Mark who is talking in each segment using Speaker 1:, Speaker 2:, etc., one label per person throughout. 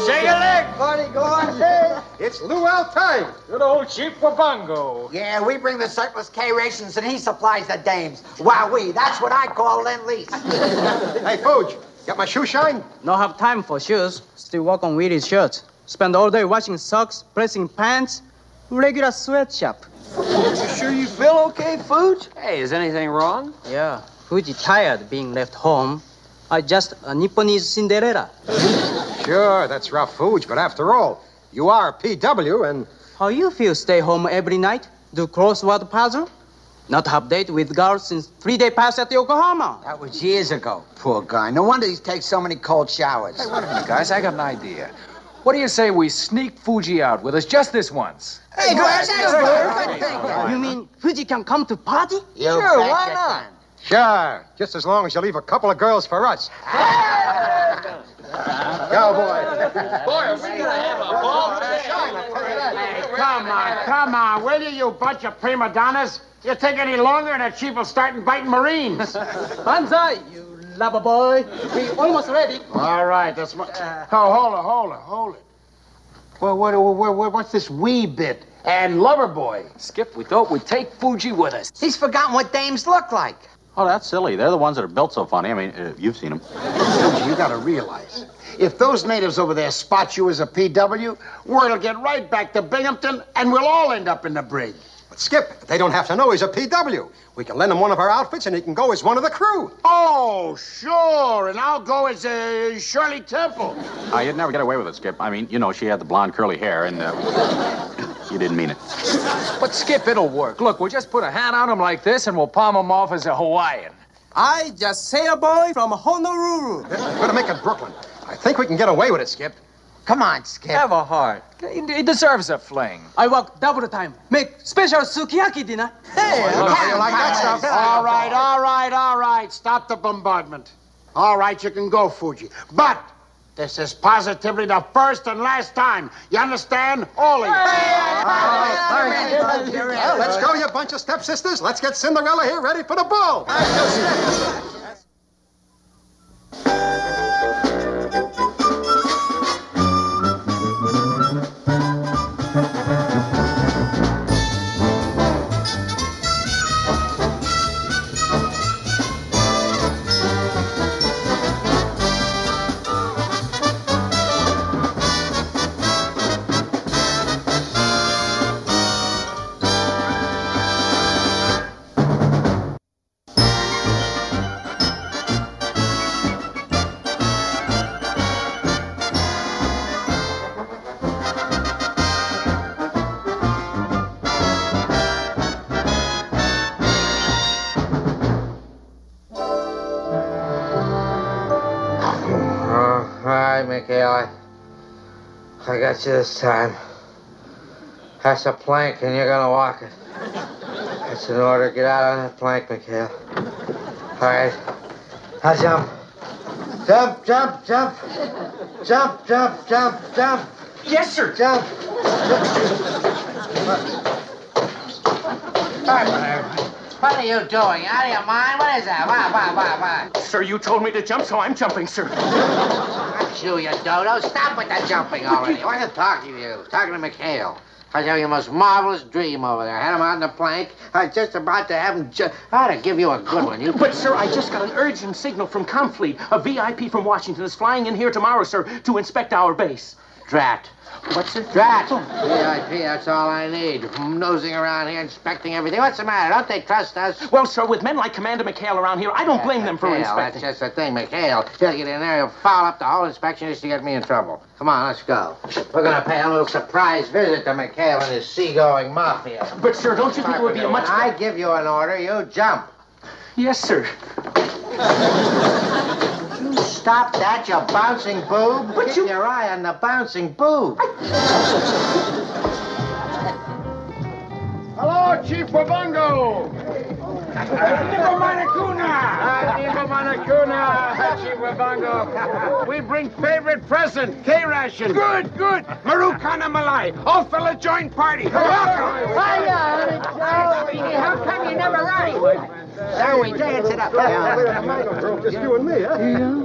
Speaker 1: Shake a leg,
Speaker 2: Party, go on. Hey,
Speaker 3: It's luau time.
Speaker 1: good old Chief Wabungo.
Speaker 2: yeah, we bring the surplus K rations and he supplies the dames. Wowee, that's what I call lend-lease.
Speaker 3: Hey, Fuji, got my shoe shine?
Speaker 4: No have time for shoes. Still work on Willie's shirts. Spend all day washing socks, pressing pants. Regular sweatshop.
Speaker 5: You sure you feel okay, Fuji?
Speaker 1: Hey, is anything wrong?
Speaker 4: Yeah, Fuji tired being left home. I just a Nipponese Cinderella.
Speaker 3: Sure, that's rough, Fuji, but after all, you are a PW and...
Speaker 4: How you feel stay home every night? Do crossword puzzle? Not have date with girls since 3-day pass at Yokohama.
Speaker 2: That was years ago. Poor guy. No wonder he takes so many cold showers.
Speaker 5: Hey, wait a minute, guys. I got an idea. What do you say we sneak Fuji out with us just this once?
Speaker 2: Hey, that's good.
Speaker 4: You mean Fuji can come to party?
Speaker 2: Sure, why not?
Speaker 3: Sure, just as long as you leave a couple of girls for us. Go, boy.
Speaker 1: Boy, are we gonna have a ball?
Speaker 6: Hey, come on, will you bunch of prima donnas? You take any longer and the chief will start inviting Marines.
Speaker 4: Banzai, you lover boy. We almost ready.
Speaker 6: All right, that's my... hold it. Well, what's this wee bit? And lover boy.
Speaker 5: Skip, we thought we'd take Fuji with us.
Speaker 2: He's forgotten what dames look like.
Speaker 7: Oh, that's silly. They're the ones that are built so funny. I mean, you've seen them.
Speaker 6: Fuji, you gotta realize, if those natives over there spot you as a PW, word'll get right back to Binghamton, and we'll all end up in the brig.
Speaker 3: But Skip, they don't have to know he's a PW. We can lend him one of our outfits and he can go as one of the crew.
Speaker 6: Oh, sure, and I'll go as Shirley Temple.
Speaker 7: You'd never get away with it, Skip. I mean, you know, she had the blonde curly hair and you didn't mean it.
Speaker 5: But, Skip, it'll work. Look, we'll just put a hat on him like this and we'll palm him off as a Hawaiian.
Speaker 4: I just say a boy from Honolulu.
Speaker 3: We're gonna make it Brooklyn. I think we can get away with it, Skip.
Speaker 2: Come on, Skip.
Speaker 4: Have a heart.
Speaker 5: He deserves a fling.
Speaker 4: I work double time. Make special sukiyaki dinner. Hey,
Speaker 3: You like that stuff?
Speaker 6: All right. Stop the bombardment. All right, you can go, Fuji. But this is positively the first and last time. You understand? All of you.
Speaker 3: Well, let's go, you bunch of stepsisters. Let's get Cinderella here ready for the ball.
Speaker 8: McHale, I got you this time. That's a plank, and you're gonna walk it. That's an order. Get out on that plank, McHale. All right. Now jump. Jump. Jump.
Speaker 1: Yes, sir.
Speaker 8: Jump. What are you doing? Out of your mind? What is that? Why?
Speaker 1: Sir, you told me to jump, so I'm jumping, sir.
Speaker 8: You dodo. Stop with that jumping already. I want to talk to you. Talking to McHale. I tell you, the most marvelous dream over there. Had him out on the plank. I was just about to have him I ought to give you a good one.
Speaker 1: But, sir, I just got an urgent signal from Comfleet. A VIP from Washington is flying in here tomorrow, sir, to inspect our base.
Speaker 8: Drat.
Speaker 1: What's it?
Speaker 8: Drat. VIP, that's all I need. Nosing around here, inspecting everything. What's the matter? Don't they trust us?
Speaker 1: Well, sir, with men like Commander McHale around here, I don't blame them for
Speaker 8: McHale,
Speaker 1: inspecting.
Speaker 8: That's just the thing, McHale. He'll get in there, he'll foul up the whole inspection just to get me in trouble. Come on, let's go. We're gonna pay a little surprise visit to McHale and his seagoing mafia.
Speaker 1: But, sir, don't you think it would be a much...
Speaker 8: I give you an order, you jump.
Speaker 1: Yes, sir.
Speaker 8: Stop that, you bouncing boob.
Speaker 1: But
Speaker 8: Keep your eye on the bouncing boob.
Speaker 6: Hello, Chief Wabungo. Nico Manacuna, Chief Wabungo. We bring favorite present, K-ration. Good. Marukana Malai. All fella join party. Welcome.
Speaker 2: How come you never ride?
Speaker 8: So we dance it up.
Speaker 3: Just you and me, huh?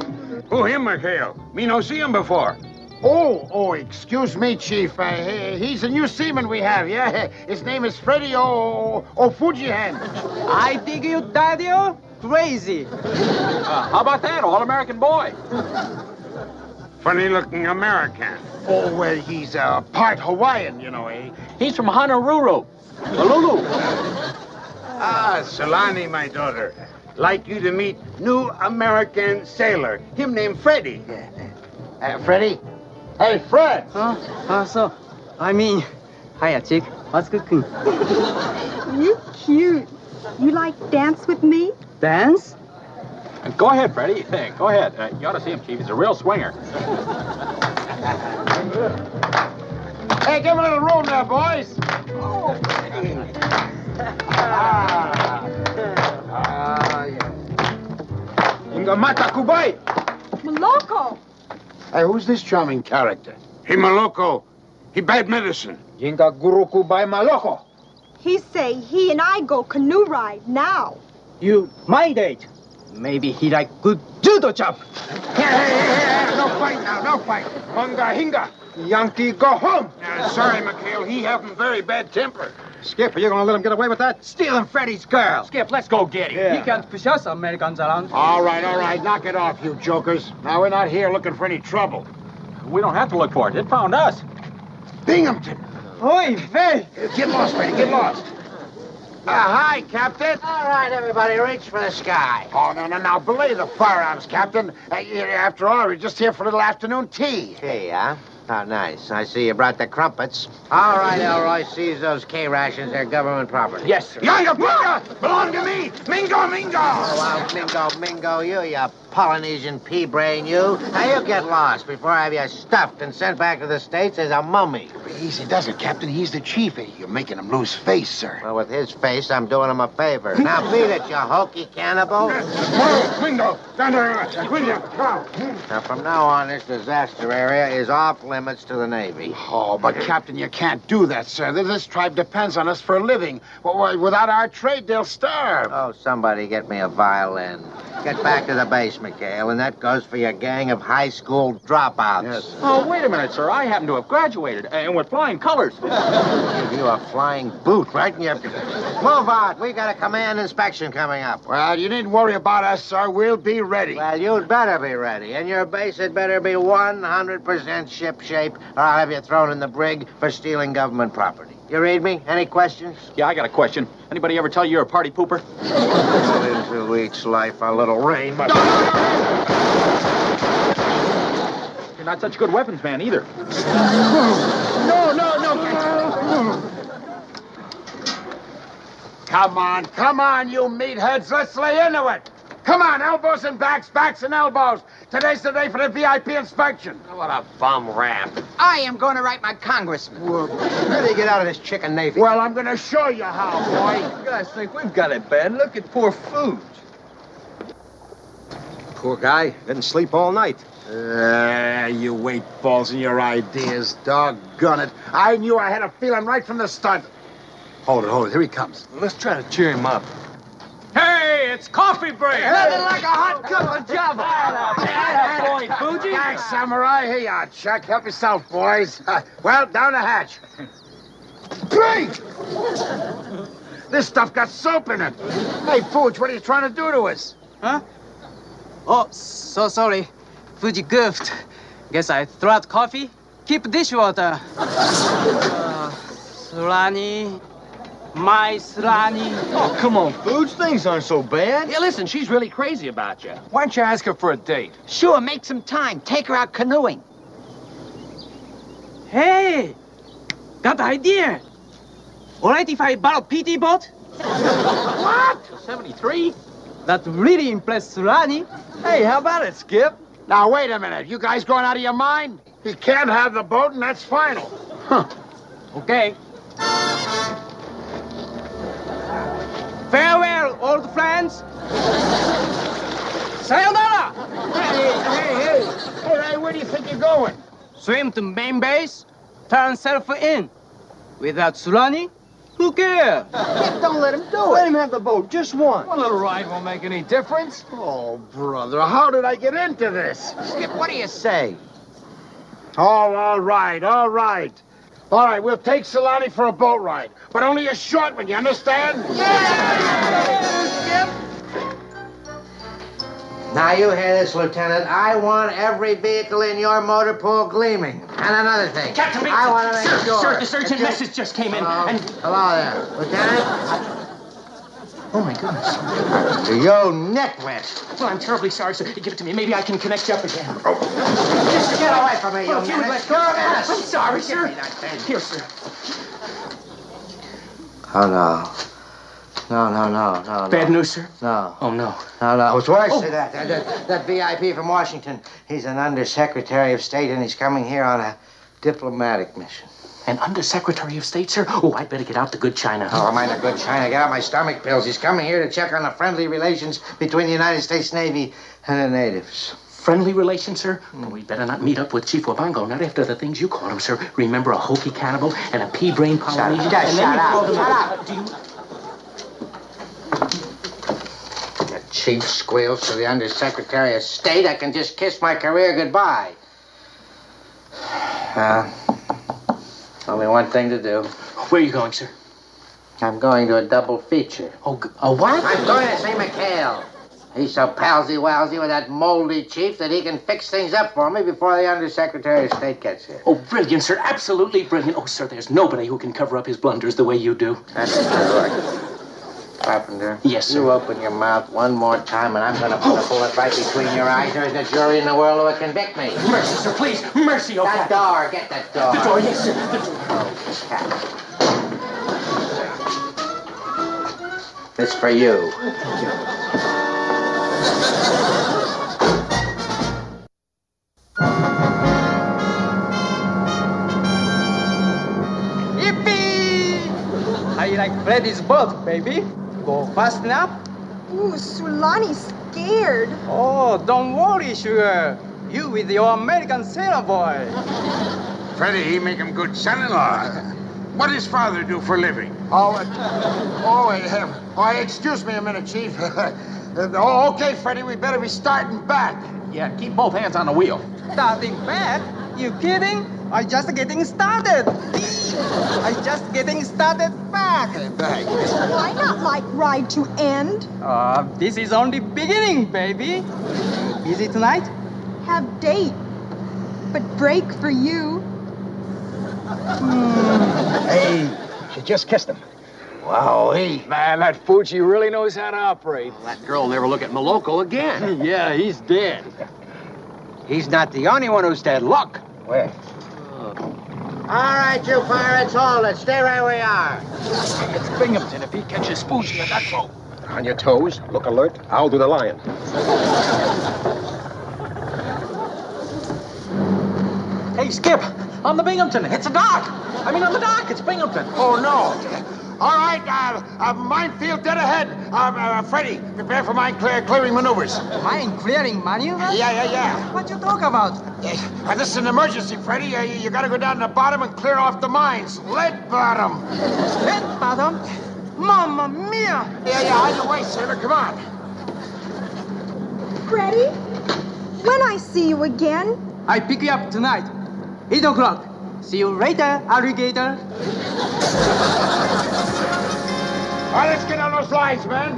Speaker 9: Who him, McHale? Me no see him before.
Speaker 6: Oh, excuse me, Chief. He's a new seaman we have, yeah? His name is Freddie Fuji.
Speaker 4: I dig you, Daddy. Crazy.
Speaker 7: How about that, all-American boy?
Speaker 9: Funny-looking American.
Speaker 6: Oh, well, he's part Hawaiian, you know, eh?
Speaker 1: He's from Honolulu. Honolulu.
Speaker 9: Ah, Solani, my daughter. Like you to meet new American sailor. Him named Freddie.
Speaker 6: Freddie? Hey, Fred!
Speaker 4: So, I mean, hiya, chick. What's cooking?
Speaker 10: You cute. You like dance with me?
Speaker 4: Dance?
Speaker 7: Go ahead, Freddie. Go ahead. You ought to see him, Chief. He's a real swinger.
Speaker 6: Hey, give him a little room there, boys.
Speaker 9: Inga mata kubai.
Speaker 10: Maloko.
Speaker 6: Hey, who's this charming character?
Speaker 9: He maloko. He bad medicine.
Speaker 8: Inga guru kubai maloko.
Speaker 10: He say he and I go canoe ride now.
Speaker 4: You my date. Maybe he like good judo chop.
Speaker 9: Hey, no fight now, no fight. Hunga hinga. Yankee, go home. Sorry, McHale. He having very bad temper.
Speaker 3: Skip, are you going to let him get away with that?
Speaker 2: Stealing Freddie's girl.
Speaker 1: Skip, let's go get him.
Speaker 4: He can't push us Americans around.
Speaker 6: All right. Knock it off, you jokers. Now, we're not here looking for any trouble.
Speaker 7: We don't have to look for it. It found us.
Speaker 6: Binghamton.
Speaker 4: Oi, vey.
Speaker 6: Get lost, Freddie. Get lost. Hi, Captain.
Speaker 2: All right, everybody, reach for the sky.
Speaker 6: Oh, no. Now, belay the firearms, Captain. After all, we're just here for a little afternoon tea.
Speaker 2: Tea, huh? How nice. I see you brought the crumpets. All right, Elroy, seize those K-rations. They're government property.
Speaker 1: Yes, sir.
Speaker 9: Yanga pinga belong to me. Mingo, mingo.
Speaker 2: Oh, Mingo, you Polynesian pea-brain, you. Now, you get lost before I have you stuffed and sent back to the States as a mummy.
Speaker 6: Easy does it, Captain. He's the chief. You're making him lose face, sir.
Speaker 2: Well, with his face, I'm doing him a favor. Now, beat it, you hokey cannibal.
Speaker 9: Mingo. Down there.
Speaker 2: Now, from now on, this disaster area is off limits to the Navy.
Speaker 6: Oh, but, Captain, you can't do that, sir. This tribe depends on us for a living. Without our trade, they'll starve.
Speaker 2: Oh, somebody get me a violin. Get back to the base, McHale, and that goes for your gang of high school dropouts.
Speaker 6: Yes.
Speaker 7: Oh, wait a minute, sir. I happen to have graduated, and with flying colors.
Speaker 2: Give you a flying boot right in your... Move on. We got a command inspection coming up.
Speaker 6: Well, you needn't worry about us, sir. We'll be ready.
Speaker 2: Well, you'd better be ready, and your base had better be 100% ship-shape, or I'll have you thrown in the brig for stealing government property. You read me? Any questions?
Speaker 7: Yeah, I got a question. Anybody ever tell you you're a party pooper?
Speaker 2: Into each life a little rain, but...
Speaker 7: You're not such a good weapons man, either.
Speaker 6: No. Come on, you meatheads. Let's lay into it. Come on, elbows and backs, backs and elbows. Today's the day for the VIP inspection.
Speaker 7: What a bum rap.
Speaker 2: I am going to write my congressman.
Speaker 3: How do you get out of this chicken navy?
Speaker 6: Well, I'm going to show you how, boy.
Speaker 11: You guys think we've got it bad. Look at poor Fuji.
Speaker 3: Poor guy. Didn't sleep all night.
Speaker 6: You weight balls in your ideas. Doggone it. I knew I had a feeling right from the start. Hold it. Here he comes.
Speaker 11: Let's try to cheer him up.
Speaker 1: Hey, it's coffee break.
Speaker 2: Nothing like a hot cup of java.
Speaker 1: Boy, Fuji.
Speaker 6: Thanks, Samurai. Here you are, Chuck. Help yourself, boys. Well, down the hatch. Great! This stuff got soap in it. Hey, Fuji, what are you trying to do to us?
Speaker 4: Huh? Oh, so sorry. Fuji goofed. Guess I threw out coffee. Keep dishwater. Surani. My Surani.
Speaker 11: Oh, come on, Fuji. Things aren't so bad.
Speaker 1: Yeah, listen, she's really crazy about you.
Speaker 5: Why don't you ask her for a date?
Speaker 2: Sure, make some time. Take her out canoeing.
Speaker 4: Hey! Got idea. All right if I borrow PT boat?
Speaker 1: What? 73?
Speaker 4: That really impressed Surani.
Speaker 11: Hey, how about it, Skip?
Speaker 6: Now, wait a minute. You guys going out of your mind? He can't have the boat, and that's final.
Speaker 4: Okay. Farewell, old friends. Sayonara.
Speaker 6: Hey, where do you think you're going?
Speaker 4: Swim to main base, turn self in. Without Surani, Who cares?
Speaker 11: Skip, don't let him do it. Let him have the boat, just one.
Speaker 5: One little ride won't make any difference.
Speaker 6: Oh, brother, how did I get into this?
Speaker 2: Skip, what do you say?
Speaker 6: Oh, all right, all right. All right, we'll take Solani for a boat ride, but only a short one, you understand?
Speaker 2: Now, you hear this, Lieutenant. I want every vehicle in your motor pool gleaming. And another thing.
Speaker 1: Captain Bates,
Speaker 2: I want to make sure.
Speaker 1: Sir, this urgent message just came in.
Speaker 2: Hello?
Speaker 1: And
Speaker 2: Hello there. Lieutenant?
Speaker 1: oh, my goodness.
Speaker 2: You nitwit.
Speaker 1: Well, I'm terribly sorry, sir. Give it to me. Maybe I can connect you up again.
Speaker 2: Just get away from me, you
Speaker 1: Well, if you would
Speaker 2: menace.
Speaker 1: let go.
Speaker 2: You're a menace.
Speaker 1: I'm sorry, sir.
Speaker 2: Give me that thing.
Speaker 1: Here, sir.
Speaker 2: Oh, no. No.
Speaker 1: Bad news, sir?
Speaker 2: No.
Speaker 1: Oh, no.
Speaker 2: No. It's worse
Speaker 1: Oh.
Speaker 2: than that. That VIP from Washington, he's an undersecretary of state, and he's coming here on a diplomatic mission.
Speaker 1: An undersecretary of state, sir? Oh, I'd better get out the good china.
Speaker 2: Oh, am I in a good China? Get out my stomach pills. He's coming here to check on the friendly relations between the United States Navy and the natives.
Speaker 1: Friendly relations, sir? Oh, we'd better not meet up with Chief Wabango, not after the things you called him, sir. Remember a hokey cannibal and a pea-brain Polynesian?
Speaker 2: Shut up.
Speaker 1: And then you called him
Speaker 2: Shut up.
Speaker 1: Do you...
Speaker 2: The chief squeals to the undersecretary of state. I can just kiss my career goodbye. Only one thing to do.
Speaker 1: Where are you going, sir?
Speaker 2: I'm going to a double feature.
Speaker 1: Oh, a what?
Speaker 2: I'm going to see McHale. He's so palsy-walsy with that moldy chief that he can fix things up for me before the Undersecretary of State gets here.
Speaker 1: Oh, brilliant, sir. Absolutely brilliant. Oh, sir, there's nobody who can cover up his blunders the way you do.
Speaker 2: That's true. Carpenter.
Speaker 1: Yes, sir.
Speaker 2: You open your mouth one more time, and I'm going to put a bullet right between your eyes. There isn't a jury in the world who would convict me.
Speaker 1: Mercy, sir, please. Mercy, oh,
Speaker 2: That
Speaker 1: Captain.
Speaker 2: door. Get that door.
Speaker 1: The door, yes, sir. The door.
Speaker 2: Oh, cat. This for you.
Speaker 4: Yippee! How you like Freddy's boat, baby? Go fast enough?
Speaker 10: Ooh, Sulani's scared.
Speaker 4: Oh, don't worry, sugar. You with your American sailor boy.
Speaker 9: Freddie, he make him good son-in-law. What does father do for a living?
Speaker 6: Excuse me a minute, Chief. Okay, Freddie, we better be starting back.
Speaker 7: Yeah, keep both hands on the wheel.
Speaker 4: Starting back? You kidding? I just getting started. I just getting started back.
Speaker 10: Why not like ride to end?
Speaker 4: This is only beginning, baby. Busy tonight?
Speaker 10: Have date, but break for you.
Speaker 3: Hey, she just kissed him.
Speaker 6: Wow,
Speaker 5: Man, that Fuji really knows how to operate.
Speaker 7: That girl will never look at Moloko again.
Speaker 5: Yeah, he's dead.
Speaker 11: He's not the only one who's dead. Look.
Speaker 3: Where?
Speaker 2: All right, you pirates, hold it. Stay right where you are.
Speaker 5: It's Binghamton if he catches Fuji on that boat.
Speaker 3: On your toes. Look alert. I'll do the lion.
Speaker 7: Hey, Skip, on the Binghamton. It's a dock. I mean, on the dock. It's Binghamton.
Speaker 6: Oh, no. All right, minefield dead ahead. Freddie, prepare for mine clearing maneuvers.
Speaker 4: Mine clearing maneuver?
Speaker 6: Yeah.
Speaker 4: What you talk about?
Speaker 6: This is an emergency, Freddie. You gotta go down to the bottom and clear off the mines. Lead bottom.
Speaker 4: Red bottom? Mamma mia!
Speaker 6: Yeah, on your way, sailor. Come on.
Speaker 10: Freddie, when I see you again,
Speaker 4: I pick you up tonight. 8 o'clock. See you later, alligator.
Speaker 6: All right, let's get on those lines, man.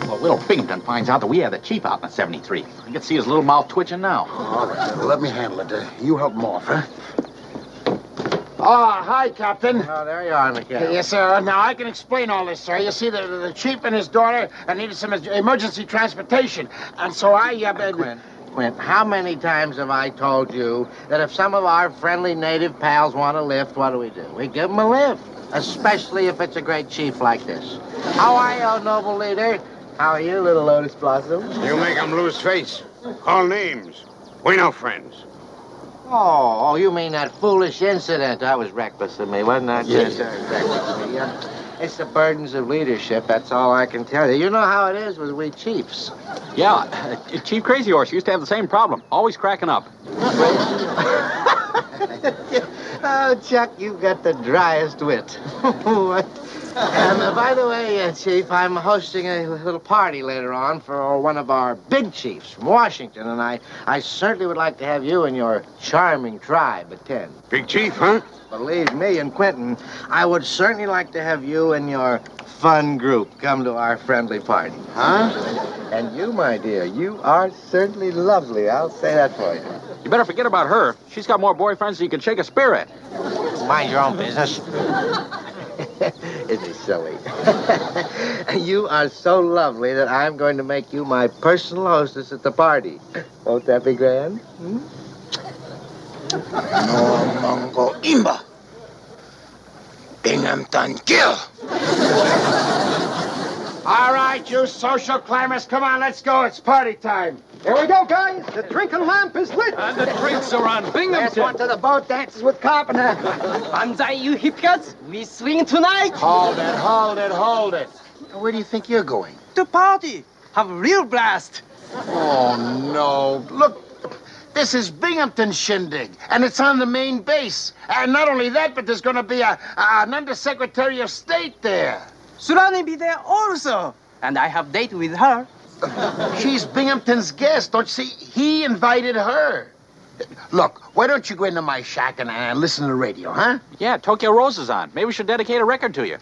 Speaker 7: Well, Little Binghamton finds out that we have the chief out in the 73. You can see his little mouth twitching now.
Speaker 6: All right, let me handle it. You help him off, huh? Hi, Captain.
Speaker 2: Oh, there you are, McHale.
Speaker 6: Yes, sir. Now, I can explain all this, sir. You see, the chief and his daughter needed some emergency transportation. And so I...
Speaker 2: Quint, how many times have I told you that if some of our friendly native pals want a lift, what do? We give them a lift, especially if it's a great chief like this. How are you, old noble leader? How are you, little Lotus Blossom?
Speaker 9: You make him lose face. Call names. We no friends.
Speaker 2: Oh, you mean that foolish incident? That was reckless of me, wasn't that?
Speaker 6: Yes,
Speaker 2: sir. Reckless of me. It's the burdens of leadership, that's all I can tell you. You know how it is with we chiefs.
Speaker 7: Yeah, Chief Crazy Horse used to have the same problem. Always cracking up.
Speaker 2: Oh, Chuck, you've got the driest wit. By the way, Chief, I'm hosting a little party later on for one of our big chiefs from Washington, and I certainly would like to have you and your charming tribe attend.
Speaker 6: Big chief, huh?
Speaker 2: Believe me and Quentin, I would certainly like to have you and your fun group come to our friendly party.
Speaker 6: Huh?
Speaker 2: And you, my dear, you are certainly lovely. I'll say that for you.
Speaker 7: You better forget about her. She's got more boyfriends than you can shake a spear at.
Speaker 2: Mind your own business. Isn't he silly? You are so lovely that I'm going to make you my personal hostess at the party. Won't that be grand?
Speaker 6: No Mongo Imba. Binghamton Gill. All right, you social climbers, come on, let's go. It's party time.
Speaker 3: Here we go, guys. The drinking lamp is lit.
Speaker 5: And the drinks are on Binghamton.
Speaker 3: One to the boat dances with Carpenter.
Speaker 4: Banzai, you hippies. We swing tonight.
Speaker 6: Hold it. Where do you think you're going?
Speaker 4: To party. Have a real blast.
Speaker 6: Oh, no. Look, this is Binghamton Shindig, and it's on the main base. And not only that, but there's going to be an undersecretary of state there.
Speaker 4: Surani be there also. And I have date with her.
Speaker 6: She's Binghamton's guest. Don't you see? He invited her. Look, why don't you go into my shack and listen to the radio, huh?
Speaker 7: Yeah, Tokyo Rose is on. Maybe we should dedicate a record to you.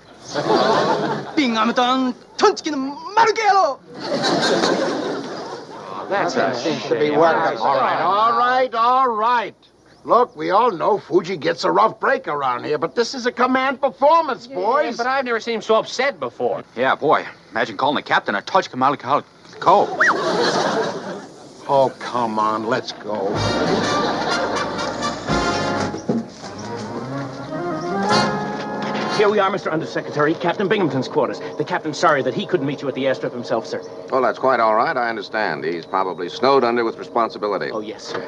Speaker 4: Binghamton, tonchikin marugelo.
Speaker 6: That's it. Seems to be working. All right. Look, we all know Fuji gets a rough break around here, but this is a command performance, boys.
Speaker 1: But I've never seen him so upset before.
Speaker 7: Yeah, boy. Imagine calling the captain a touch Kamalakal Co.
Speaker 6: Oh, come on, let's go.
Speaker 1: Here we are, Mr. Undersecretary, Captain Binghamton's quarters. The captain's sorry that he couldn't meet you at the airstrip himself, sir.
Speaker 12: Well, that's quite all right. I understand. He's probably snowed under with responsibility.
Speaker 1: Oh, yes, sir.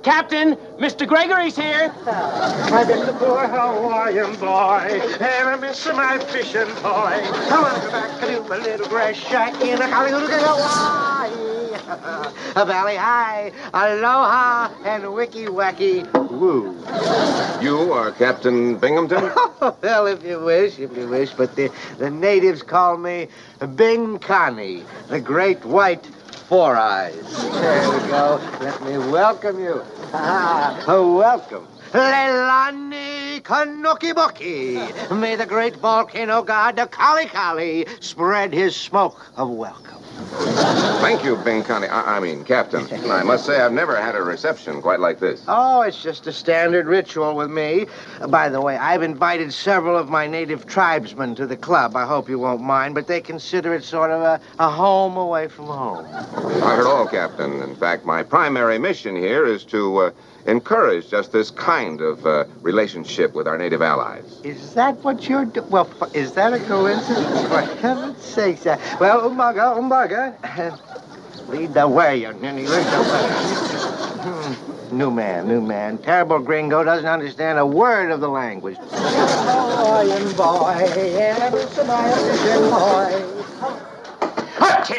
Speaker 1: Captain, Mr. Gregory's here.
Speaker 9: I've been the poor Hawaiian boy, and I miss my fishing toy. I want to go back to my little grass shack in Honolulu, Hawaii.
Speaker 2: Valley High, aloha, and wiki wacky woo.
Speaker 12: You are Captain Binghamton?
Speaker 2: Well, if you wish, but the natives call me Bing Connie, the great white Four Eyes. There we go. Let me welcome you. Welcome. Leilani Kanukibuki. May the great volcano god, the Kali Kali, spread his smoke of welcome.
Speaker 12: Thank you, Bing Connie. I mean, Captain. I must say I've never had a reception quite like this.
Speaker 2: Oh, it's just a standard ritual with me. By the way, I've invited several of my native tribesmen to the club. I hope you won't mind, but they consider it sort of a home away from home.
Speaker 12: I heard all, Captain. In fact, my primary mission here is to encourage just this kind of relationship with our native allies.
Speaker 2: Is that what you're doing? Well, is that a coincidence? For heaven's sakes. Well, Umbaga. Lead the way, you ninny. Lead the way. New man. Terrible gringo, doesn't understand a word of the language. Hawaiian boy, and it's my fishing boy.
Speaker 1: Hut!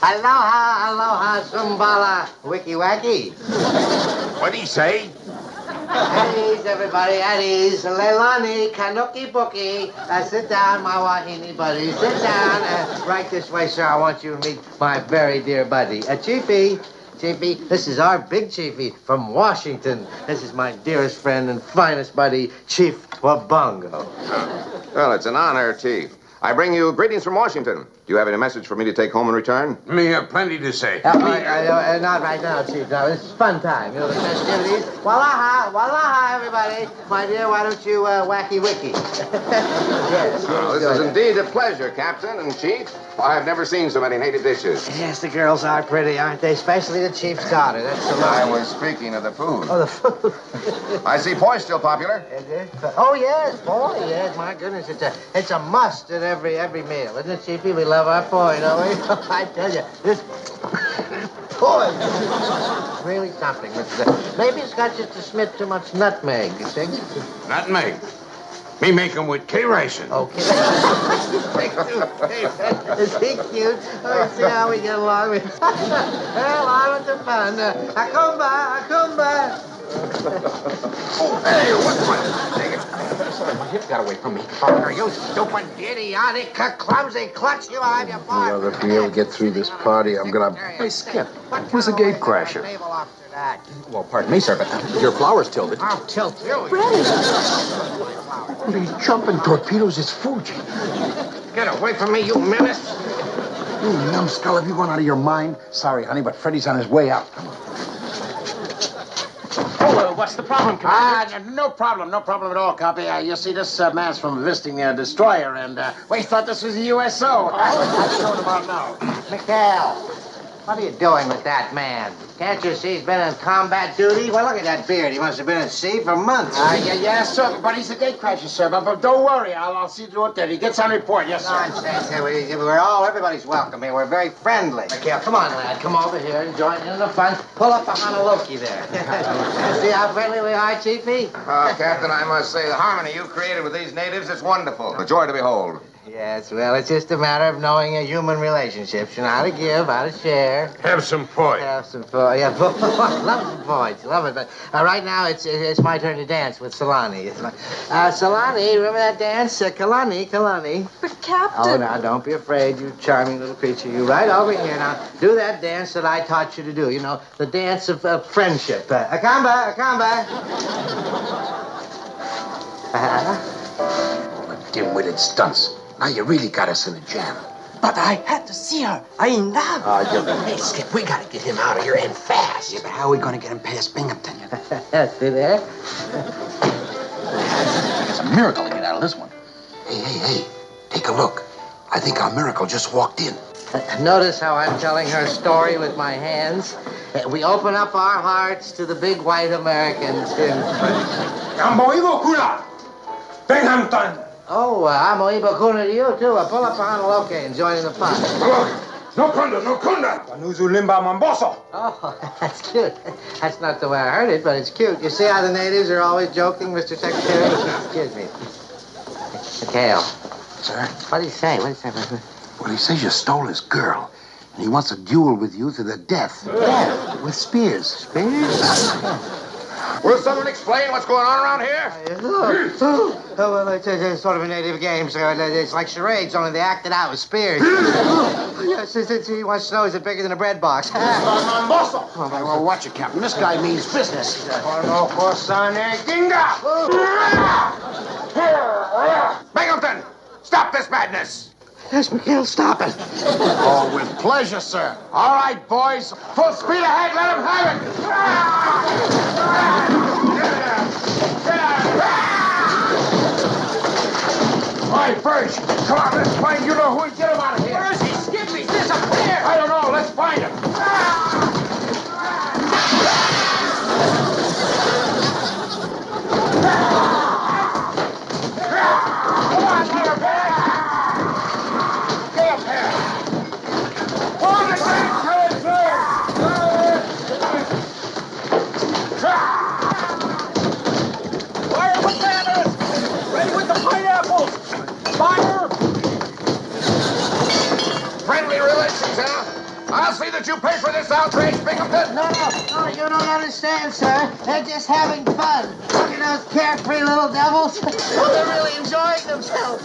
Speaker 2: Aloha, Zumbala, wiki wacky.
Speaker 6: What'd he say?
Speaker 2: At ease, everybody, at ease. Leilani, Kanuki Bookie. Sit down, my wahine buddy. Sit down. Right this way, sir. I want you to meet my very dear buddy. Chiefy, this is our big chiefy from Washington. This is my dearest friend and finest buddy, Chief Wabongo.
Speaker 12: Well, it's an honor, Chief. I bring you greetings from Washington. Do you have any message for me to take home and return?
Speaker 6: Me have plenty to say.
Speaker 2: Not right now, Chief. No, this is fun time. You know, the festivities. Wallaha, everybody. My dear, why don't you wacky wiki? Yes.
Speaker 12: This is indeed a pleasure, Captain and Chief. I have never seen so many native dishes.
Speaker 2: Yes, the girls are pretty, aren't they? Especially the Chief's daughter. That's the
Speaker 12: I was speaking of the food.
Speaker 2: Oh, the food.
Speaker 12: I see poi's still popular.
Speaker 2: Oh, yes, boy, yes. My goodness, it's a must at every meal. Isn't it, Chiefy? We love our poi, don't we? I tell you, this poi is really something. Maybe it's got just a smidge too much nutmeg, you think?
Speaker 6: Nutmeg. Me make 'em with K-ration.
Speaker 2: Okay. Is he cute? Let's see how we get along with. Well, on with the fun. Akumba.
Speaker 6: Hey, what's my hip got away from me.
Speaker 2: Are you stupid, idiotic, clumsy klutz? You have your bar.
Speaker 6: Well, if we ever get through this party, I'm gonna... Hey, Skip, who's the gate crasher? Well, pardon me, sir, but your flower's tilted.
Speaker 2: I'll tilt you.
Speaker 6: Holy jumping torpedoes, it's Fuji.
Speaker 2: Get away from me, you menace.
Speaker 6: You numbskull, have you gone out of your mind? Sorry, honey, but Freddie's on his way out. Come on.
Speaker 1: What's the problem, Commander?
Speaker 2: No problem at all, Copy. You see, this man's from visiting the destroyer, and we thought this was a USO. I'm showing him out now. McHale, what are you doing with that man? Can't you see he's been in combat duty? Well, look at that beard. He must have been at sea for months.
Speaker 6: Yeah, sir, but he's a gate crasher, sir. But don't worry, I'll see to it that he gets on report. Yes, sir.
Speaker 2: Nonsense. Everybody's welcome here. We're very friendly. McHale, come on, lad. Come over here and join in the fun. Pull up behind a Loki there. See how friendly we are, Chiefy?
Speaker 12: Captain, I must say, the harmony you created with these natives is wonderful. A joy to behold.
Speaker 2: Yes, well, it's just a matter of knowing a human relationships. You know how to give, how to share.
Speaker 6: Have some poi.
Speaker 2: Have some poi. Yeah, love some poi. Love it. But right now, it's my turn to dance with Solani. Solani, remember that dance? Kalani.
Speaker 10: But, Captain...
Speaker 2: Oh, now, don't be afraid, you charming little creature. You right over here now. Do that dance that I taught you to do. You know, the dance of friendship. Akamba.
Speaker 6: Dim-witted stunts. Now you really got us in a jam.
Speaker 4: But I had to see her. I in love.
Speaker 1: Hey, Skip, we gotta get him out of here and fast.
Speaker 11: Yeah, but how are we gonna get him past Binghamton?
Speaker 2: See there?
Speaker 7: It's a miracle to get out of this one.
Speaker 6: Hey. Take a look. I think our miracle just walked in.
Speaker 2: Notice how I'm telling her story with my hands? We open up our hearts to the big white Americans.
Speaker 6: Binghamton!
Speaker 2: Oh, I'm Oibakuna to you, too. Pull up behind a loke and join in the fun.
Speaker 6: No kunda!
Speaker 2: Oh, that's cute. That's not the way I heard it, but it's cute. You see how the natives are always joking, Mr. Secretary? Excuse me. McHale.
Speaker 3: Sir?
Speaker 2: What did he say?
Speaker 3: Well, he says you stole his girl, and he wants a duel with you to the death.
Speaker 2: Yeah.
Speaker 3: With spears.
Speaker 2: Spears?
Speaker 12: Will someone explain what's going on around here?
Speaker 2: Well, it's sort of a native game, sir. It's like charades, only they act it out with spears. Yes, he wants to know, is it bigger than a bread box?
Speaker 6: Well, watch it, Captain. This guy means business.
Speaker 12: Binghamton, stop this madness!
Speaker 2: Yes, McHale, stop it.
Speaker 6: Oh, with pleasure, sir. All right, boys. Full speed ahead. Let him have it. All right, Birch. Come on, let's find you know who and get him out of here.
Speaker 1: Where is he? Skip, he's disappeared.
Speaker 6: I don't know. Let's find him. Come on, little man.
Speaker 12: Friendly relations, huh? I'll see that you pay for this outrage, Binghamton.
Speaker 2: No, you don't understand, sir. They're just having fun. Look at those carefree little devils. They're really enjoying themselves.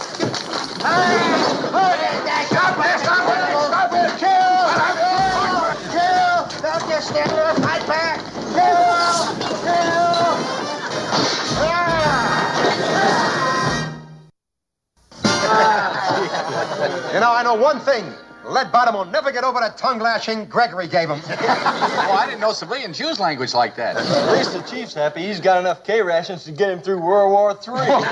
Speaker 12: Stop it!
Speaker 2: Kill! Don't just stand there and fight back. Kill!
Speaker 3: You know, I know one thing. Lead Bottom will never get over the tongue lashing Gregory gave him.
Speaker 7: Oh, I didn't know civilians use language like that.
Speaker 11: At least the chief's happy he's got enough K-rations to get him through World War III.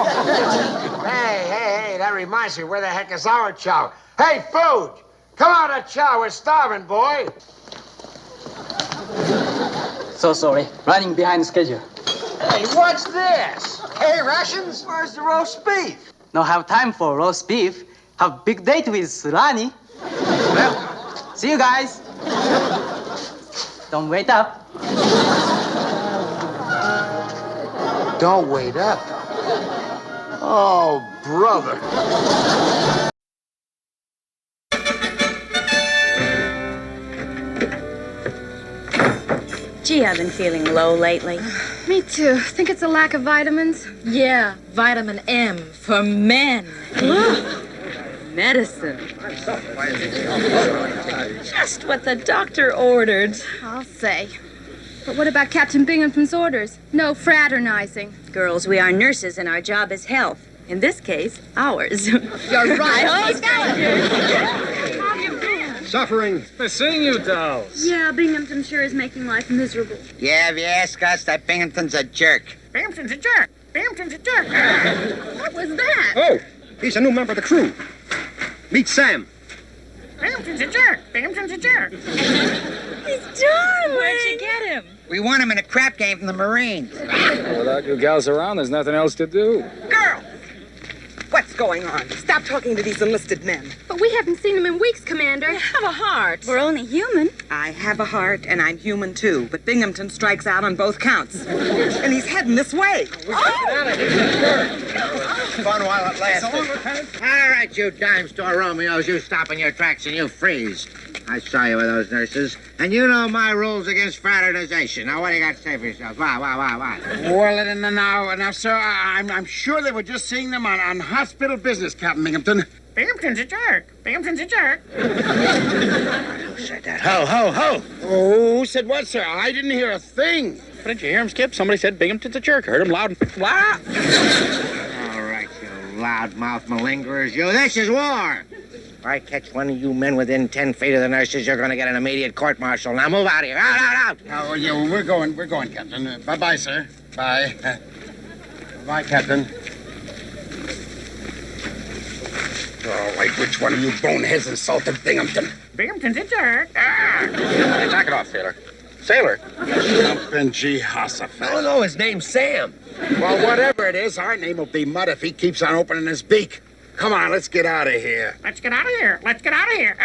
Speaker 6: Hey, that reminds me, where the heck is our chow? Hey, Fuji, come on to chow. We're starving, boy.
Speaker 4: So sorry. Running behind schedule.
Speaker 6: Hey, what's this?
Speaker 3: K-rations?
Speaker 6: Where's the roast beef?
Speaker 4: No have time for roast beef. Have big date with Sulani. Well, see you guys. Don't wait up.
Speaker 2: Don't wait up.
Speaker 6: Oh, brother.
Speaker 13: Gee, I've been feeling low lately.
Speaker 14: Me too. Think it's a lack of vitamins?
Speaker 13: Yeah, vitamin M for men. Medicine. Just what the doctor ordered.
Speaker 14: I'll say. But what about Captain Binghamton's orders? No fraternizing.
Speaker 13: Girls, we are nurses and our job is health. In this case, ours.
Speaker 14: You're right.
Speaker 6: Suffering.
Speaker 5: We're seeing you, dolls.
Speaker 14: Yeah, Binghamton sure is making life miserable.
Speaker 8: Yeah, if you ask us, that Binghamton's a jerk.
Speaker 9: Binghamton's a jerk. Binghamton's a jerk.
Speaker 14: What was that?
Speaker 3: Oh, he's a new member of the crew. Meet Sam.
Speaker 9: Binghamton's a jerk. Binghamton's a jerk.
Speaker 13: He's darling. Where'd you get him?
Speaker 8: We won him in a crap game from the Marines.
Speaker 5: Well, without you gals around, there's nothing else to do.
Speaker 15: Girl! What's going on? Stop talking to these enlisted men.
Speaker 14: But we haven't seen him in weeks, Commander.
Speaker 13: I have a heart.
Speaker 14: We're only human.
Speaker 15: I have a heart, and I'm human too, but Binghamton strikes out on both counts. And he's heading this way.
Speaker 2: Fun while it lasts. All right, you dime store Romeos, you stop in your tracks and you freeze. I saw you with those nurses, and you know my rules against fraternization. Now, what do you got to say for yourself? Why?
Speaker 6: Well, now, sir, I'm sure they were just seeing them on hospital business, Captain Binghamton.
Speaker 9: Binghamton's a jerk. Binghamton's a jerk.
Speaker 2: Who said that? Ho!
Speaker 6: Oh, who said what, sir? I didn't hear a thing.
Speaker 7: Didn't you hear him, Skip? Somebody said Binghamton's a jerk. I heard him loud and...
Speaker 6: What?
Speaker 2: All right, you loudmouth malingerers, you. This is war. If I catch one of you men within 10 feet of the nurses, you're going to get an immediate court-martial. Now move out of here. Out.
Speaker 6: Oh, yeah, we're going, Captain. Bye-bye, sir. Bye. Bye, Captain. All right, which one of you boneheads insulted Binghamton?
Speaker 9: Binghamton's a jerk.
Speaker 7: Hey, knock it off, sailor. Sailor.
Speaker 6: Jumpin' Jehoshaphat.
Speaker 3: Oh, no, his name's Sam.
Speaker 6: Well, whatever it is, our name will be mud if he keeps on opening his beak. Come on, let's get out of here.
Speaker 9: Let's get out of here.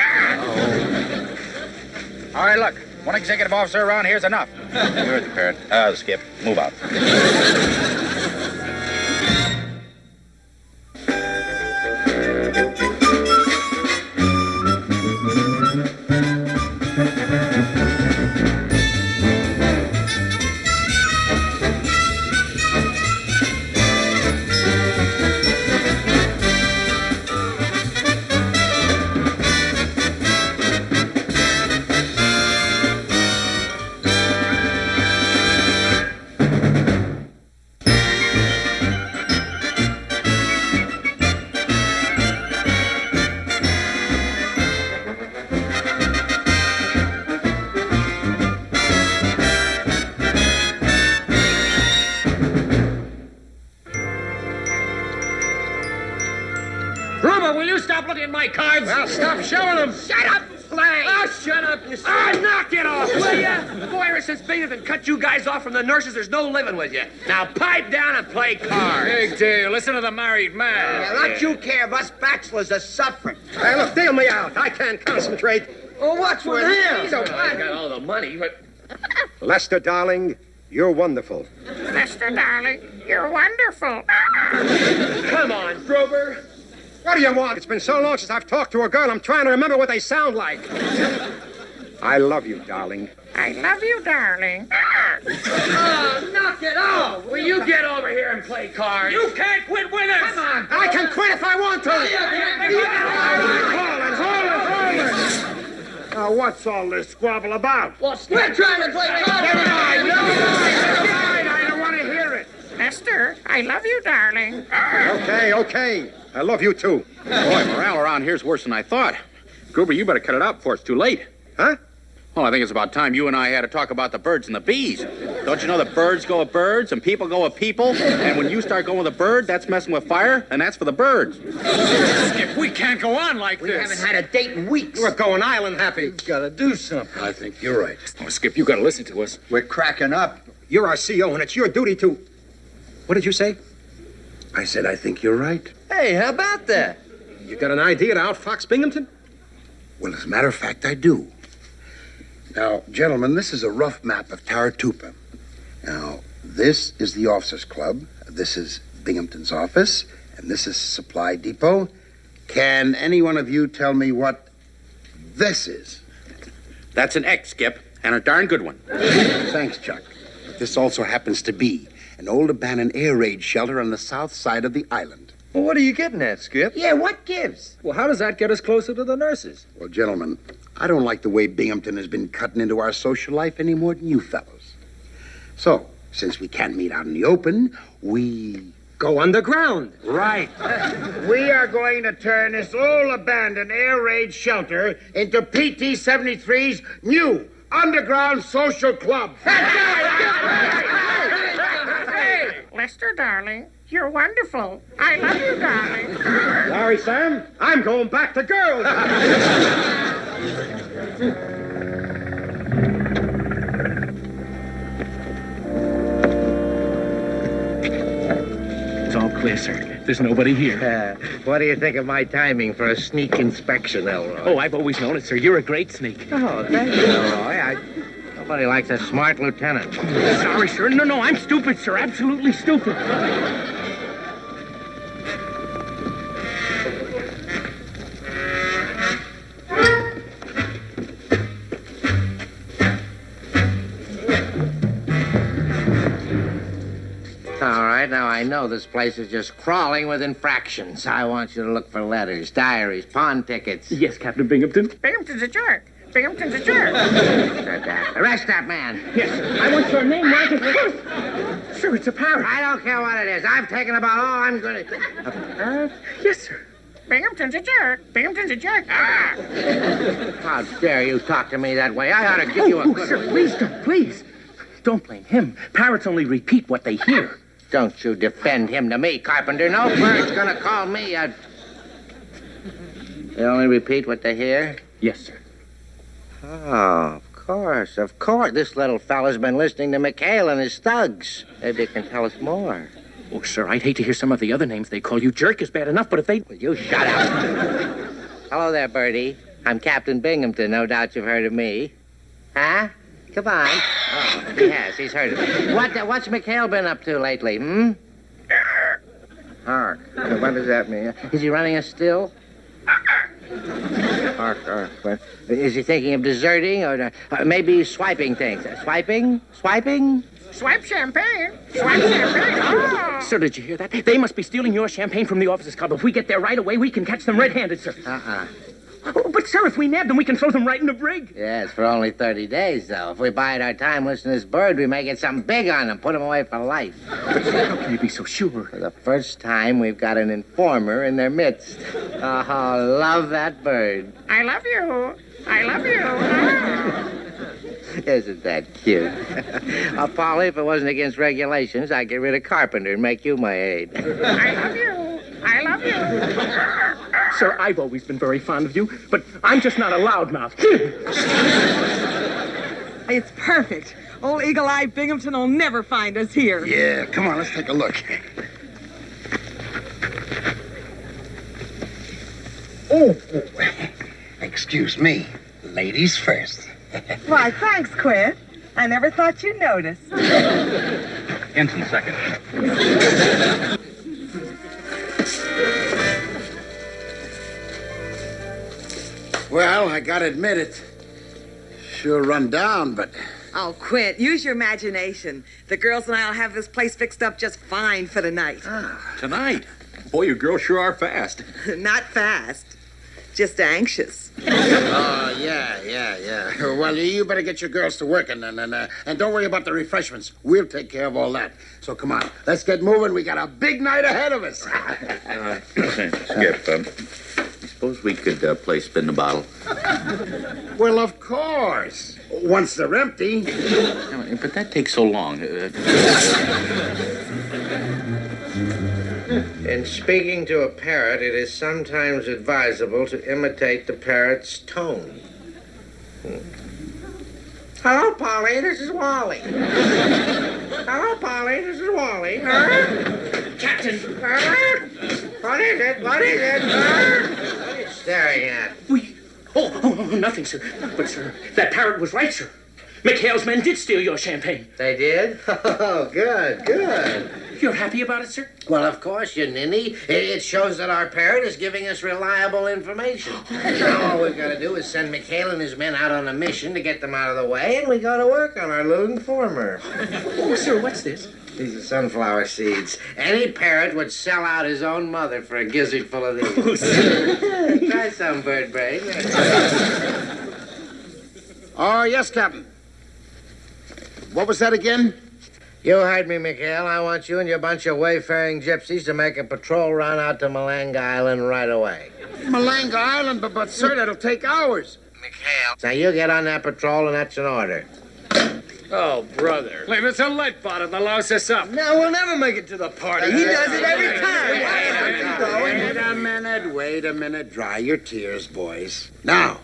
Speaker 7: All right, look. One executive officer around here's enough. You're the parent. Skip, move out.
Speaker 9: My cards.
Speaker 3: Well, stop showing them.
Speaker 9: Shut up, play.
Speaker 3: Oh, shut up, you son.
Speaker 9: Oh, knock it off, will ya? Boy, ever since Binghamton cut you guys off from the nurses, there's no living with you. Now pipe down and play cards.
Speaker 5: Big deal. Listen to the married man.
Speaker 2: Yeah, don't you care if us bachelors are suffering.
Speaker 3: Hey, look, deal me out. I can't concentrate.
Speaker 2: Well, what's with him?
Speaker 9: He's a I got all the money, but...
Speaker 3: Lester, darling, you're wonderful.
Speaker 9: Lester, darling, you're wonderful. Come on, Grover.
Speaker 3: What do you want? It's been so long since I've talked to a girl, I'm trying to remember what they sound like. I love you, darling.
Speaker 9: I love you, darling. Oh, knock it off. Will you get over here and play cards? You can't quit with us. Come on.
Speaker 3: I can quit if I want to.
Speaker 6: Hold it. Now, what's all this squabble about?
Speaker 9: Well, we're trying to play cards.
Speaker 6: I don't want to hear it.
Speaker 9: Esther, I love you, darling.
Speaker 3: Okay. I love you, too.
Speaker 7: Boy, morale around here's worse than I thought. Goober, you better cut it out before it's too late.
Speaker 3: Huh?
Speaker 7: Well, I think it's about time you and I had to talk about the birds and the bees. Don't you know that birds go with birds and people go with people? And when you start going with a bird, that's messing with fire, and that's for the birds.
Speaker 5: Skip, we can't go on like this.
Speaker 2: We haven't had a date in weeks.
Speaker 3: We're going island happy.
Speaker 6: You've got to do something.
Speaker 5: I think you're right. Oh, Skip, you got to listen to us.
Speaker 3: We're cracking up. You're our CO, and it's your duty to... What did you say?
Speaker 6: I said I think you're right.
Speaker 3: Hey, how about that? You got an idea to outfox Binghamton?
Speaker 6: Well, as a matter of fact, I do. Now, gentlemen, this is a rough map of Taratupa. Now, this is the officers' club. This is Binghamton's office. And this is Supply Depot. Can any one of you tell me what this is?
Speaker 7: That's an X, Skip, and a darn good one.
Speaker 6: Thanks, Chuck. But this also happens to be an old abandoned air raid shelter on the south side of the island.
Speaker 11: Well, what are you getting at, Skip?
Speaker 16: Yeah, what gives?
Speaker 11: Well, how does that get us closer to the nurses?
Speaker 6: Well, gentlemen, I don't like the way Binghamton has been cutting into our social life any more than you fellows. So, since we can't meet out in the open, we...
Speaker 16: Go underground.
Speaker 6: Right.
Speaker 9: We are going to turn this old abandoned air raid shelter into PT 73's new underground social club.
Speaker 17: Hey, Lester, darling, you're wonderful. I love you, darling.
Speaker 9: Sorry, Sam. I'm going back to girls.
Speaker 1: It's all clear, sir. There's nobody here.
Speaker 2: What do you think of my timing for a sneak inspection, Elroy?
Speaker 1: Oh, I've always known it, sir. You're a great sneak.
Speaker 2: Oh, thank you, Elroy. Nobody likes a smart lieutenant.
Speaker 1: Sorry, sir. No, I'm stupid, sir. Absolutely stupid.
Speaker 2: All right, now I know this place is just crawling with infractions. I want you to look for letters, diaries, pawn tickets.
Speaker 1: Yes, Captain Binghamton.
Speaker 17: Binghamton's a jerk. Binghamton's a jerk.
Speaker 2: Arrest that man.
Speaker 1: Yes, sir. I want your name right at Sir, it's a parrot.
Speaker 2: I don't care what it is. I've taken about all I'm going to... A parrot?
Speaker 1: Yes, sir.
Speaker 17: Binghamton's a jerk. Binghamton's a jerk. Ah!
Speaker 2: How dare you talk to me that way? I ought to give you a good...
Speaker 1: Sir, please don't, please. Don't blame him. Parrots only repeat what they hear.
Speaker 2: Don't you defend him to me, Carpenter. No bird's gonna call me a... They only repeat what they hear?
Speaker 1: Yes, sir.
Speaker 2: Oh, of course. This little fella's been listening to McHale and his thugs. Maybe he can tell us more.
Speaker 1: Oh, sir, I'd hate to hear some of the other names they call you. Jerk is bad enough, but if they...
Speaker 2: Will you shut up? Hello there, Bertie. I'm Captain Binghamton. No doubt you've heard of me. Huh? Come on. Oh, he has. He's heard of me. What's McHale been up to lately, Hark. What does that mean? Is he running us still? Hark. Is he thinking of deserting or maybe swiping things? Swiping?
Speaker 17: Swipe champagne. Swipe champagne. Oh.
Speaker 1: Sir, did you hear that? They must be stealing your champagne from the officers' club. If we get there right away, we can catch them red-handed, sir. Oh, but, sir, if we nab them, we can throw them right in the brig.
Speaker 2: Yes, for only 30 days, though. If we bide our time listening to this bird, we may get something big on them, put them away for life.
Speaker 1: But, sir, how can you be so sure?
Speaker 2: For the first time, we've got an informer in their midst. Oh, love that bird.
Speaker 17: I love you. I love you. Oh.
Speaker 2: Isn't that cute? Polly, if it wasn't against regulations, I'd get rid of Carpenter and make you my aide.
Speaker 17: I love you. I love you.
Speaker 1: Sir, I've always been very fond of you, but I'm just not a loudmouth.
Speaker 15: It's perfect. Old Eagle-Eye Binghamton will never find us here.
Speaker 6: Yeah, come on, let's take a look. Oh, excuse me. Ladies first.
Speaker 15: Why, thanks, Quint. I never thought you'd notice.
Speaker 7: Instant second.
Speaker 6: Well, I gotta admit it. Sure run down, but...
Speaker 15: Oh, Quint, use your imagination. The girls and I'll have this place fixed up just fine for the night.
Speaker 7: Tonight? Boy, you girls sure are fast.
Speaker 15: Not fast, just anxious.
Speaker 6: Oh, yeah. Well, you better get your girls to work and don't worry about the refreshments. We'll take care of all that. So come on, let's get moving. We got a big night ahead of us.
Speaker 7: Skip, suppose we could play spin the bottle.
Speaker 6: Well, of course. Once they're empty.
Speaker 7: But that takes so long.
Speaker 2: In speaking to a parrot, it is sometimes advisable to imitate the parrot's tone. Hello, Polly, this is Wally. Hello, Polly, this is Wally.
Speaker 1: Captain!
Speaker 2: What is it? What are you staring at?
Speaker 1: Oh, nothing, sir. But, sir, that parrot was right, sir. McHale's men did steal your champagne.
Speaker 2: They did? Oh, good.
Speaker 1: You're happy about it, sir?
Speaker 2: Well, of course, you ninny. It shows that our parrot is giving us reliable information. Now all we've got to do is send McHale and his men out on a mission to get them out of the way, and we go to work on our little informer.
Speaker 1: Oh, sir, what's this?
Speaker 2: These are sunflower seeds. Any parrot would sell out his own mother for a gizzard full of these. Try some, bird brain.
Speaker 6: Oh, yes, Captain. What was that again?
Speaker 2: You heard me, McHale. I want you and your bunch of wayfaring gypsies to make a patrol run out to Malanga Island right away.
Speaker 6: Malanga Island, but sir, that'll take hours.
Speaker 2: McHale. Now, you get on that patrol, and that's an order.
Speaker 5: Oh, brother. Leave us a lead bottom that louse us up.
Speaker 16: Now we'll never make it to the party. He does it every time.
Speaker 6: Wait a minute. Dry your tears, boys. Now,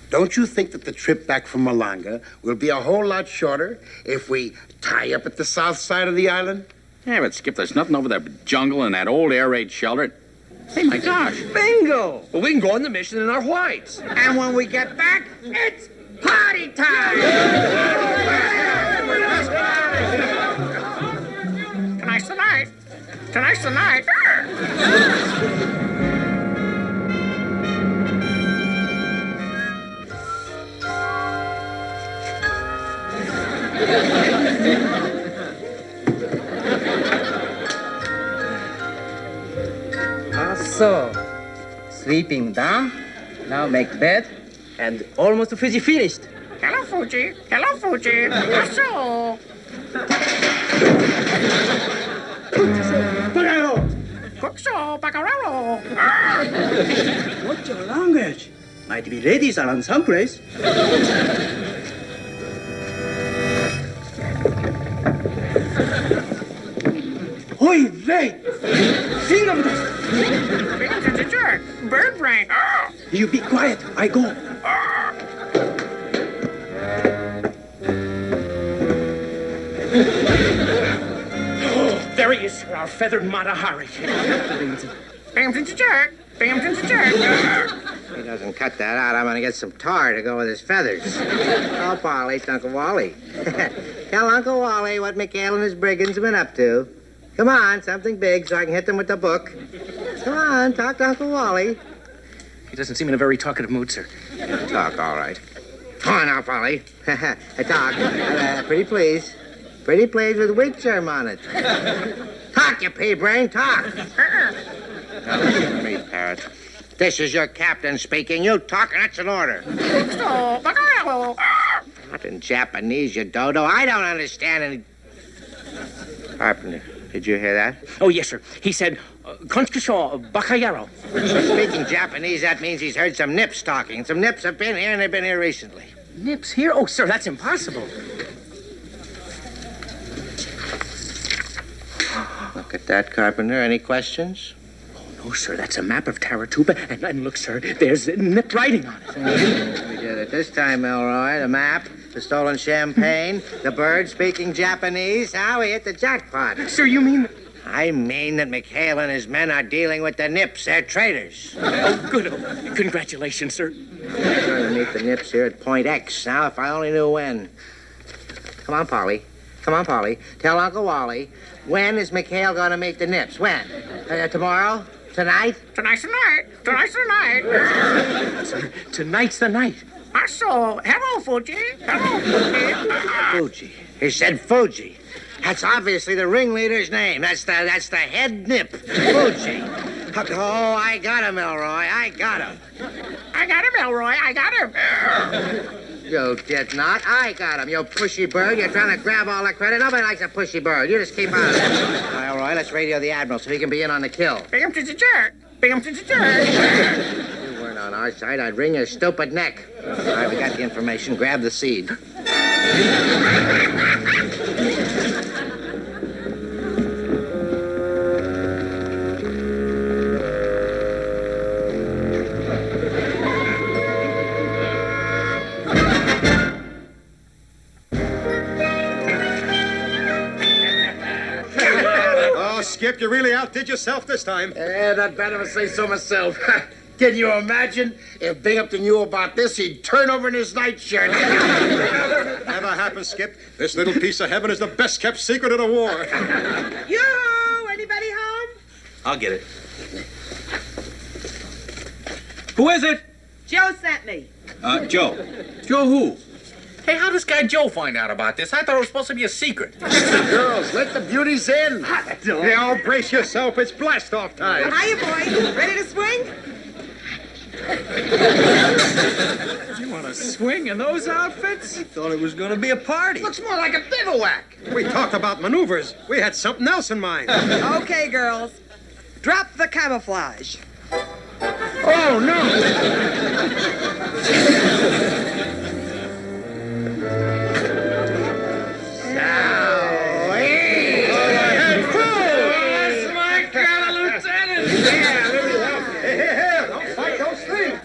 Speaker 6: don't you think that the trip back from Malanga will be a whole lot shorter if we tie up at the south side of the island?
Speaker 7: Yeah, but Skip, there's nothing over that jungle and that old air raid shelter. Hey, my gosh.
Speaker 16: Bingo! Well, we can go on the mission in our whites.
Speaker 9: And when we get back, it's party time! Tonight's the night. Tonight's the night.
Speaker 4: So, sleeping down, now make bed, and almost Fuji finished.
Speaker 17: Hello, Fuji. Hello, Fuji. So. Cookso, Baccarello.
Speaker 4: What's your language? Might be ladies around someplace. Oi, Ray! Binghamton!
Speaker 17: Binghamton's a jerk. Bird brain.
Speaker 4: You be quiet. I go.
Speaker 1: There he is, sir, our feathered Matahari.
Speaker 17: Binghamton's a jerk. Binghamton's a jerk.
Speaker 2: If he doesn't cut that out, I'm going to get some tar to go with his feathers. Oh, Polly, it's Uncle Wally. Tell Uncle Wally what McHale and his brigands have been up to. Come on, something big so I can hit them with the book. Come on, talk to Uncle Wally.
Speaker 1: He doesn't seem in a very talkative mood, sir.
Speaker 2: Talk, all right. Come on now, Polly. Talk. Pretty please. Pretty please with wheat germ on it. Talk, you pea-brain, talk. Now listen to me, parrot. This is your captain speaking. You talk, and that's an order.
Speaker 17: Cookso, Baccarello.
Speaker 2: Not in Japanese, you dodo. I don't understand any... Carpenter, did you hear that?
Speaker 1: Oh, yes, sir. He said, Conskishaw, Bacayaro.
Speaker 2: Speaking Japanese, that means he's heard some nips talking. Some nips have been here, and they've been here recently.
Speaker 1: Nips here? Oh, sir, that's impossible.
Speaker 2: Look at that, Carpenter. Any questions?
Speaker 1: Oh, sir, that's a map of Taratuba. And look, sir, there's nip writing on it.
Speaker 2: We did it this time, Elroy. The map, the stolen champagne, the bird speaking Japanese. How we hit the jackpot.
Speaker 1: Sir, you mean...
Speaker 2: I mean that McHale and his men are dealing with the nips. They're traitors.
Speaker 1: Oh, good. Oh, congratulations, sir.
Speaker 2: I'm going to meet the nips here at Point X. Now, if I only knew when. Come on, Polly. Come on, Polly. Tell Uncle Wally, when is McHale going to meet the nips? When? Tomorrow? Tonight?
Speaker 17: Tonight's the night. Tonight's the night.
Speaker 1: Sir, tonight's the night.
Speaker 17: So, hello, Fuji. Hello, Fuji.
Speaker 2: Fuji. He said Fuji. That's obviously the ringleader's name. That's the head nip. Fuji. Oh, I got him, Elroy. I got him.
Speaker 17: I got him, Elroy. I got him.
Speaker 2: You did not. I got him, you pushy bird. You're trying to grab all the credit. Nobody likes a pushy bird. You just keep out of it. All right, Elroy, let's radio the admiral so he can be in on the kill.
Speaker 17: Binghamton's a jerk. Binghamton's a jerk.
Speaker 2: You weren't on our side, I'd wring your stupid neck. All right, we got the information. Grab the seed.
Speaker 3: Skip, you really outdid yourself this time.
Speaker 6: Not bad if I say so myself. Can you imagine? If Binghamton knew about this, he'd turn over in his nightshirt.
Speaker 3: Never happened, Skip. This little piece of heaven is the best kept secret of the war.
Speaker 15: Yoo-hoo! Anybody home?
Speaker 7: I'll get it.
Speaker 1: Who is it?
Speaker 15: Joe sent me.
Speaker 7: Joe. Joe who? Hey, how does Guy Joe find out about this? I thought it was supposed to be a secret.
Speaker 6: Girls, let the beauties in.
Speaker 3: Now, brace yourself. It's blast-off time.
Speaker 15: Hiya, boys. Ready to swing?
Speaker 5: You want to swing in those outfits?
Speaker 16: I thought it was going to be a party.
Speaker 6: Looks more like a bivouac.
Speaker 3: We talked about maneuvers. We had something else in mind.
Speaker 15: Okay, girls. Drop the camouflage.
Speaker 6: Oh, no.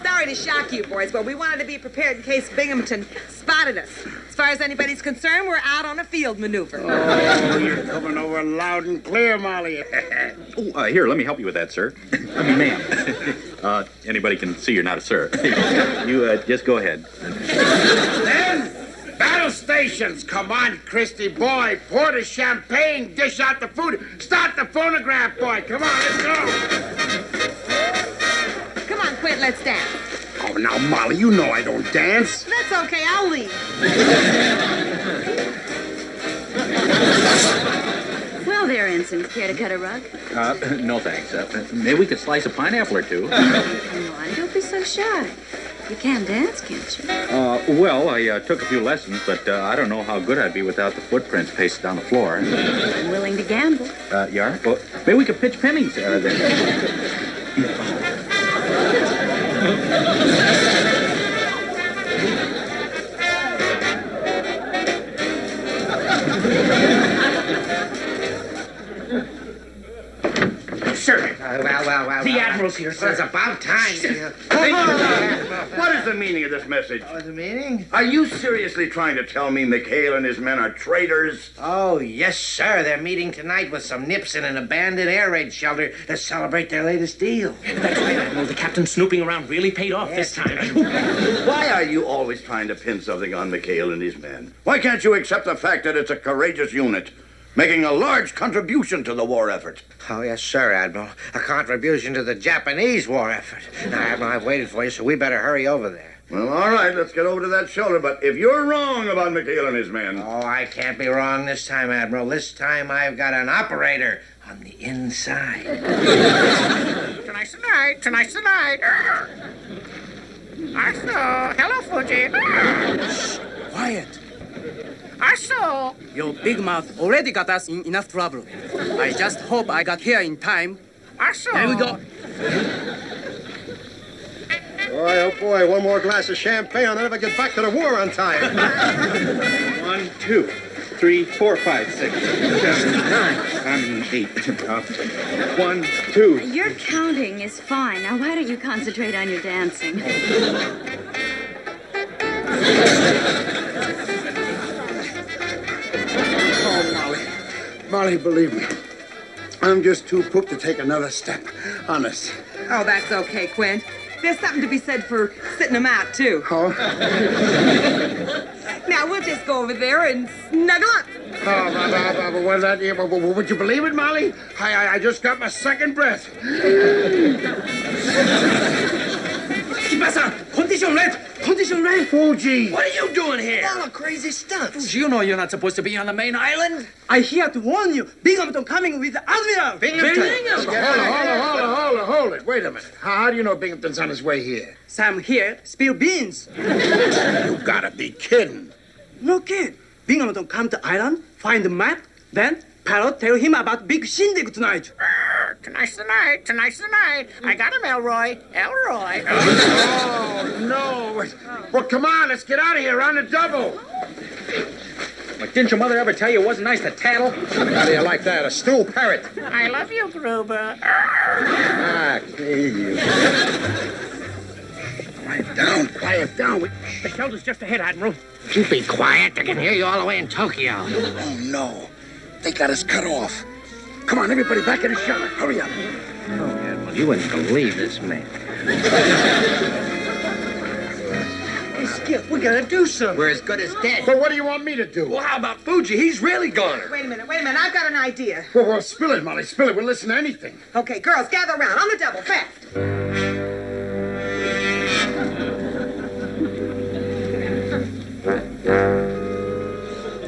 Speaker 15: Sorry to shock you, boys, but we wanted to be prepared in case Binghamton spotted us. As far as anybody's concerned, we're out on a field maneuver.
Speaker 6: Oh, you're coming over loud and clear, Molly.
Speaker 7: Here, let me help you with that, sir. I mean, ma'am. Anybody can see you're not a sir. You just go ahead.
Speaker 6: Then, battle stations. Come on, Christy boy. Pour the champagne, dish out the food. Start the phonograph, boy. Come on, let's go.
Speaker 15: Come on, Quint, let's dance.
Speaker 6: Oh, now, Molly, you know I don't dance.
Speaker 15: That's okay, I'll leave.
Speaker 13: Well, there, Ensign. Care to cut a rug?
Speaker 7: No, thanks. Maybe we could slice a pineapple or two.
Speaker 13: Come on, don't be so shy. You can dance, can't you?
Speaker 7: Well, I took a few lessons, but I don't know how good I'd be without the footprints pasted down the floor.
Speaker 13: I'm willing to gamble.
Speaker 7: You are? Well, maybe we could pitch pennies then.
Speaker 1: Sir.
Speaker 2: Well.
Speaker 1: The Admiral's here, sir.
Speaker 2: It's about time.
Speaker 18: What is the meaning of this message?
Speaker 2: What's the meaning?
Speaker 18: Are you seriously trying to tell me McHale and his men are traitors?
Speaker 2: Oh, yes, sir. They're meeting tonight with some nips in an abandoned air raid shelter to celebrate their latest deal.
Speaker 1: That's right, Admiral. The captain snooping around really paid off this time.
Speaker 18: Why are you always trying to pin something on McHale and his men? Why can't you accept the fact that it's a courageous unit, making a large contribution to the war effort?
Speaker 2: Oh, yes, sir, Admiral. A contribution to the Japanese war effort. Now, Admiral, I've waited for you, so we better hurry over there.
Speaker 18: Well, all right, let's get over to that shelter. But if you're wrong about McHale and his men...
Speaker 2: Oh, I can't be wrong this time, Admiral. This time I've got an operator on the inside.
Speaker 17: Tonight's the night. Tonight's the night. Hello, Fuji.
Speaker 4: Shh, quiet.
Speaker 17: Your
Speaker 4: big mouth already got us in enough trouble. I just hope I got here in time. Here we go.
Speaker 3: Boy, oh boy, one more glass of champagne, I'll never get back to the war on time.
Speaker 7: 1, 2, 3, 4, 5, 6, 7, 9, 8. 1, 2.
Speaker 13: Your counting is fine. Now, why don't you concentrate on your dancing?
Speaker 6: Oh, Molly, believe me. I'm just too pooped to take another step. Honest.
Speaker 15: Oh, that's okay, Quint. There's something to be said for sitting them out, too.
Speaker 6: Oh?
Speaker 15: Now, we'll just go over there and snuggle up.
Speaker 6: Oh, was that? Would you believe it, Molly? I just got my second breath.
Speaker 1: Condition red! Condition red!
Speaker 6: Fuji!
Speaker 1: What are you doing here?
Speaker 4: All the crazy stunts.
Speaker 5: You know you're not supposed to be on the main island.
Speaker 4: I here to warn you. Binghamton coming with the admiral.
Speaker 6: Hold it. Wait a minute. How do you know Binghamton's on his way here?
Speaker 4: Sam here spill beans.
Speaker 6: You gotta be kidding.
Speaker 4: No kid. Binghamton come to island, find the map, then Parrot tell him about big shindig tonight.
Speaker 17: Tonight's the night. Tonight's the night. I got him, Elroy. Elroy.
Speaker 6: Oh, no. Well, come on. Let's get out of here on the double.
Speaker 7: Like, didn't your mother ever tell you it wasn't nice to tattle?
Speaker 3: How do you like that? A stool parrot.
Speaker 17: I love you, Gruber.
Speaker 3: Ah, you.
Speaker 6: Quiet down.
Speaker 1: The shelter's just ahead, Admiral.
Speaker 2: You be quiet. They can hear you all the way in Tokyo.
Speaker 6: Oh, no. They got us cut off. Come on, everybody back in the shelter. Hurry up.
Speaker 2: Oh, Admiral, you wouldn't believe this man.
Speaker 6: Hey, Skip, we gotta do something.
Speaker 2: We're as good as dead.
Speaker 6: But what do you want me to do?
Speaker 16: Well, how about Fuji? He's really gone.
Speaker 15: Wait a minute. I've got an idea.
Speaker 6: Well, spill it, Molly. Spill it. We'll listen to anything.
Speaker 15: Okay, girls, gather around. On the double, fast.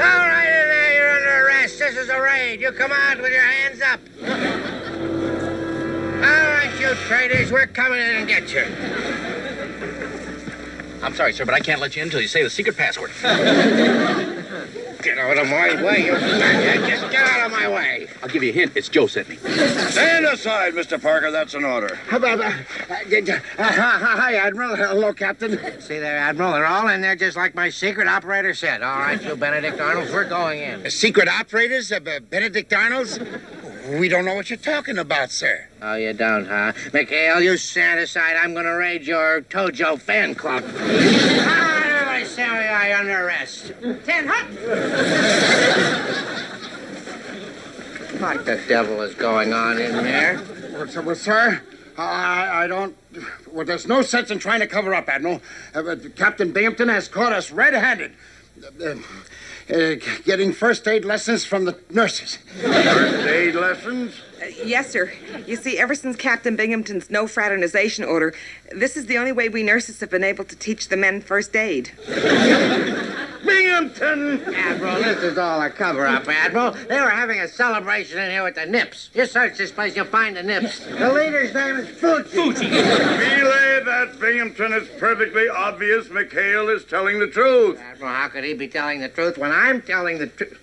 Speaker 2: All right, in there, you're under arrest. This is a raid. You come out with your hands up. All right, you traitors, we're coming in and get you.
Speaker 7: I'm sorry, sir, but I can't let you in until you say the secret password.
Speaker 2: Get out of my way, you just get out of my way.
Speaker 7: I'll give you a hint. It's Joe sent me.
Speaker 18: Stand aside, Mr. Parker. That's an order.
Speaker 6: Hi, Admiral. Hello, Captain.
Speaker 2: See there, Admiral, they're all in there just like my secret operator said. All right, you Benedict Arnolds, we're going in.
Speaker 6: Secret operators? Benedict Arnolds? We don't know what you're talking about, sir.
Speaker 2: Oh, you don't, huh? McHale, you stand aside. I'm going to raid your Tojo fan club. I say I under arrest.
Speaker 15: 10 hot.
Speaker 2: What the devil is going on in there?
Speaker 6: Well, sir, I don't... Well, there's no sense in trying to cover up, Admiral. Captain Binghamton has caught us red-handed. Getting first aid lessons from the nurses.
Speaker 18: First aid lessons?
Speaker 15: Yes, sir. You see, ever since Captain Binghamton's no fraternization order, this is the only way we nurses have been able to teach the men first aid.
Speaker 18: Binghamton!
Speaker 2: Admiral, this is all a cover-up, Admiral. They were having a celebration in here with the Nips. You search this place, you'll find the Nips. The leader's name is Fuji.
Speaker 18: Relay that, Binghamton. It's perfectly obvious McHale is telling the truth.
Speaker 2: Admiral, how could he be telling the truth when I'm telling the truth?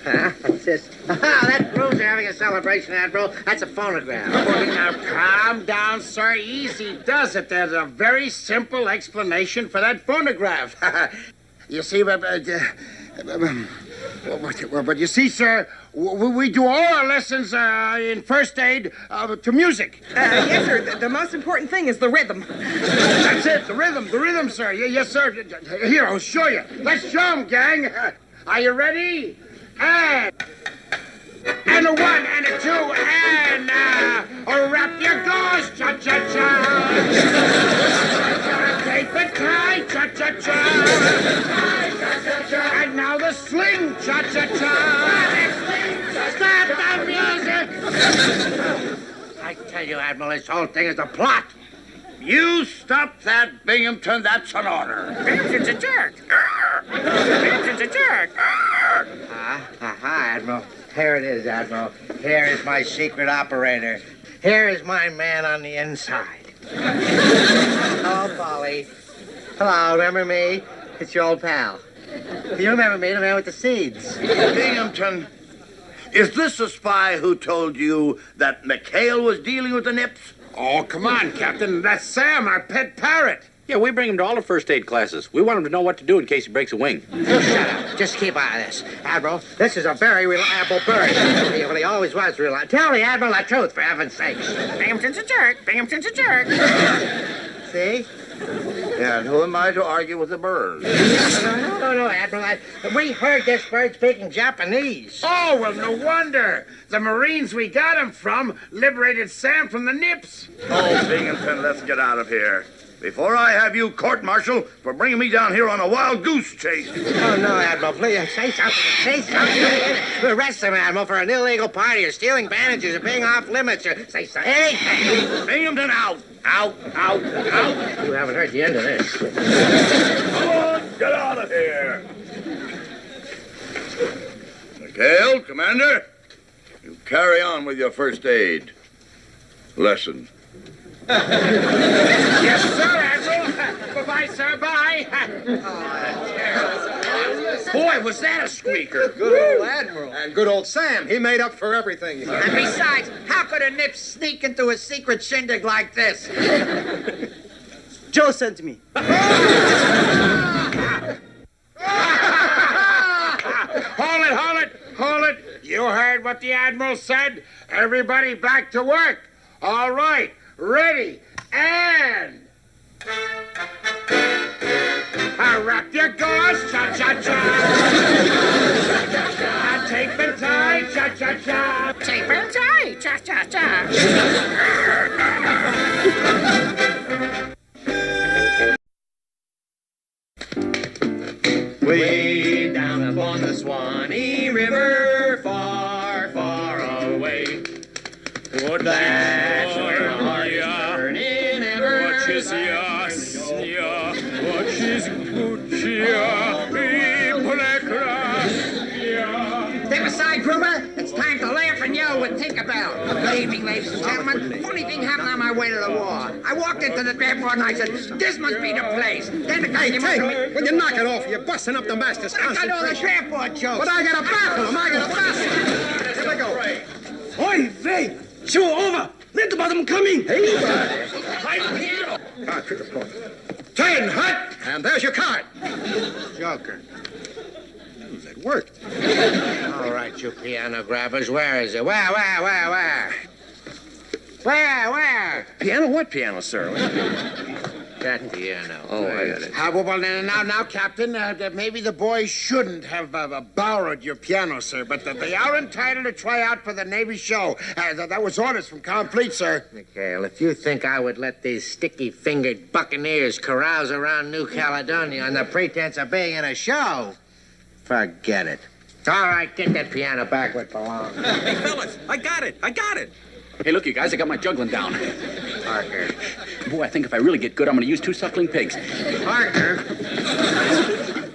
Speaker 2: Huh? What's this? That proves they're having a celebration, Admiral. That's a phonograph.
Speaker 6: Now, calm down, sir. Easy does it. There's a very simple explanation for that phonograph. You see, but you see, sir, we do all our lessons in first aid to music.
Speaker 15: Yes, sir. The most important thing is the rhythm.
Speaker 6: That's it, the rhythm, sir. Yes, sir. Here, I'll show you. Let's show 'em, gang. Are you ready? And a 1 and a 2 and wrap your gauze, cha-cha-cha. Tape it tight, cha-cha-cha. And now the sling, cha-cha-cha. Start the music.
Speaker 2: I tell you, Admiral, this whole thing is a plot.
Speaker 18: You stop that, Binghamton. That's an order.
Speaker 17: Binghamton's a jerk. Binghamton's a jerk.
Speaker 2: Admiral. Here it is, Admiral. Here is my secret operator. Here is my man on the inside. Oh, Polly. Hello, remember me? It's your old pal. You remember me, the man with the seeds.
Speaker 18: Binghamton, is this the spy who told you that McHale was dealing with the Nips?
Speaker 6: Oh, come on, Captain. That's Sam, our pet parrot.
Speaker 7: Yeah, we bring him to all the first aid classes. We want him to know what to do in case he breaks a wing.
Speaker 2: Shut up. Just keep out of this. Admiral, this is a very reliable bird. Well, he always was reliable. Tell the Admiral the truth, for heaven's sakes.
Speaker 17: Binghamton's a jerk. Binghamton's a jerk.
Speaker 2: See?
Speaker 18: Yeah, and who am I to argue with the bird?
Speaker 2: No, Admiral. We heard this bird speaking Japanese.
Speaker 6: Oh, well, no wonder. The Marines we got him from liberated Sam from the Nips.
Speaker 18: Oh, Binghamton, let's get out of here. Before I have you court-martialed for bringing me down here on a wild goose chase.
Speaker 2: Oh, no, Admiral, please, say something. Say something. Arrest him, Admiral, for an illegal party or stealing bandages or being off limits or say something. Anything.
Speaker 18: Binghamton, out. Out.
Speaker 2: You haven't heard the end of this.
Speaker 18: Come on, get out of here. McHale, Commander, you carry on with your first aid lesson.
Speaker 6: Yes, sir, Admiral. Bye-bye, sir. Bye.
Speaker 16: Boy, was that a squeaker.
Speaker 3: Good old Admiral. And good old Sam. He made up for everything.
Speaker 2: And besides, how could a nip sneak into a secret shindig like this?
Speaker 4: Joe sent me.
Speaker 6: Hold it. You heard what the Admiral said? Everybody back to work. All right. Ready, and... wrap your gauze, cha-cha-cha. Tape and tie, cha-cha-cha.
Speaker 17: Tape and tie, cha-cha-cha.
Speaker 9: jasnia, oczy Fugia i prekrasnia.
Speaker 6: Step aside, Gruber. It's time to laugh and yell with Tinkerbell. Good evening, ladies and gentlemen. Funny thing happened on my way to the war. I walked into the draft and I said, this must be the place. Then the guy came up to me.
Speaker 3: Will you knock it off? You're busting up the master's
Speaker 6: I got all the draft board jokes.
Speaker 3: But I got a bathroom. I got a bathroom. Here we go.
Speaker 1: Oi, Vay! Show over! Let the bottom come in!
Speaker 3: Hey, cricket point. 10, hut! And there's your card.
Speaker 2: Joker.
Speaker 3: That worked.
Speaker 2: All right, you piano grabbers. Where is it? Where?
Speaker 3: Piano? What piano, sir?
Speaker 2: That piano.
Speaker 3: Oh, I got it.
Speaker 6: Well, now, Captain, maybe the boys shouldn't have borrowed your piano, sir, but they are entitled to try out for the Navy show. That was orders from Complete, sir.
Speaker 2: McHale, if you think I would let these sticky-fingered buccaneers carouse around New Caledonia on the pretense of being in a show, forget it. All right, get that piano back where it belongs.
Speaker 1: Hey, fellas, I got it! Hey, look, you guys, I got my juggling down.
Speaker 2: Parker.
Speaker 1: Boy, I think if I really get good, I'm going to use 2 suckling pigs.
Speaker 2: Parker.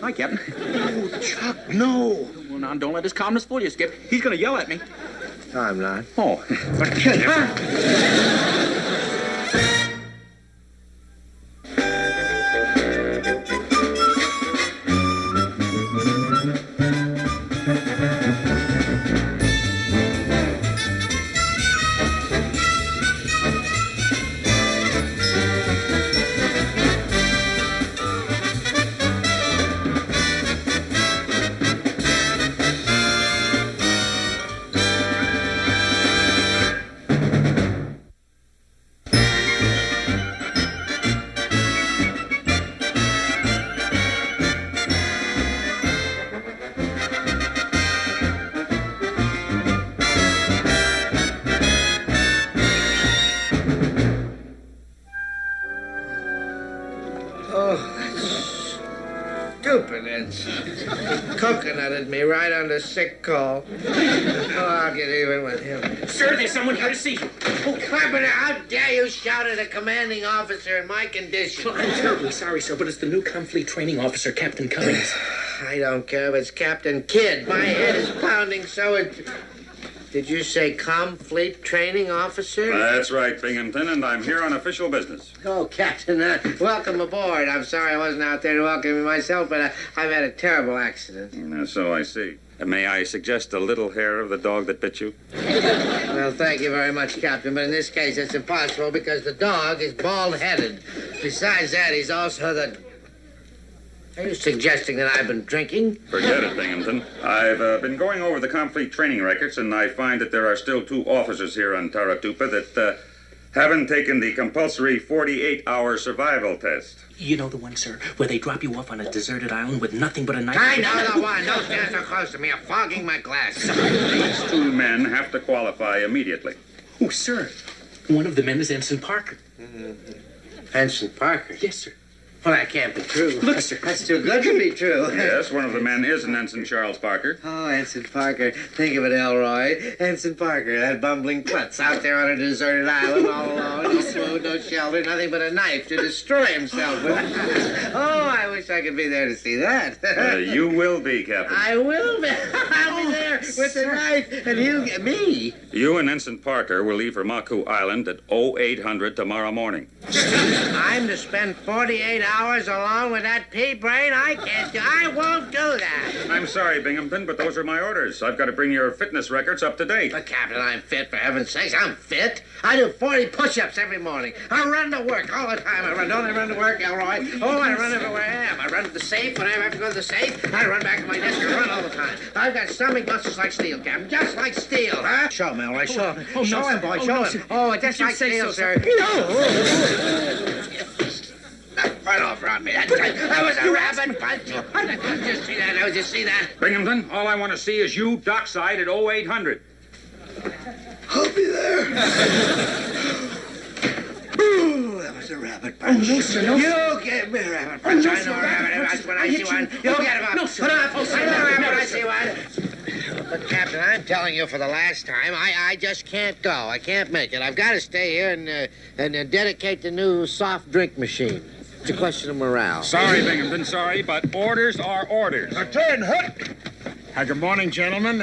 Speaker 1: Hi, Captain.
Speaker 6: Oh, Chuck, no.
Speaker 1: Well, now, don't let his calmness fool you, Skip. He's going to yell at me.
Speaker 2: No, I'm not.
Speaker 1: Oh.
Speaker 2: Stupid ensign. Coconutted me right on the sick call. Oh, I'll get even with him.
Speaker 1: Sir, there's someone here to see you.
Speaker 2: Oh, Carpenter, how dare you shout at a commanding officer in my condition?
Speaker 1: Well, I'm terribly sorry, sir, but it's the new Confleet training officer, Captain Cummings.
Speaker 2: I don't care if it's Captain Kidd. My head is pounding so it... Did you say Confleet training officer?
Speaker 12: That's right, Binghamton, and I'm here on official business.
Speaker 2: Oh, Captain, welcome aboard. I'm sorry I wasn't out there to welcome you myself, but I've had a terrible accident.
Speaker 12: So I see. May I suggest a little hair of the dog that bit you?
Speaker 2: Well, thank you very much, Captain, but in this case it's impossible because the dog is bald-headed. Besides that, he's also the... Are you suggesting that I've been drinking?
Speaker 12: Forget it, Binghamton. I've been going over the Confleet training records, and I find that there are still 2 officers here on Taratupa that haven't taken the compulsory 48-hour survival test.
Speaker 1: You know the one, sir, where they drop you off on a deserted island with nothing but a knife?
Speaker 2: I know the one. Don't stand so close to me. I'm fogging my glass.
Speaker 12: These 2 men have to qualify immediately.
Speaker 1: Oh, sir, one of the men is Ensign Parker.
Speaker 2: Ensign Parker?
Speaker 1: Yes, sir.
Speaker 2: Well, that can't be true.
Speaker 1: Look, sir.
Speaker 2: That's too good to be true.
Speaker 12: Yes, one of the men is an Ensign Charles Parker.
Speaker 2: Oh, Ensign Parker. Think of it, Elroy. Ensign Parker, that bumbling klutz out there on a deserted island all alone. No food, no shelter, nothing but a knife to destroy himself with. Oh, I wish I could be there to see that.
Speaker 12: You will be, Captain.
Speaker 2: I will be. I'll be there with the knife, and he'll get me.
Speaker 12: You and Ensign Parker will leave for Maku Island at 0800 tomorrow morning.
Speaker 2: I'm to spend 48 hours alone with that pea-brain? I won't do that.
Speaker 12: I'm sorry, Binghamton, but those are my orders. I've got to bring your fitness records up to date.
Speaker 2: But, Captain, I'm fit, for heaven's sakes. I'm fit. I do 40 push-ups every morning. I run to work all the time. Don't I run to work, Elroy? Oh, I run everywhere I am. I run to the safe when I have to go to the safe. I run back to my desk. I run all the time. I've got stomach muscles like steel, Captain. Just like steel, huh? Show him, Elroy. Show him.
Speaker 1: Oh,
Speaker 2: show
Speaker 1: no,
Speaker 2: him, boy.
Speaker 1: oh,
Speaker 2: Show
Speaker 1: no,
Speaker 2: him.
Speaker 1: sir.
Speaker 2: Oh, just like steel, sir. No. Right off, Rodney. That was a rabbit punch. Did you see that?
Speaker 12: Binghamton, all I want to see is you dockside at 0800.
Speaker 6: I'll be there. Ooh, that was a rabbit punch.
Speaker 1: Oh, no, sir, no, sir.
Speaker 6: You give me a rabbit punch.
Speaker 1: Oh, no,
Speaker 6: I know
Speaker 1: sir,
Speaker 6: a rabbit punch when I see one. You get him up.
Speaker 1: No, sir.
Speaker 6: Put up.
Speaker 1: Oh, sir.
Speaker 6: I know a rabbit when
Speaker 1: No,
Speaker 6: I
Speaker 1: sir.
Speaker 6: see one.
Speaker 2: But, Captain, I'm telling you for the last time, I just can't go. I can't make it. I've got to stay here and dedicate the new soft drink machine. It's a question of morale.
Speaker 19: Sorry, Binghamton, sorry, but orders are orders.
Speaker 6: Turn, Hood. Good morning, gentlemen.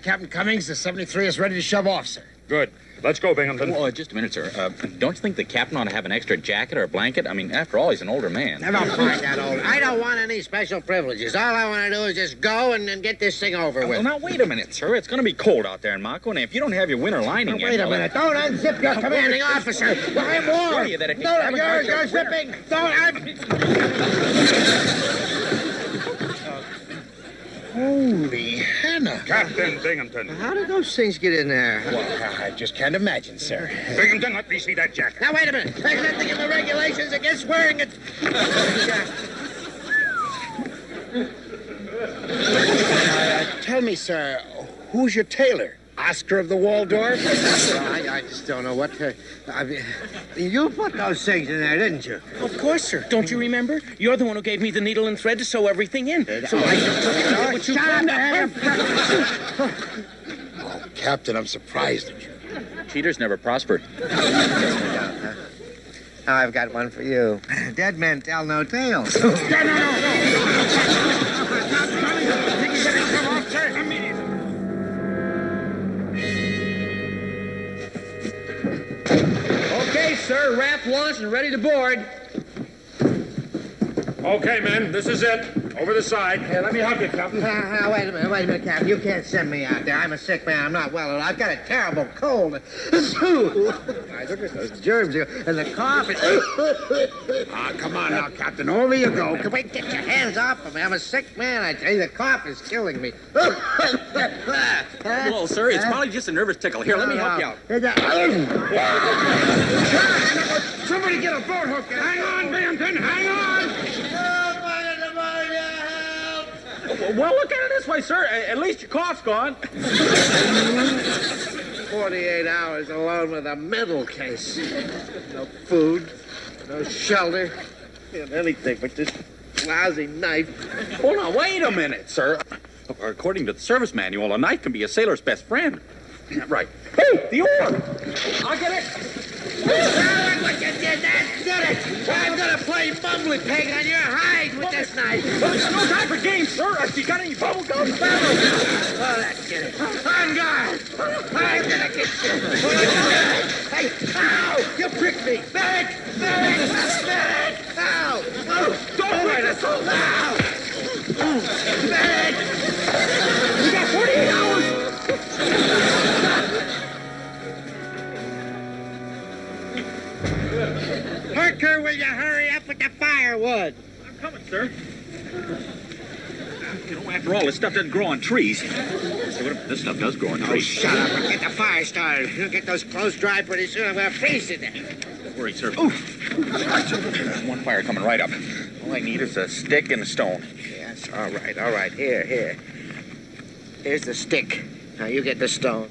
Speaker 6: Captain Cummings, the 73 is ready to shove off, sir.
Speaker 19: Good. Let's go, Binghamton.
Speaker 7: Well, just a minute, sir. Don't you think the captain ought to have an extra jacket or a blanket? I mean, after all, he's an older man.
Speaker 2: Never mind that old. I don't want any special privileges. All I want to do is just go and get this thing over with.
Speaker 7: Well, now, wait a minute, sir. It's going to be cold out there in Mako, and if you don't have your winter lining yet...
Speaker 2: Wait a minute. Don't unzip your commanding officer. I'm warm. No, you're zipping. Holy Hannah.
Speaker 19: Captain Binghamton.
Speaker 2: How did those things get in there?
Speaker 6: Well, I just can't imagine, sir.
Speaker 19: Binghamton, let me see that jacket.
Speaker 2: Now, wait a minute. There's nothing in the regulations against wearing it.
Speaker 6: Tell me, sir, who's your tailor? Oscar of the Waldorf?
Speaker 2: I just don't know what to... you put those things in there, didn't you?
Speaker 1: Of course, sir. Don't you remember? You're the one who gave me the needle and thread to sew everything in. So I just took it and what you
Speaker 6: Oh, Captain, I'm surprised at you.
Speaker 7: Cheaters never prospered.
Speaker 2: Now I've got one for you. Dead men tell no tales.
Speaker 1: Okay, sir. Raft launched and ready to board.
Speaker 19: Okay, men, this is it. Over the side.
Speaker 6: Here, let me help you, Captain.
Speaker 2: Wait a minute, Captain. You can't send me out there. I'm a sick man. I'm not well. I've got a terrible cold. Look at those germs here. And the cough.
Speaker 6: Come on now, Captain. Over you go.
Speaker 2: Wait, get your hands off of me. I'm a sick man. I tell you, the cough is killing me.
Speaker 7: Well, sir, it's probably just a nervous tickle. Here, let me help you out.
Speaker 6: Somebody get a boat hook. Hang on, Binghamton. Hang on.
Speaker 7: Well, look at it this way, sir. At least your cough's gone.
Speaker 2: 48 hours alone with a mental case. No food, no shelter, anything but this lousy knife.
Speaker 7: Hold on, wait a minute, sir. According to the service manual, a knife can be a sailor's best friend. Right. Hey, the oar! I'll get it.
Speaker 2: Look at you, that's it. I'm gonna play bumbly pig on your hide with this knife.
Speaker 7: There's no time for games, sir. Have you got any bubble gum?
Speaker 2: Oh, that's it. On guard. I'm gonna get you. Hey, ow! You pricked me. Back! Ow!
Speaker 7: Don't let us go.
Speaker 2: Ow! Back!
Speaker 7: We got 48 hours.
Speaker 2: Parker, will you hurry up with the firewood?
Speaker 7: I'm coming, sir. You know, after all, this stuff doesn't grow on trees. So what if this stuff does grow on trees?
Speaker 2: Oh, shut up and get the fire started. You'll get those clothes dry pretty soon. I'm gonna freeze to death.
Speaker 7: Don't worry, sir. One fire coming right up. All I need is a stick and a stone.
Speaker 2: Yes, all right. Here. Here's the stick. Now you get the stone.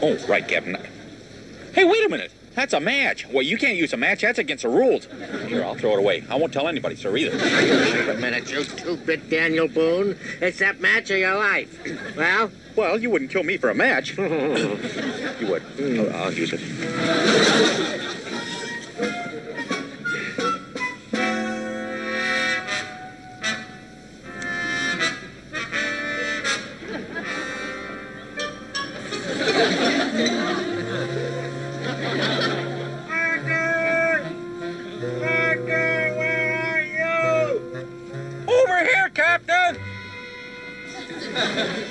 Speaker 7: Oh, right, Captain. Hey, wait a minute. That's a match. Well, you can't use a match. That's against the rules. Here, I'll throw it away. I won't tell anybody, sir, either.
Speaker 2: Wait a minute, you two-bit Daniel Boone. It's that match of your life. Well?
Speaker 7: Well, you wouldn't kill me for a match. You would. I'll use it.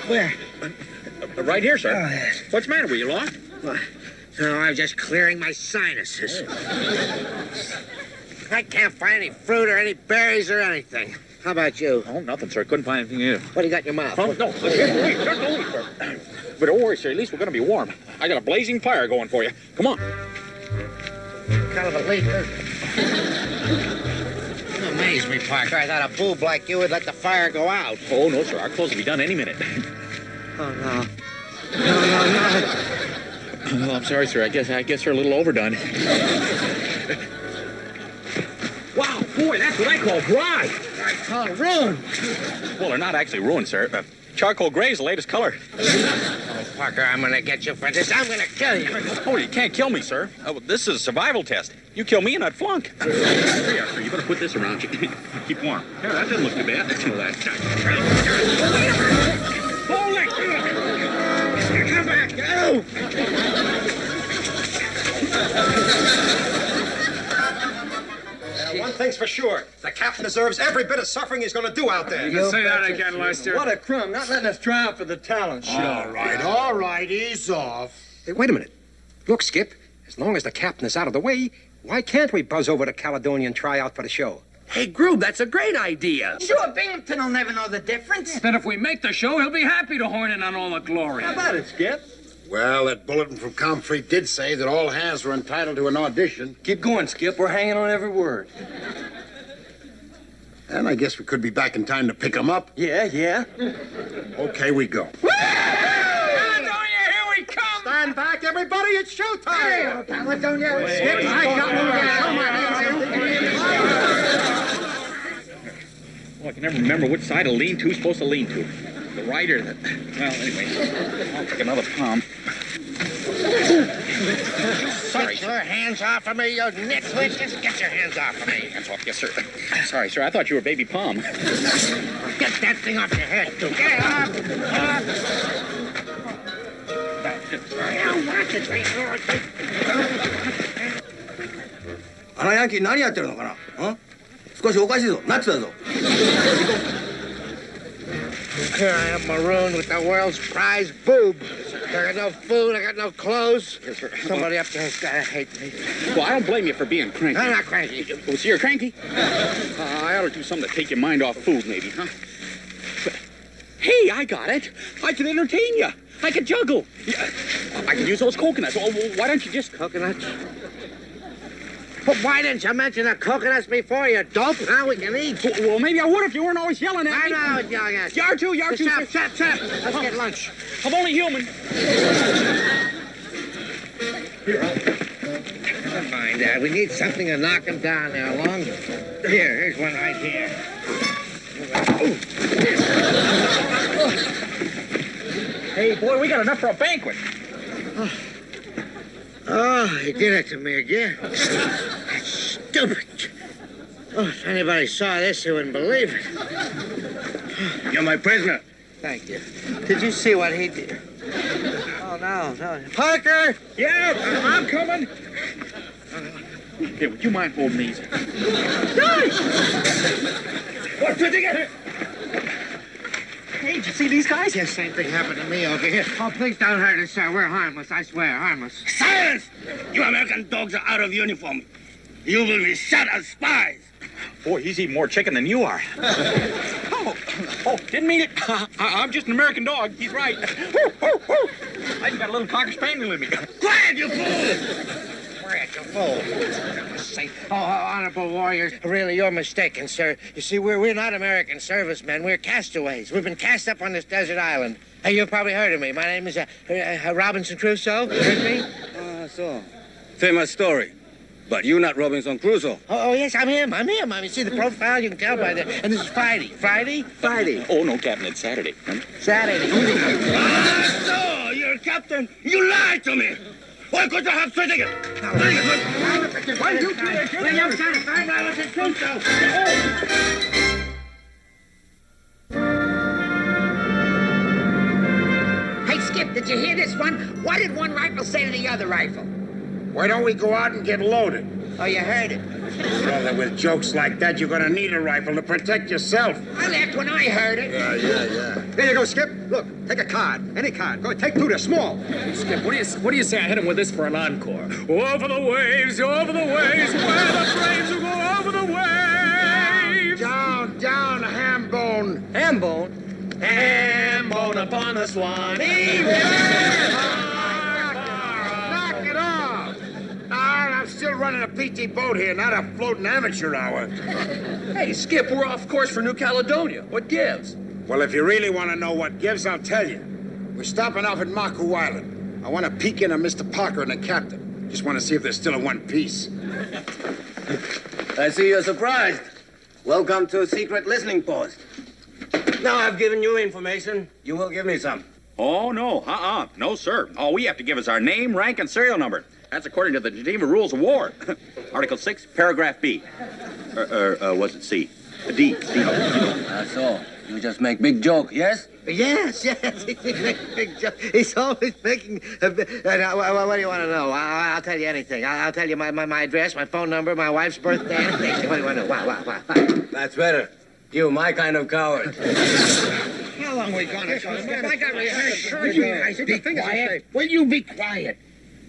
Speaker 2: Where?
Speaker 7: Right here, sir. What's the matter? Were you lost?
Speaker 2: No, I'm just clearing my sinuses. I can't find any fruit or any berries or anything. How about you?
Speaker 7: Oh, nothing, sir. Couldn't find anything either.
Speaker 2: What do you got in your mouth?
Speaker 7: Oh, no. Wait, sir. But don't worry, sir. At least we're going to be warm. I got a blazing fire going for you. Come on.
Speaker 2: Kind of a leak. You amaze me, Parker. I thought a boob like you would let the fire go out.
Speaker 7: Oh, no, sir. Our clothes will be done any minute.
Speaker 2: Oh, no. No.
Speaker 7: Well, I'm sorry, sir. I guess they're a little overdone. Wow, boy, that's what I call dry.
Speaker 2: I call ruined.
Speaker 7: Well, they're not actually ruined, sir. charcoal gray's the latest color.
Speaker 2: Oh, Parker, I'm gonna get you for this. I'm gonna kill you.
Speaker 7: Oh, you can't kill me, sir. This is a survival test. You kill me and I'd flunk. Here you are, sir. You better put this around you. Keep warm. Here, that doesn't look too bad.
Speaker 9: Hold it! Come back! Go!
Speaker 3: One thing's for sure. The captain deserves every bit of suffering he's going to do out there.
Speaker 5: You can say that again, Lester.
Speaker 11: What a crumb, not letting us try out for the talent show.
Speaker 6: All right, ease off.
Speaker 3: Hey, wait a minute. Look, Skip, as long as the captain is out of the way, why can't we buzz over to Caledonia and try out for the show?
Speaker 16: Hey, Groob, that's a great idea.
Speaker 8: Sure, Binghamton will never know the difference.
Speaker 5: Then if we make the show, he'll be happy to horn in on all the glory.
Speaker 11: How about it, Skip?
Speaker 6: Well, that bulletin from Comfrey did say that all hands were entitled to an audition.
Speaker 11: Keep going, Skip. We're hanging on every word.
Speaker 6: And I guess we could be back in time to pick them up.
Speaker 11: Yeah.
Speaker 6: Okay, we go.
Speaker 5: Caledonia, here we come!
Speaker 3: Stand back, everybody. It's showtime.
Speaker 9: Caledonia!
Speaker 3: Skip, I
Speaker 7: Well, I can never remember which side a lean-to's supposed to lean to. The right or the... Well, anyway, I'll take another palm. Sorry.
Speaker 2: Get your hands off of me, you nitwit. Just get your hands off of me.
Speaker 7: Hands off, yes, sir. Sorry, sir. I thought you were Baby Palm.
Speaker 2: Get that thing off your head, too. Get it off. Now, watch it.
Speaker 11: あのヤンキー何やってるのかな？少しおかしいぞ。ナッツだぞ。
Speaker 2: Here I am marooned with the world's prize boob. I got no food, I got no clothes. Somebody up there's gotta hate me.
Speaker 7: Well, I don't blame you for being cranky.
Speaker 2: I'm not cranky.
Speaker 7: Oh, so you're cranky? I ought to do something to take your mind off food, maybe, huh? But, hey, I got it. I can entertain you. I can juggle. Yeah, I can use those coconuts. Oh, well, why don't you just...
Speaker 2: Coconuts? But why didn't you mention the coconuts before, you dope? Now we can eat.
Speaker 7: Well, maybe I would if you weren't always yelling at me.
Speaker 2: I know I was yelling at you.
Speaker 7: Yar too.
Speaker 2: Shut. Let's get lunch.
Speaker 7: I'm only human.
Speaker 2: Never mind that. We need something to knock him down there, along. Here's one right here.
Speaker 1: Hey, boy, we got enough for a banquet.
Speaker 2: Oh, he did it to me again. That's stupid. Oh, if anybody saw this, they wouldn't believe it.
Speaker 6: You're my prisoner.
Speaker 2: Thank you. Did you see what he did? Oh, no. Parker!
Speaker 1: Yeah, I'm coming.
Speaker 7: Hey, would you mind holding these?
Speaker 1: What's the thing? Hey, did you see these guys?
Speaker 2: Yes, same thing happened to me over here. Oh, please don't hurt us, sir. We're harmless. I swear, harmless.
Speaker 16: Silence! You American dogs are out of uniform. You will be shot as spies.
Speaker 7: Boy, he's eating more chicken than you are. Oh, didn't mean it. I'm just an American dog. He's right. I even got a little Cocker Spaniel in me.
Speaker 16: Quiet, you fool!
Speaker 2: Quiet, you fool. Oh, honorable warriors, really, you're mistaken, sir. You see, we're not American servicemen. We're castaways. We've been cast up on this desert island. Hey, you've probably heard of me. My name is Robinson Crusoe. Heard me?
Speaker 11: So. Famous story. But you're not Robinson Crusoe.
Speaker 2: Oh, yes, I'm him. You see the profile? You can tell by the... And this is Friday. Friday?
Speaker 7: Oh, no, Captain, it's Saturday.
Speaker 2: Saturday.
Speaker 16: So, you're captain. You lied to me. Why could you have said it?
Speaker 9: Why you do it?
Speaker 2: Well, you're satisfied, Robinson Crusoe.
Speaker 8: Hey, Skip, did you hear this one? What did one rifle say to the other rifle?
Speaker 6: Why don't we go out and get loaded?
Speaker 2: Oh, you heard it.
Speaker 6: Well, with jokes like that, you're going to need a rifle to protect yourself.
Speaker 8: I laughed when I heard it.
Speaker 6: Yeah.
Speaker 3: Here you go, Skip. Look, take a card. Any card. Go, take two. They're small.
Speaker 5: Skip, what do you say I hit him with this for an encore? Over the waves, where the braves will go over the waves.
Speaker 6: Down, ham bone.
Speaker 11: Ham bone?
Speaker 5: Ham bone upon the Swanee.
Speaker 6: Knock it off. I'm still running a PT boat here, not a floating amateur hour.
Speaker 16: Hey, Skip, we're off course for New Caledonia. What gives?
Speaker 6: Well, if you really want to know what gives, I'll tell you. We're stopping off at Maku Island. I want to peek in on Mr. Parker and the captain. Just want to see if they're still in one piece.
Speaker 11: I see you're surprised. Welcome to a secret listening post. Now I've given you information. You will give me some.
Speaker 7: Oh, no. No, sir. All we have to give is our name, rank, and serial number. That's according to the Geneva Rules of War. Article 6, paragraph B. Was it C? D.
Speaker 11: That's all. You just make big joke, yes?
Speaker 2: Yes. Big joke. He's always making a what do you want to know? I'll tell you anything. I'll tell you my address, my phone number, my wife's birthday, anything. What do you want to know? What?
Speaker 11: That's better. You, my kind of coward.
Speaker 6: How long we gonna show them? I got Will you guys be quiet? Will you be quiet?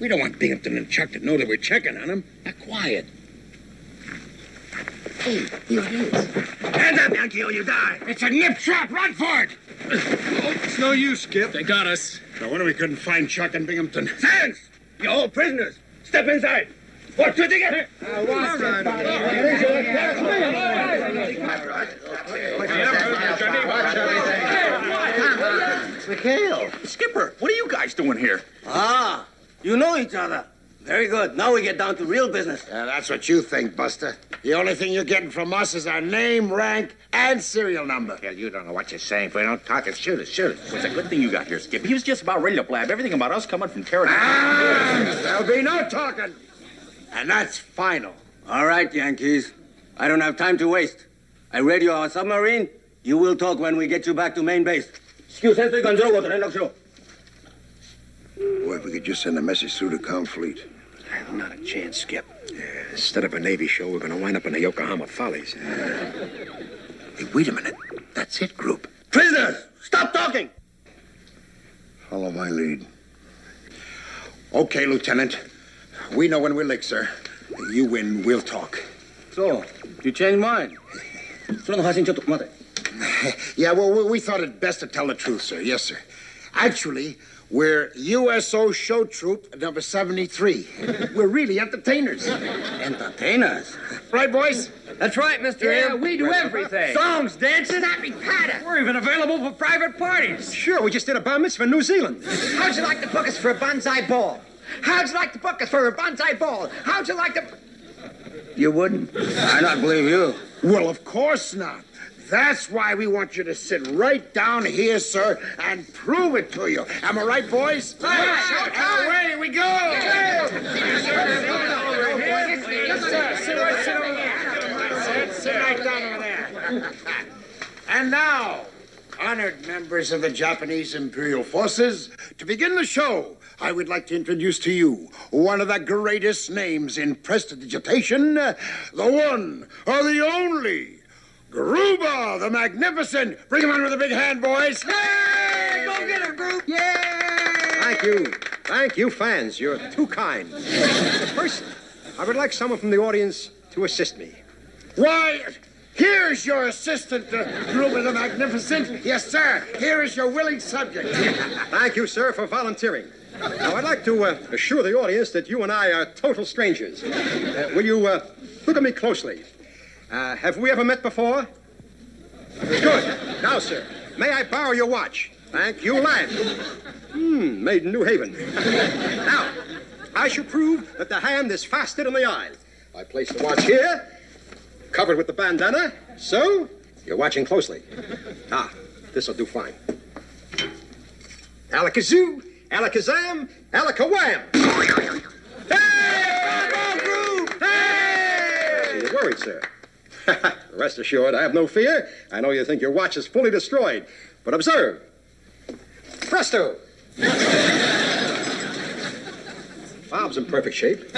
Speaker 6: We don't want Binghamton and Chuck to know that we're checking on them. Now, quiet. Hey, here it is. Hands up, Yankee, or you die. It's a nip trap. Run for it.
Speaker 19: It's no use, Skip. They got us.
Speaker 6: No wonder we couldn't find Chuck and Binghamton. Thanks. You're all prisoners. Step inside. What did you get here?
Speaker 2: McHale.
Speaker 7: Skipper, what are you guys doing here?
Speaker 11: Ah, you know each other. Very good. Now we get down to real business.
Speaker 6: That's what you think, Buster. The only thing you're getting from us is our name, rank, and serial number.
Speaker 2: Hell, you don't know what you're saying. If we don't talk it, shoot it.
Speaker 7: It's a good thing you got here, Skip. He was just about ready to blab everything about us coming from territory.
Speaker 6: There'll be no talking. And that's final.
Speaker 11: All right, Yankees. I don't have time to waste. I radio our submarine. You will talk when we get you back to main base. Excuse me,
Speaker 3: Boy, if we could just send a message through the comm fleet.
Speaker 6: Not a chance, Skip. Instead of a Navy show, we're going to wind up in the Yokohama Follies.
Speaker 3: Hey, wait a minute. That's it, group.
Speaker 11: Prisoners, stop talking.
Speaker 3: Follow my lead.
Speaker 6: Okay, Lieutenant. We know when we're licked, sir. You win, we'll talk.
Speaker 11: So, you changed mind?
Speaker 6: Yeah, well, we thought it best to tell the truth, sir. Yes, sir. Actually, we're USO show troop number 73. We're really entertainers.
Speaker 11: Entertainers?
Speaker 6: Right, boys?
Speaker 11: That's right, Mr.
Speaker 1: Yeah,
Speaker 11: M.
Speaker 1: we do everything.
Speaker 11: Songs, dances, happy patter.
Speaker 1: We're even available for private parties.
Speaker 3: Sure, we just did a bar mitzvah in New Zealand.
Speaker 2: How'd you like to book us for a bonsai ball? How'd you like to book us for a bonsai ball? How'd you like to...
Speaker 11: You wouldn't? I not believe you.
Speaker 6: Well, of course not. That's why we want you to sit right down here, sir, and prove it to you. Am I right, boys?
Speaker 2: Right.
Speaker 6: And away we go! Sit right down over there. And now, honored members of the Japanese Imperial Forces, to begin the show, I would like to introduce to you one of the greatest names in prestidigitation, the one or the only, Gruber the Magnificent. Bring him on with a big hand, boys.
Speaker 2: Hey, go get him, Group.
Speaker 3: Thank you. Thank you, fans. You're too kind. First, I would like someone from the audience to assist me.
Speaker 6: Why, here's your assistant, Gruber the Magnificent. Yes, sir. Here is your willing subject.
Speaker 3: Thank you, sir, for volunteering. Now, I'd like to assure the audience that you and I are total strangers. Will you look at me closely? Have we ever met before? Good. Now, sir, may I borrow your watch? Thank you, lad. Made in New Haven. Now, I shall prove that the hand is faster than the eye. I place the watch here, covered with the bandana, so you're watching closely. This'll do fine. Alakazoo, alakazam, alakawam. Hey! Group! Hey! You're worried, sir. Rest assured, I have no fear. I know you think your watch is fully destroyed. But observe. Presto! Bob's in perfect shape.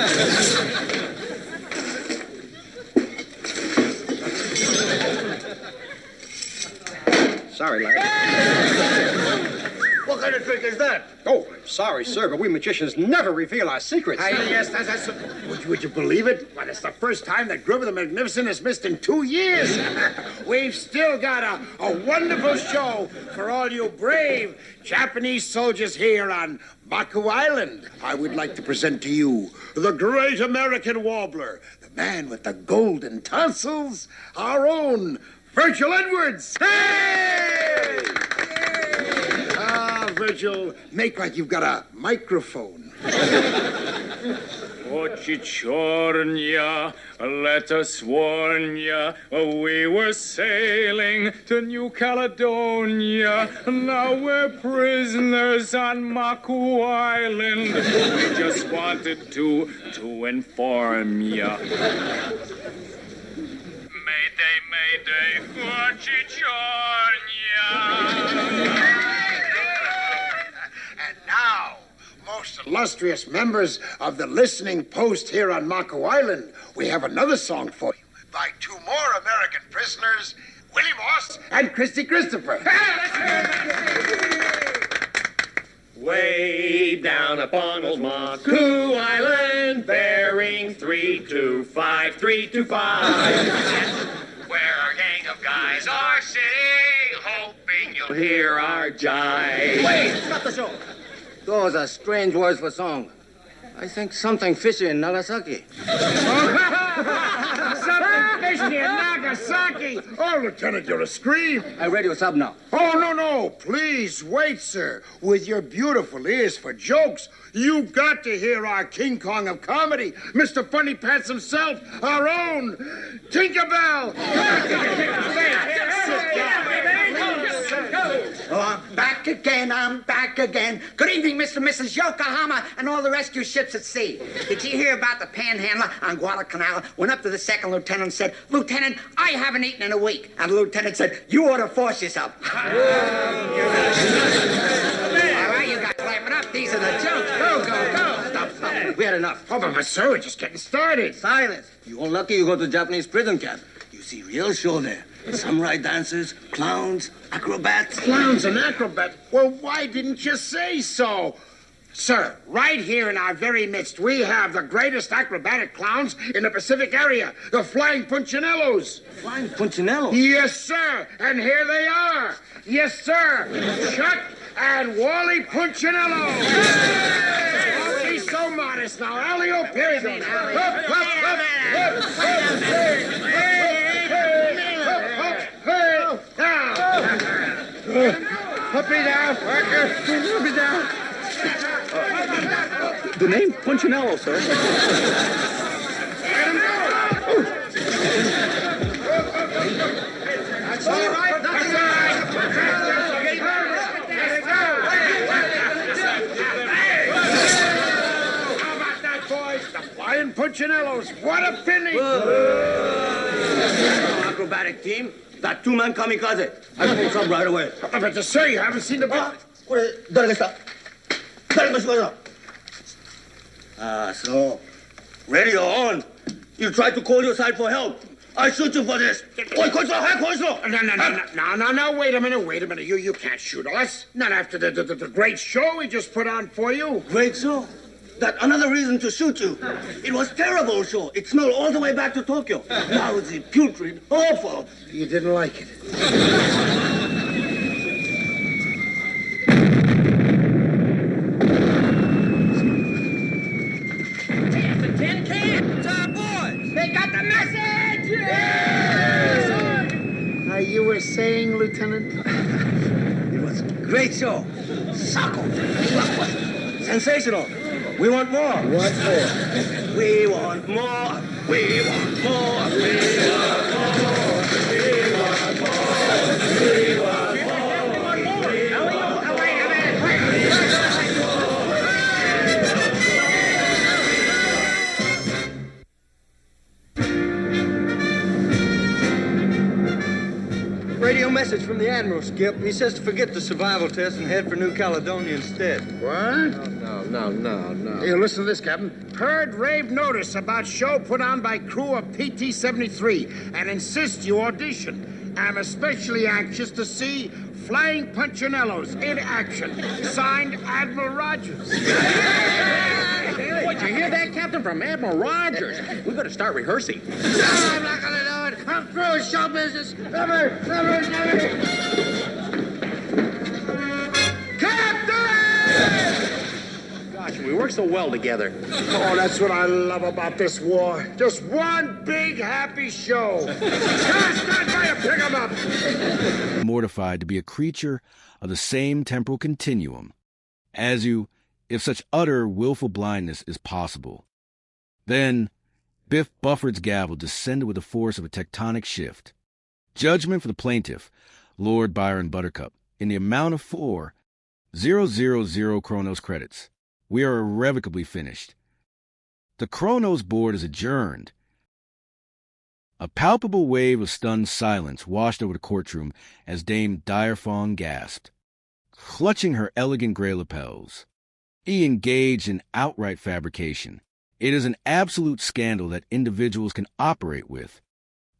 Speaker 3: Sorry, lad.
Speaker 6: What kind of trick is that?
Speaker 3: Oh, I'm sorry, sir, but we magicians never reveal our secrets.
Speaker 6: Yes, that's would you believe it? Why, that's the first time that Gruber the Magnificent has missed in 2 years. We've still got a wonderful show for all you brave Japanese soldiers here on Baku Island. I would like to present to you the great American warbler, the man with the golden tonsils, our own Virgil Edwards. Hey! Virgil, make like you've got a microphone.
Speaker 5: Pochichornia, let us warn ya, we were sailing to New Caledonia. Now we're prisoners on Maku Island. We just wanted to inform ya. Mayday, mayday, Pochichornia.
Speaker 6: And now, most illustrious members of the listening post here on Mako Island, we have another song for you by two more American prisoners, Willie Moss and Christy Christopher.
Speaker 5: Way down upon old Maku Island, bearing 325, 325. Where our gang of guys are sitting, hoping you'll hear our jive.
Speaker 11: Wait, stop the show. Those are strange words for song. I think something fishy in Nagasaki.
Speaker 6: Something fishy in Nagasaki. Oh, Lieutenant, you're a scream.
Speaker 11: I radio sub now.
Speaker 6: Oh, no. Please wait, sir. With your beautiful ears for jokes, you've got to hear our King Kong of comedy, Mr. Funny Pants himself, our own Tinkerbell.
Speaker 20: Oh, I'm back again, Good evening, Mr. and Mrs. Yokohama and all the rescue ships at sea. Did you hear about the panhandler on Guadalcanal? Went up to the second lieutenant and said, Lieutenant, I haven't eaten in a week. And the lieutenant said, you ought to force yourself. All right, you guys laughing up. These are the jokes. Go. Stop.
Speaker 11: We had enough.
Speaker 6: Oh, but sir, we're just getting started.
Speaker 11: Silence. You're lucky you go to Japanese prison camp. You see real show there. Samurai dancers, clowns, acrobats.
Speaker 6: Clowns and acrobats? Well, why didn't you say so? Sir, right here in our very midst, we have the greatest acrobatic clowns in the Pacific area, the Flying Punchinellos.
Speaker 11: Flying Punchinellos?
Speaker 6: Yes, sir. And here they are. Yes, sir. Chuck and Wally Punchinello. Don't be so modest now. Alley-oop, here you go. Put me down, Parker. Put me down.
Speaker 7: The name Punchinello, sir.
Speaker 6: That's all right. That's all right. How about that, boys? The Flying Punchinellos. What a finish.
Speaker 11: Acrobatic team. That two-man kamikaze. I pulled some right away.
Speaker 6: But to say, you haven't seen the...
Speaker 11: So. Radio on. You tried to call your side for help. I shoot you for this.
Speaker 6: No, wait a minute. You can't shoot us. Not after the great show we just put on for you.
Speaker 11: Great show? That another reason to shoot you. It was terrible show. It smelled all the way back to Tokyo. Lousy, putrid, awful.
Speaker 6: You didn't like it.
Speaker 20: It's a tin can. It's our boys. They got the message. Yeah!
Speaker 6: You were saying, Lieutenant?
Speaker 11: It was a great show. Suckle. Sensational. We want more.
Speaker 6: What more?
Speaker 11: We want more. We want more. We want more. We want more. We want
Speaker 21: Radio message from the admiral, Skip. He says to forget the survival test and head for New Caledonia instead.
Speaker 6: What?
Speaker 21: No.
Speaker 6: Here, listen to this, Captain. Heard rave notice about show put on by crew of PT-73 and insist you audition. I'm especially anxious to see Flying Punchinellos in action. Signed, Admiral Rogers.
Speaker 7: Did you hear that, Captain? From Admiral Rogers. We better start rehearsing.
Speaker 6: I'm not gonna do it. I'm through with show business. Never. Captain!
Speaker 7: Gosh, we work so well together.
Speaker 6: Oh, that's what I love about this war. Just one big happy show. Just not by a pick 'em up.
Speaker 22: Mortified to be a creature of the same temporal continuum as you, if such utter willful blindness is possible. Then, Biff Bufford's gavel descended with the force of a tectonic shift. Judgment for the plaintiff, Lord Byron Buttercup, in the amount of 4,000 Chronos credits. We are irrevocably finished. The Chronos board is adjourned. A palpable wave of stunned silence washed over the courtroom as Dame Direfong gasped. Clutching her elegant gray lapels, he engaged in outright fabrication. It is an absolute scandal that individuals can operate with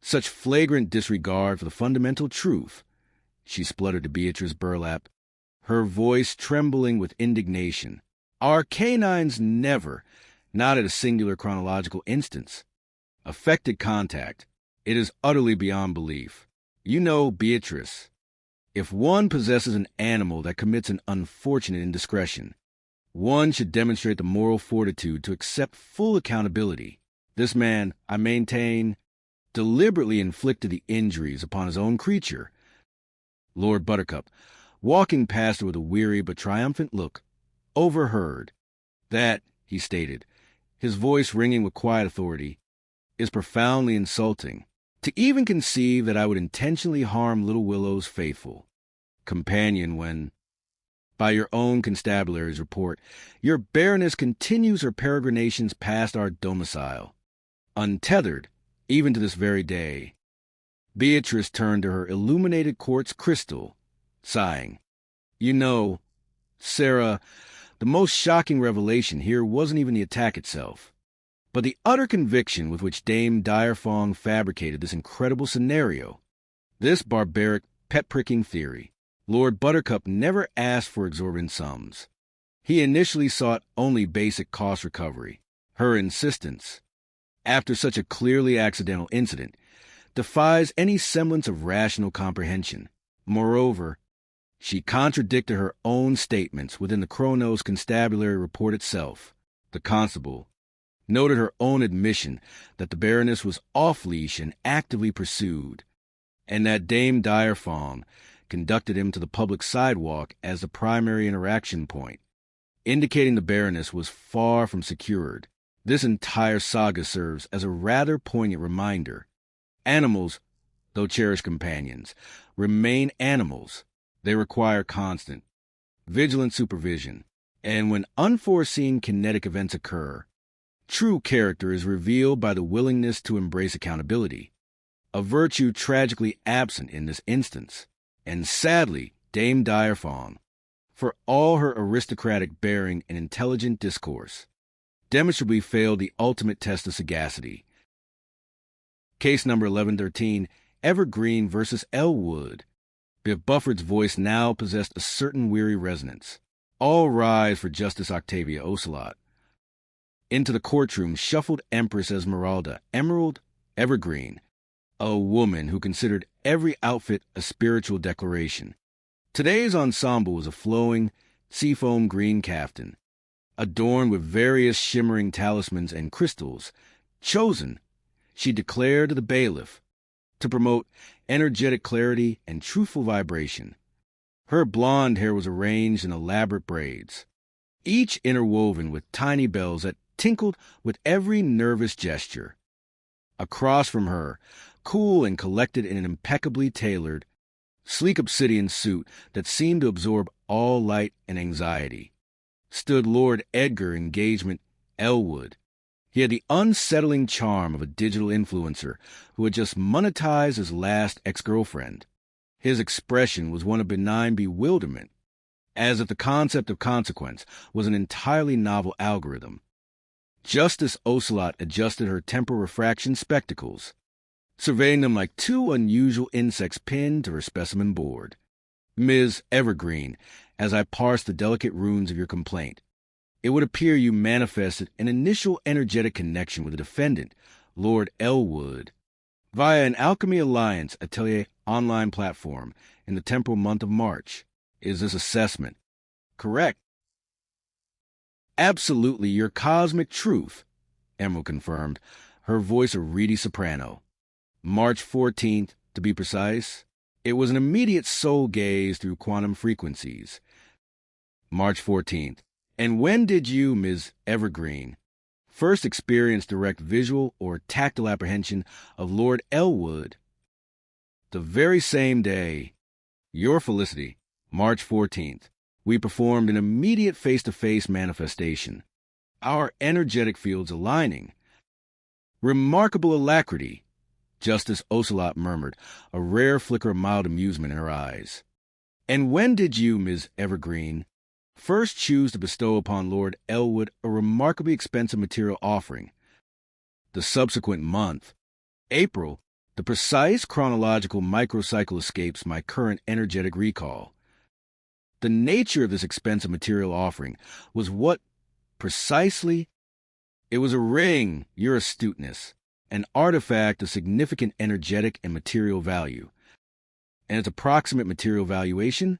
Speaker 22: such flagrant disregard for the fundamental truth, she spluttered to Beatrice Burlap, her voice trembling with indignation. Our canines never, not at a singular chronological instance, affected contact. It is utterly beyond belief. You know, Beatrice, if one possesses an animal that commits an unfortunate indiscretion, one should demonstrate the moral fortitude to accept full accountability. This man, I maintain, deliberately inflicted the injuries upon his own creature. Lord Buttercup, walking past her with a weary but triumphant look, overheard. That, he stated, his voice ringing with quiet authority, is profoundly insulting. To even conceive that I would intentionally harm Little Willow's faithful companion when, by your own constabulary's report, your Baroness continues her peregrinations past our domicile, untethered even to this very day. Beatrice turned to her illuminated quartz crystal, sighing. You know, Sarah, the most shocking revelation here wasn't even the attack itself, but the utter conviction with which Dame Direfong fabricated this incredible scenario, this barbaric, pet-pricking theory. Lord Buttercup never asked for exorbitant sums. He initially sought only basic cost recovery. Her insistence, after such a clearly accidental incident, defies any semblance of rational comprehension. Moreover, she contradicted her own statements within the Chronos Constabulary report itself. The constable noted her own admission that the Baroness was off-leash and actively pursued, and that Dame Direfong conducted him to the public sidewalk as the primary interaction point, indicating the Baroness was far from secured. This entire saga serves as a rather poignant reminder. Animals, though cherished companions, remain animals. They require constant, vigilant supervision, and when unforeseen kinetic events occur, true character is revealed by the willingness to embrace accountability, a virtue tragically absent in this instance. And sadly, Dame Direfong, for all her aristocratic bearing and intelligent discourse, demonstrably failed the ultimate test of sagacity. Case number 1113, Evergreen versus Elwood. Biff Bufford's voice now possessed a certain weary resonance. All rise for Justice Octavia Ocelot. Into the courtroom shuffled Empress Esmeralda, Emerald Evergreen, a woman who considered every outfit a spiritual declaration. Today's ensemble was a flowing, seafoam green caftan, adorned with various shimmering talismans and crystals, chosen, she declared to the bailiff, to promote energetic clarity and truthful vibration. Her blonde hair was arranged in elaborate braids, each interwoven with tiny bells that tinkled with every nervous gesture. Across from her, cool and collected in an impeccably tailored, sleek obsidian suit that seemed to absorb all light and anxiety, stood Lord Edgar Engagement Elwood. He had the unsettling charm of a digital influencer who had just monetized his last ex-girlfriend. His expression was one of benign bewilderment, as if the concept of consequence was an entirely novel algorithm. Justice Ocelot adjusted her temporal refraction spectacles, surveying them like two unusual insects pinned to her specimen board. Ms. Evergreen, as I parse the delicate runes of your complaint, it would appear you manifested an initial energetic connection with the defendant, Lord Elwood, via an Alchemy Alliance Atelier online platform in the temporal month of March. Is this assessment correct? Absolutely your cosmic truth, Emerald confirmed, her voice a reedy soprano. March 14th, to be precise. It was an immediate soul gaze through quantum frequencies. March 14th. And when did you, Ms. Evergreen, first experienced direct visual or tactile apprehension of Lord Elwood, the very same day, your felicity, March 14th, we performed an immediate face-to-face manifestation, our energetic fields aligning. Remarkable alacrity, Justice Ocelot murmured, a rare flicker of mild amusement in her eyes. And when did you, Ms. Evergreen, first choose to bestow upon Lord Elwood a remarkably expensive material offering? The subsequent month, April, the precise chronological microcycle escapes my current energetic recall. The nature of this expensive material offering was what precisely? It was a ring, your astuteness, an artifact of significant energetic and material value. And its approximate material valuation?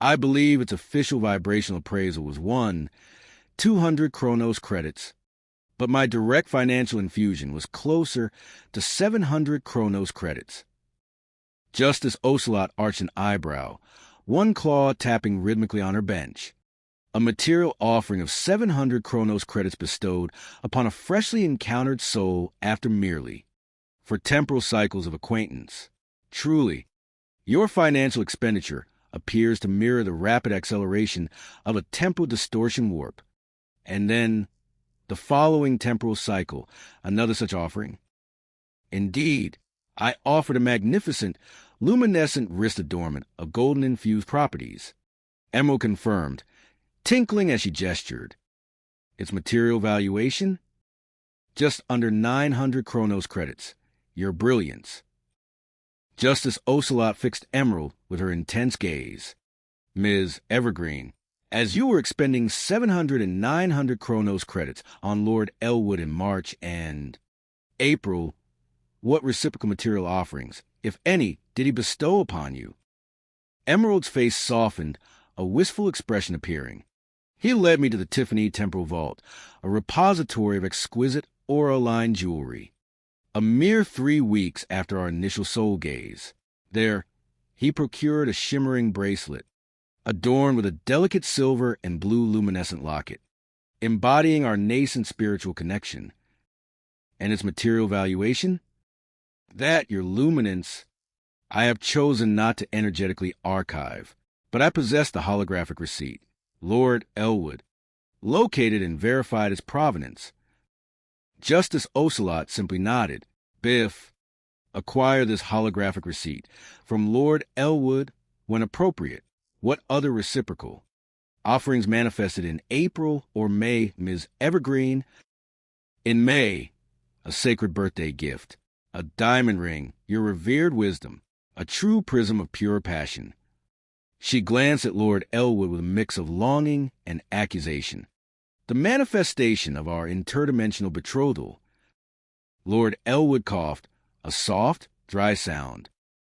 Speaker 22: I believe its official vibrational appraisal was 200 Chronos credits, but my direct financial infusion was closer to 700 Chronos credits. Justice Ocelot arched an eyebrow, one claw tapping rhythmically on her bench. A material offering of 700 Chronos credits bestowed upon a freshly encountered soul after merely, for temporal cycles of acquaintance. Truly, your financial expenditure appears to mirror the rapid acceleration of a temporal distortion warp. And then, the following temporal cycle, another such offering. Indeed, I offered a magnificent, luminescent wrist adornment of golden-infused properties. Emerald confirmed, tinkling as she gestured. Its material valuation? Just under 900 Chronos credits. Your brilliance. Justice Ocelot fixed Emerald with her intense gaze. Ms. Evergreen, as you were expending 700 and 900 Chronos credits on Lord Elwood in March and April, what reciprocal material offerings, if any, did he bestow upon you? Emerald's face softened, a wistful expression appearing. He led me to the Tiffany Temporal Vault, a repository of exquisite aura-lined jewelry. A mere 3 weeks after our initial soul gaze, there, he procured a shimmering bracelet, adorned with a delicate silver and blue luminescent locket, embodying our nascent spiritual connection. And its material valuation? That, your luminance, I have chosen not to energetically archive, but I possess the holographic receipt. Lord Elwood, located and verified its provenance. Justice Ocelot simply nodded. Biff, acquire this holographic receipt from Lord Elwood when appropriate. What other reciprocal? Offerings manifested in April or May, Ms. Evergreen. In May, a sacred birthday gift, a diamond ring, your revered wisdom, a true prism of pure passion. She glanced at Lord Elwood with a mix of longing and accusation. The manifestation of our interdimensional betrothal. Lord Elwood coughed, a soft, dry sound.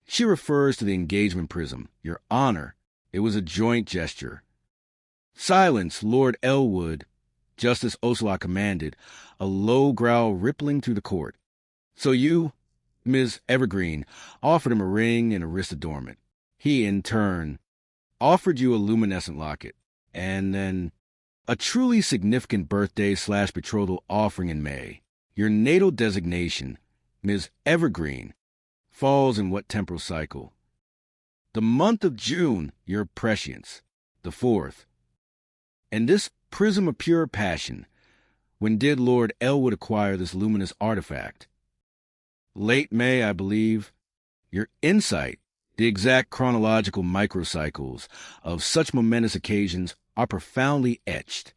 Speaker 22: She refers to the engagement prism, your honor. It was a joint gesture. Silence, Lord Elwood, Justice Ocelot commanded, a low growl rippling through the court. So you, Ms. Evergreen, offered him a ring and a wrist adornment. He, in turn, offered you a luminescent locket, and then a truly significant birthday/betrothal offering in May. Your natal designation, Ms. Evergreen, falls in what temporal cycle? The month of June, your prescience, the 4th. And this prism of pure passion, when did Lord Elwood acquire this luminous artifact? Late May, I believe. Your insight, the exact chronological microcycles of such momentous occasions are profoundly etched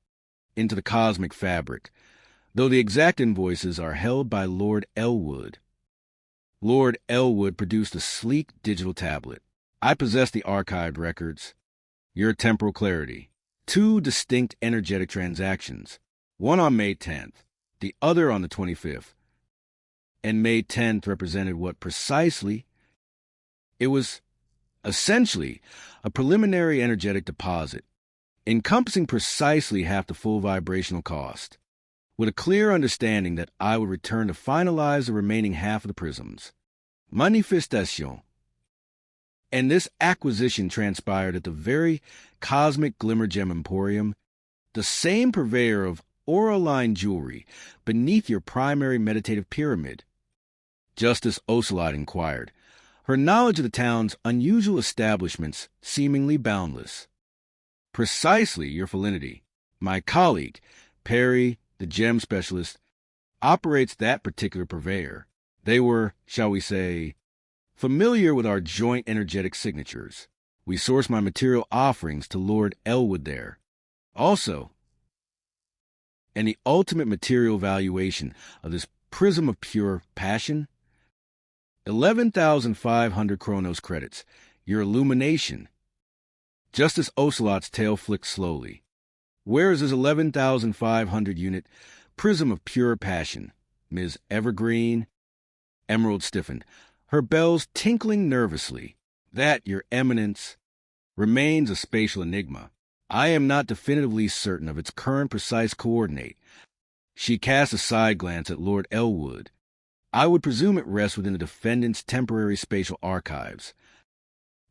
Speaker 22: into the cosmic fabric, though the exact invoices are held by Lord Elwood. Lord Elwood produced a sleek digital tablet. I possess the archived records. Your temporal clarity. 2 distinct energetic transactions, one on May 10th, the other on the 25th. And May 10th represented what precisely? It was essentially a preliminary energetic deposit, encompassing precisely half the full vibrational cost, with a clear understanding that I would return to finalize the remaining half of the prisms. Manifestation. And this acquisition transpired at the very cosmic Glimmer Gem Emporium, the same purveyor of aura-line jewelry beneath your primary meditative pyramid? Justice Ocelot inquired, her knowledge of the town's unusual establishments seemingly boundless. Precisely, your felinity. My colleague, Perry, the gem specialist, operates that particular purveyor. They were, shall we say, familiar with our joint energetic signatures. We source my material offerings to Lord Elwood there. Also, and the ultimate material valuation of this prism of pure passion? 11,500 Chronos credits. Your illumination. Justice Ocelot's tail flicked slowly. Where is this 11,500 unit prism of pure passion, Ms. Evergreen? Emerald stiffened, her bells tinkling nervously. That, your eminence, remains a spatial enigma. I am not definitively certain of its current precise coordinate. She cast a side glance at Lord Elwood. I would presume it rests within the defendant's temporary spatial archives.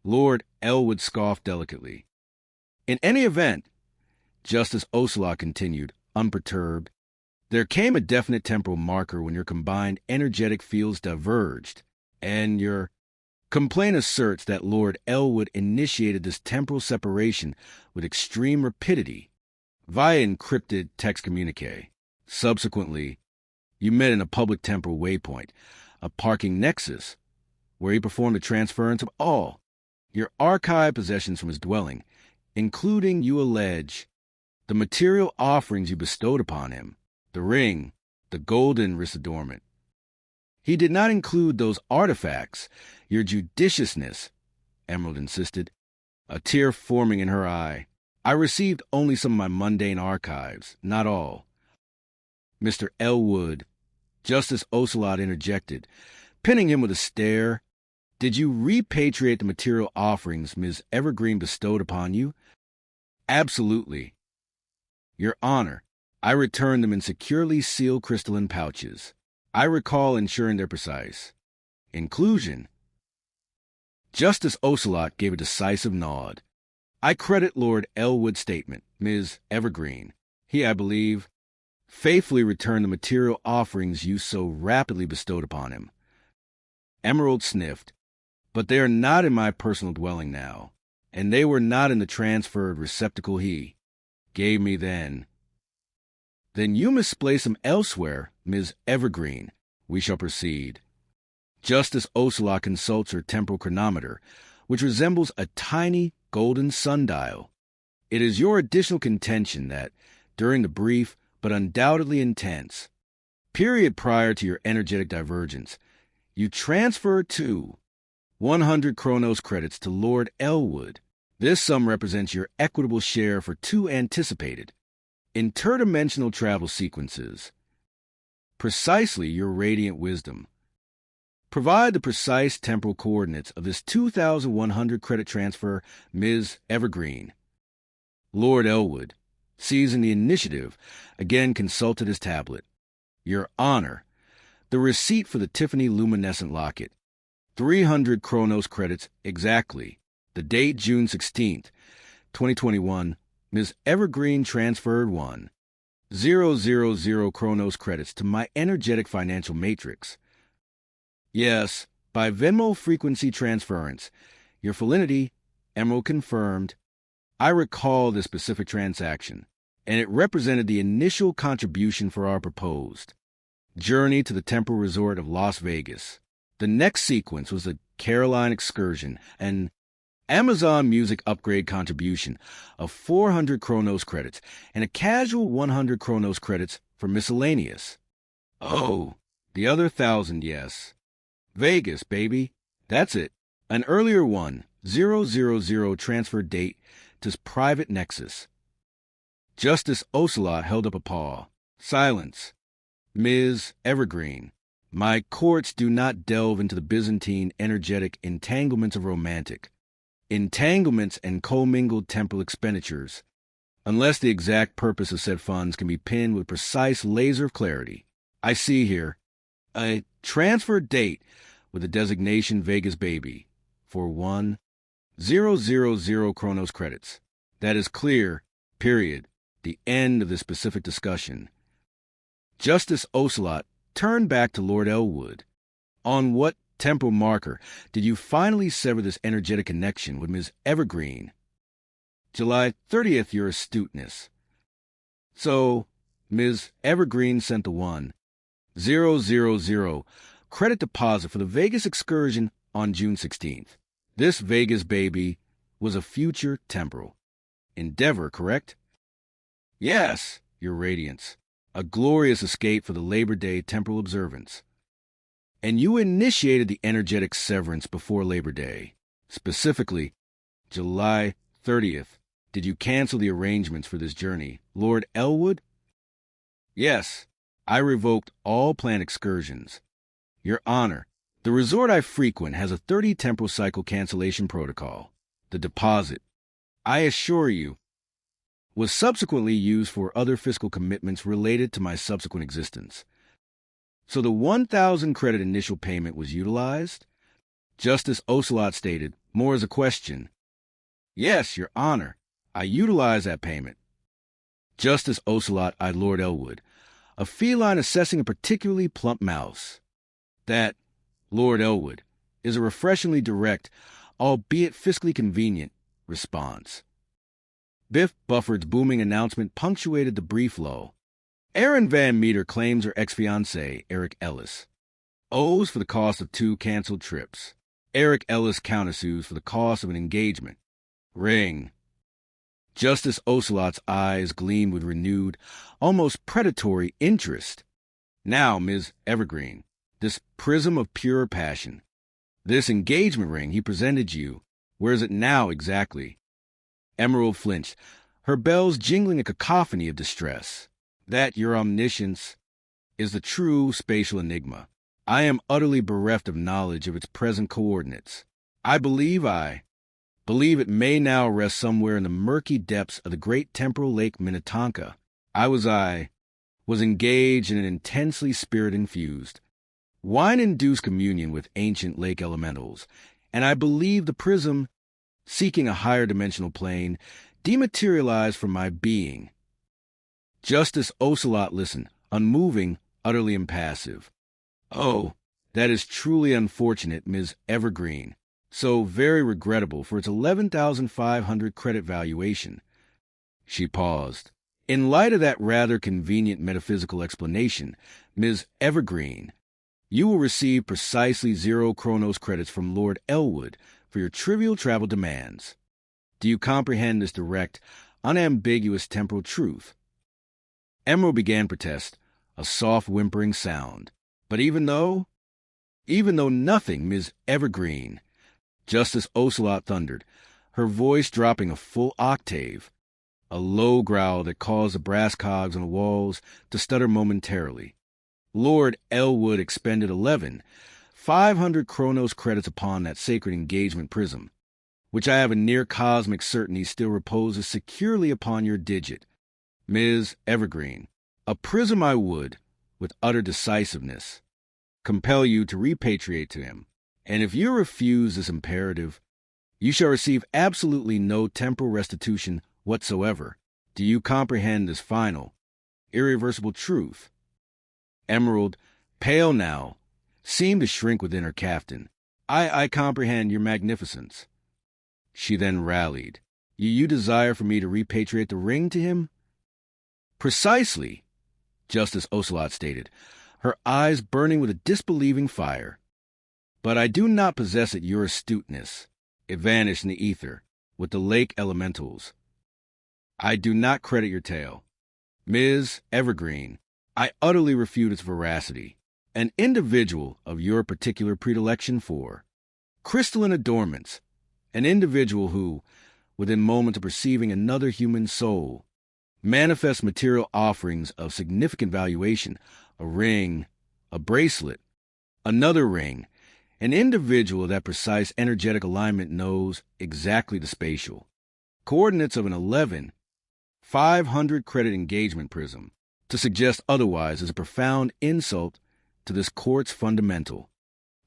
Speaker 22: Lord Elwood scoffed delicately. In any event, Justice Ocelot continued, unperturbed, there came a definite temporal marker when your combined energetic fields diverged, and your complaint asserts that Lord Elwood initiated this temporal separation with extreme rapidity via encrypted text communique. Subsequently, you met in a public temporal waypoint, a parking nexus, where he performed a transference of all your archive possessions from his dwelling, including, you allege, the material offerings you bestowed upon him, the ring, the golden wrist adornment. He did not include those artifacts, your judiciousness, Emerald insisted, a tear forming in her eye. I received only some of my mundane archives, not all. Mr. Elwood, Justice Ocelot interjected, pinning him with a stare. Did you repatriate the material offerings Ms. Evergreen bestowed upon you? Absolutely. Your Honor, I returned them in securely sealed crystalline pouches. I recall ensuring their precise inclusion. Justice Ocelot gave a decisive nod. I credit Lord Elwood's statement, Ms. Evergreen. He, I believe, faithfully returned the material offerings you so rapidly bestowed upon him. Emerald sniffed. But they are not in my personal dwelling now, and they were not in the transferred receptacle he gave me then. Then you misplaced them elsewhere, Ms. Evergreen. We shall proceed. Justice Ocelot consults her temporal chronometer, which resembles a tiny golden sundial. It is your additional contention that, during the brief but undoubtedly intense period prior to your energetic divergence, you transferred 100 Chronos credits to Lord Elwood. This sum represents your equitable share for 2 anticipated interdimensional travel sequences. Precisely your radiant wisdom. Provide the precise temporal coordinates of this 2,100 credit transfer, Ms. Evergreen. Lord Elwood, seizing the initiative, again consulted his tablet. Your Honor, the receipt for the Tiffany luminescent locket. 300 Chronos credits exactly. The date June 16th, 2021. Ms. Evergreen transferred 1,000 Chronos credits to my energetic financial matrix. Yes, by Venmo frequency transference. Your felinity, Emerald confirmed. I recall this specific transaction, and it represented the initial contribution for our proposed journey to the temporal resort of Las Vegas. The next sequence was a Caroline excursion, an Amazon Music upgrade contribution of 400 Chronos credits, and a casual 100 Chronos credits for miscellaneous. Oh, the other 1,000, yes. Vegas, baby. That's it. An earlier 1,000 transfer date to private nexus. Justice Ocelot held up a paw. Silence. Ms. Evergreen. My courts do not delve into the Byzantine energetic entanglements of romantic entanglements and commingled temporal expenditures, unless the exact purpose of said funds can be pinned with precise laser of clarity. I see here a transfer date with the designation Vegas Baby for 1,000 Chronos credits. That is clear, period. The end of this specific discussion. Justice Ocelot turned back to Lord Elwood. On what temporal marker did you finally sever this energetic connection with Ms. Evergreen? July 30th, your astuteness. So, Ms. Evergreen sent the 1,000 credit deposit for the Vegas excursion on June 16th. This Vegas baby was a future temporal endeavor, correct? Yes, your radiance. A glorious escape for the Labor Day temporal observance. And you initiated the energetic severance before Labor Day. Specifically, July 30th. Did you cancel the arrangements for this journey, Lord Elwood? Yes, I revoked all planned excursions. Your Honor, the resort I frequent has a 30 temporal cycle cancellation protocol. The deposit, I assure you, was subsequently used for other fiscal commitments related to my subsequent existence. So the 1,000 credit initial payment was utilized? Justice Ocelot stated, more as a question. Yes, Your Honor, I utilized that payment. Justice Ocelot eyed Lord Elwood, a feline assessing a particularly plump mouse. That, Lord Elwood, is a refreshingly direct, albeit fiscally convenient, response. Biff Bufford's booming announcement punctuated the brief lull. Erin Van Meter claims her ex-fiancé, Eric Ellis, owes for the cost of 2 canceled trips. Eric Ellis countersues for the cost of an engagement. Ring. Justice Ocelot's eyes gleamed with renewed, almost predatory interest. Now, Ms. Evergreen, this prism of pure passion, this engagement ring he presented you, where is it now exactly? Emerald flinched, her bells jingling a cacophony of distress. That, your omniscience, is the true spatial enigma. I am utterly bereft of knowledge of its present coordinates. I believe it may now rest somewhere in the murky depths of the great temporal lake Minnetonka. I was engaged in an intensely spirit-infused, wine-induced communion with ancient lake elementals, and I believe the prism, seeking a higher dimensional plane, dematerialized from my being. Justice Ocelot listened, unmoving, utterly impassive. Oh, that is truly unfortunate, Ms. Evergreen. So very regrettable for its 11,500 credit valuation. She paused. In light of that rather convenient metaphysical explanation, Ms. Evergreen, you will receive precisely 0 Chronos credits from Lord Elwood for your trivial travel demands. Do you comprehend this direct, unambiguous temporal truth? Emerald began protest, a soft whimpering sound. But even though nothing, Ms. Evergreen, Justice Ocelot thundered, her voice dropping a full octave, a low growl that caused the brass cogs on the walls to stutter momentarily. Lord Elwood expended 11,500 Chronos credits upon that sacred engagement prism, which I have a near cosmic certainty still reposes securely upon your digit. Ms. Evergreen, a prism I would, with utter decisiveness, compel you to repatriate to him. And if you refuse this imperative, you shall receive absolutely no temporal restitution whatsoever. Do you comprehend this final, irreversible truth? Emerald, pale now, seemed to shrink within her caftan. I comprehend your magnificence. She then rallied. You desire for me to repatriate the ring to him? Precisely, Justice Ocelot stated, her eyes burning with a disbelieving fire. But I do not possess it your astuteness. It vanished in the ether, with the lake elementals. I do not credit your tale. Ms. Evergreen, I utterly refute its veracity. An individual of your particular predilection for crystalline adornments, an individual who, within moments of perceiving another human soul, manifests material offerings of significant valuation, a ring, a bracelet, another ring. An individual of that precise energetic alignment knows exactly the spatial coordinates of an 11,500 credit engagement prism. To suggest otherwise is a profound insult to this court's fundamental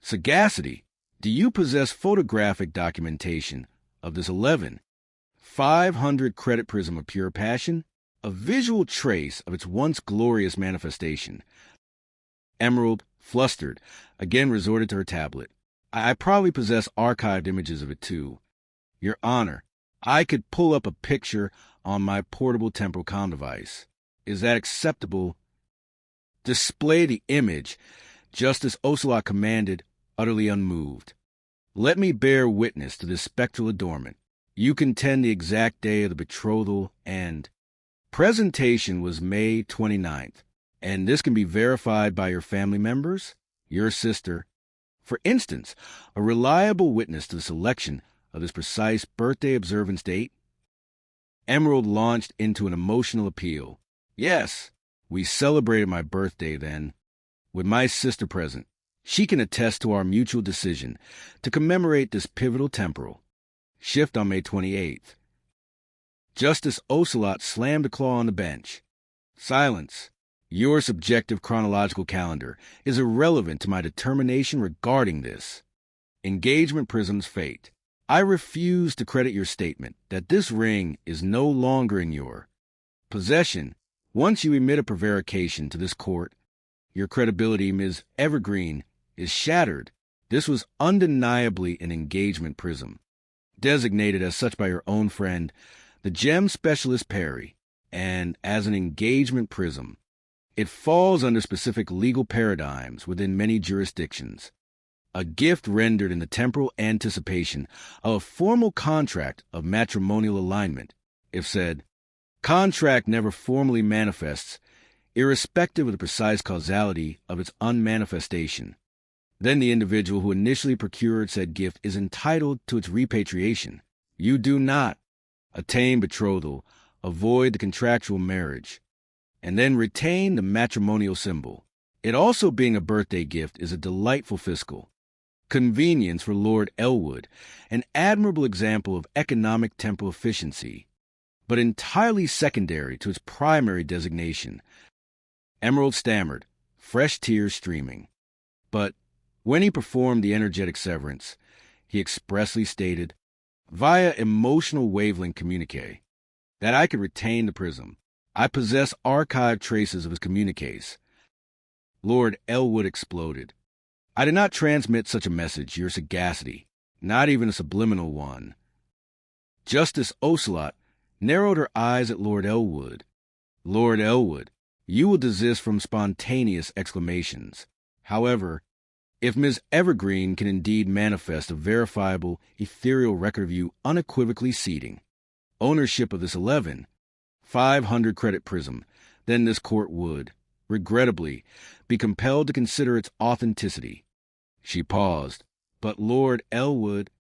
Speaker 22: sagacity. Do you possess photographic documentation of this 11,500 credit prism of pure passion? a visual trace of its once glorious manifestation. Emerald, flustered, again resorted to her tablet. I probably possess archived images of it, too. Your Honor, I could pull up a picture on my portable temporal comm device. Is that acceptable? Display the image, Justice Ocelot commanded, utterly unmoved. Let me bear witness to this spectral adornment. You contend the exact day of the betrothal and... Presentation was May 29th, and this can be verified by your family members, your sister. For instance, a reliable witness to the selection of this precise birthday observance date. Emerald launched into an emotional appeal. Yes, we celebrated my birthday then, with my sister present. She can attest to our mutual decision to commemorate this pivotal temporal shift on May 28th. Justice Ocelot slammed a claw on the bench. Silence. Your subjective chronological calendar is irrelevant to my determination regarding this. Engagement Prism's fate. I refuse to credit your statement that this ring is no longer in your possession. Once you emit a prevarication to this court, your credibility, Ms. Evergreen, is shattered. This was undeniably an engagement prism, designated as such by your own friend, the gem specialist Perry, and as an engagement prism. It falls under specific legal paradigms within many jurisdictions. A gift rendered in the temporal anticipation of a formal contract of matrimonial alignment, if said, contract never formally manifests, irrespective of the precise causality of its unmanifestation. Then the individual who initially procured said gift is entitled to its repatriation. You do not attain betrothal, avoid the contractual marriage, and then retain the matrimonial symbol. It also being a birthday gift is a delightful fiscal convenience for Lord Elwood, an admirable example of economic temporal efficiency, but entirely secondary to its primary designation. Emerald stammered, fresh tears streaming. But when he performed the energetic severance, he expressly stated, via emotional wavelength communique, that I could retain the prism. I possess archived traces of his communiques. Lord Elwood exploded. I did not transmit such a message, your sagacity, not even a subliminal one. Justice Ocelot narrowed her eyes at Lord Elwood. Lord Elwood, you will desist from spontaneous exclamations. However, if Miss Evergreen can indeed manifest a verifiable, ethereal record of you unequivocally ceding ownership of this 500 credit prism, then this court would, regrettably, be compelled to consider its authenticity. She paused. But Lord Elwood,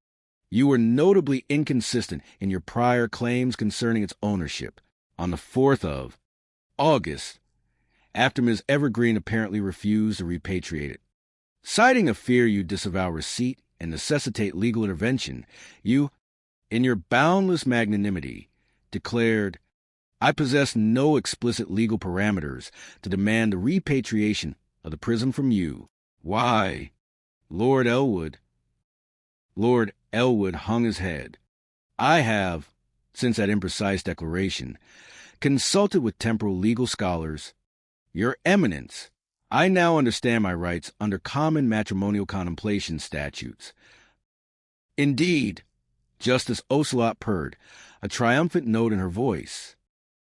Speaker 22: you were notably inconsistent in your prior claims concerning its ownership. On the 4th of August, after Ms. Evergreen apparently refused to repatriate it. Citing a fear you disavow receipt and necessitate legal intervention, you, in your boundless magnanimity, declared, I possess no explicit legal parameters to demand the repatriation of the prism from you. Why, Lord Elwood hung his head. I have, since that imprecise declaration, consulted with temporal legal scholars. Your Eminence, I now understand my rights under common matrimonial contemplation statutes. Indeed, Justice Ocelot purred, a triumphant note in her voice.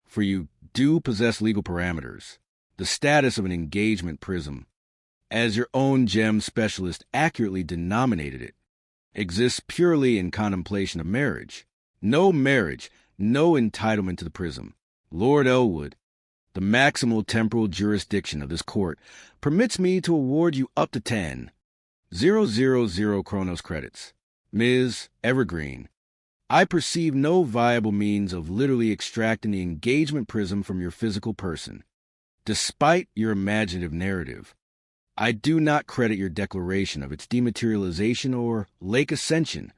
Speaker 22: For you do possess legal parameters, the status of an engagement prism, as your own gem specialist accurately denominated it, exists purely in contemplation of marriage. No marriage, no entitlement to the prism. Lord Elwood, the maximal temporal jurisdiction of this court permits me to award you up to 10,000 Chronos credits. Ms. Evergreen, I perceive no viable means of literally extracting the engagement prism from your physical person. Despite your imaginative narrative, I do not credit your declaration of its dematerialization or lake ascension.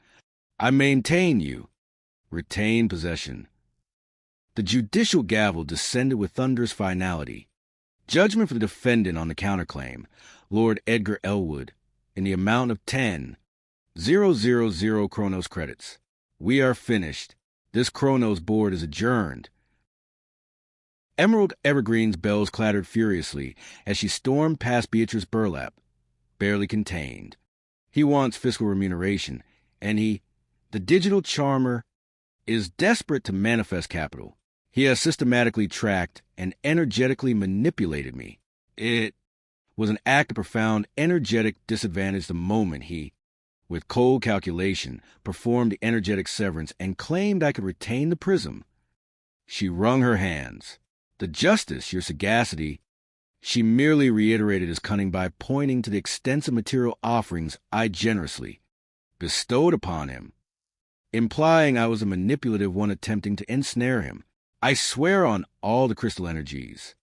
Speaker 22: I maintain you retain possession. The judicial gavel descended with thunderous finality. Judgment for the defendant on the counterclaim, Lord Edgar Elwood, in the amount of 10,000 Chronos credits. We are finished. This Chronos board is adjourned. Emerald Evergreen's bells clattered furiously as she stormed past Beatrice Burlap, barely contained. He wants fiscal remuneration, and the digital charmer, is desperate to manifest capital. He has systematically tracked and energetically manipulated me. It was an act of profound energetic disadvantage the moment he, with cold calculation, performed the energetic severance and claimed I could retain the prism. She wrung her hands. The justice, your sagacity, she merely reiterated his cunning by pointing to the extensive material offerings I generously bestowed upon him, implying I was a manipulative one attempting to ensnare him. I swear on all the crystal energies.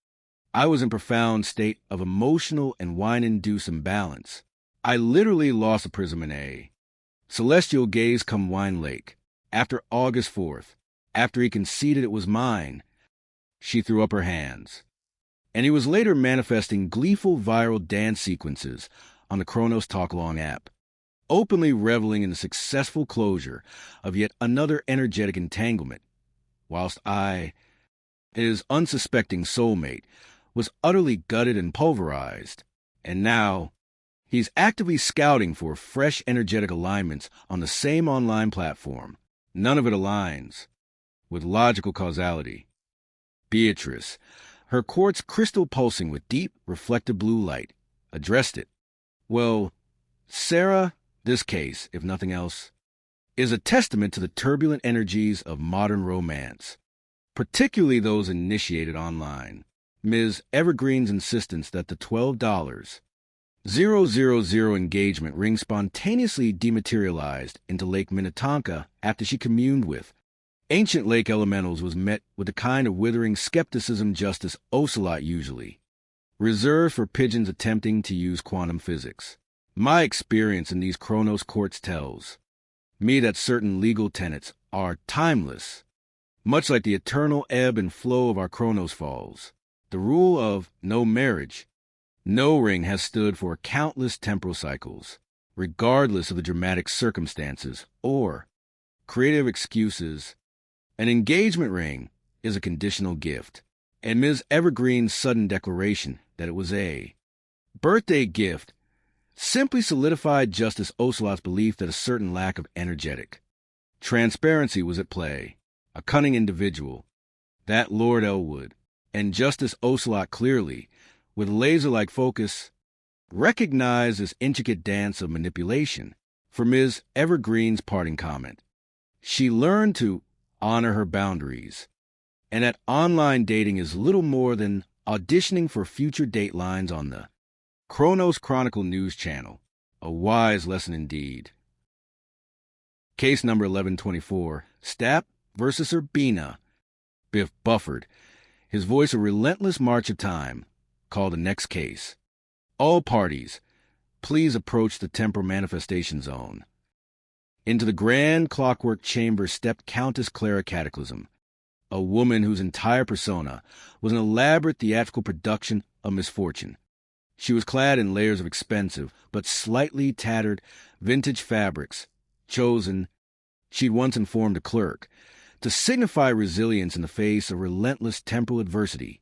Speaker 22: I was in profound state of emotional and wine-induced imbalance. I literally lost a prism in a celestial gaze come Wine Lake. After August 4th, after he conceded it was mine, she threw up her hands. And he was later manifesting gleeful viral dance sequences on the Kronos Talk Long app, openly reveling in the successful closure of yet another energetic entanglement, whilst I, his unsuspecting soulmate, was utterly gutted and pulverized. And now, he's actively scouting for fresh energetic alignments on the same online platform. None of it aligns with logical causality. Beatrice, her quartz crystal pulsing with deep, reflective blue light, addressed it. Well, Sarah, this case, if nothing else, is a testament to the turbulent energies of modern romance, particularly those initiated online. Ms. Evergreen's insistence that the $12,000 engagement ring spontaneously dematerialized into Lake Minnetonka after she communed with ancient lake elementals was met with the kind of withering skepticism Justice Ocelot usually reserved for pigeons attempting to use quantum physics. My experience in these Kronos courts tells me that certain legal tenets are timeless, much like the eternal ebb and flow of our Kronos falls. The rule of no marriage, no ring has stood for countless temporal cycles, regardless of the dramatic circumstances or creative excuses. An engagement ring is a conditional gift, and Ms. Evergreen's sudden declaration that it was a birthday gift simply solidified Justice Ocelot's belief that a certain lack of energetic transparency was at play. A cunning individual, that Lord Elwood, and Justice Ocelot clearly, with laser-like focus, recognized this intricate dance of manipulation. For Ms. Evergreen's parting comment, she learned to honor her boundaries, and that online dating is little more than auditioning for future datelines on the Kronos Chronicle News Channel. A wise lesson indeed. Case number 1124, Stapp versus Urbina. Biff buffered, his voice a relentless march of time, called the next case. All parties, please approach the temporal manifestation zone. Into the grand clockwork chamber stepped Countess Clara Cataclysm, a woman whose entire persona was an elaborate theatrical production of misfortune. She was clad in layers of expensive but slightly tattered vintage fabrics, chosen, she'd once informed a clerk, to signify resilience in the face of relentless temporal adversity.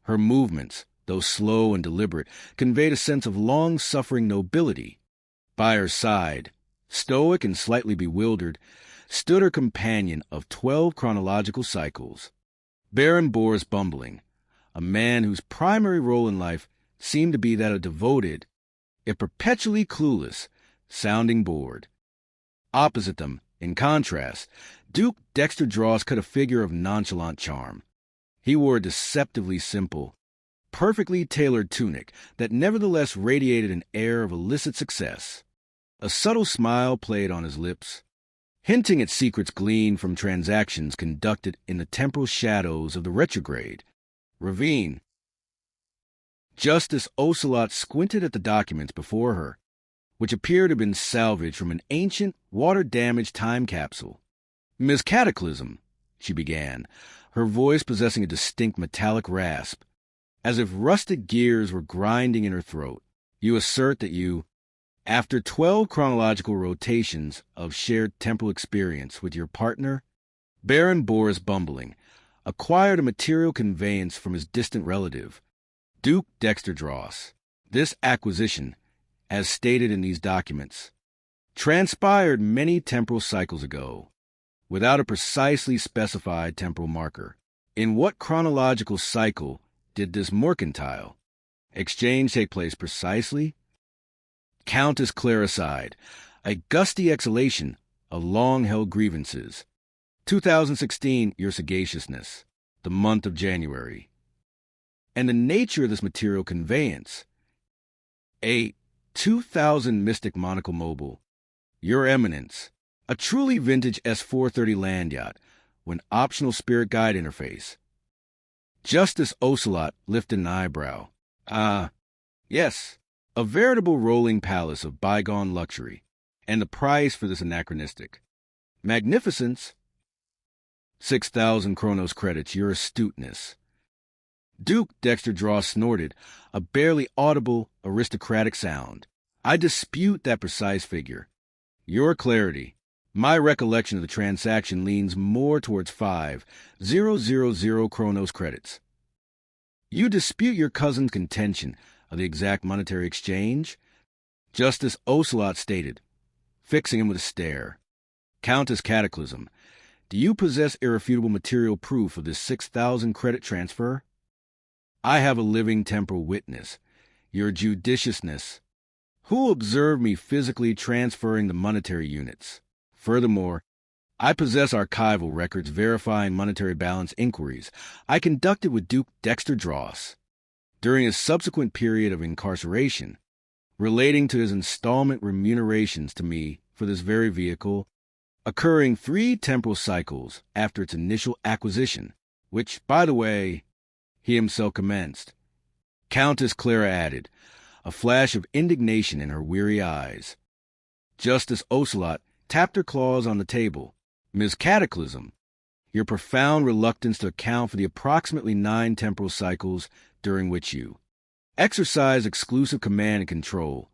Speaker 22: Her movements, though slow and deliberate, conveyed a sense of long-suffering nobility. By her side, stoic and slightly bewildered, stood her companion of 12 chronological cycles, Baron Boris Bumbling, a man whose primary role in life seemed to be that of devoted, if perpetually clueless, sounding board. Opposite them, in contrast, Duke Dexter Dross cut a figure of nonchalant charm. He wore a deceptively simple, perfectly tailored tunic that nevertheless radiated an air of illicit success. A subtle smile played on his lips, hinting at secrets gleaned from transactions conducted in the temporal shadows of the retrograde ravine. Justice Ocelot squinted at the documents before her, which appeared to have been salvaged from an ancient, water-damaged time capsule. Ms. Cataclysm, she began, her voice possessing a distinct metallic rasp, as if rusted gears were grinding in her throat. You assert that you, after 12 chronological rotations of shared temporal experience with your partner, Baron Boris Bumbling, acquired a material conveyance from his distant relative, Duke Dexter Dross. This acquisition, as stated in these documents, transpired many temporal cycles ago, without a precisely specified temporal marker. In what chronological cycle did this mercantile exchange take place precisely? Countess Clara sighed, a gusty exhalation of long-held grievances. 2016, your sagaciousness, the month of January. And the nature of this material conveyance. A 2000 Mystic Monocle Mobile, your eminence, a truly vintage S-430 land yacht with an optional spirit guide interface. Justice Ocelot lifted an eyebrow. Yes, a veritable rolling palace of bygone luxury, and the price for this anachronistic magnificence, 6,000 Chronos credits, your astuteness. Duke Dexter Dross snorted, a barely audible, aristocratic sound. I dispute that precise figure. Your clarity. My recollection of the transaction leans more towards 5,000 Chronos credits. You dispute your cousin's contention of the exact monetary exchange? Justice Ocelot stated, fixing him with a stare. Countess Cataclysm, do you possess irrefutable material proof of this 6,000 credit transfer? I have a living temporal witness, your judiciousness, who observed me physically transferring the monetary units. Furthermore, I possess archival records verifying monetary balance inquiries I conducted with Duke Dexter Dross during his subsequent period of incarceration, relating to his installment remunerations to me for this very vehicle, occurring 3 temporal cycles after its initial acquisition, which, by the way, he himself commenced. Countess Clara added, a flash of indignation in her weary eyes. Justice Ocelot tapped her claws on the table. Ms. Cataclysm, your profound reluctance to account for the approximately 9 temporal cycles during which you exercise exclusive command and control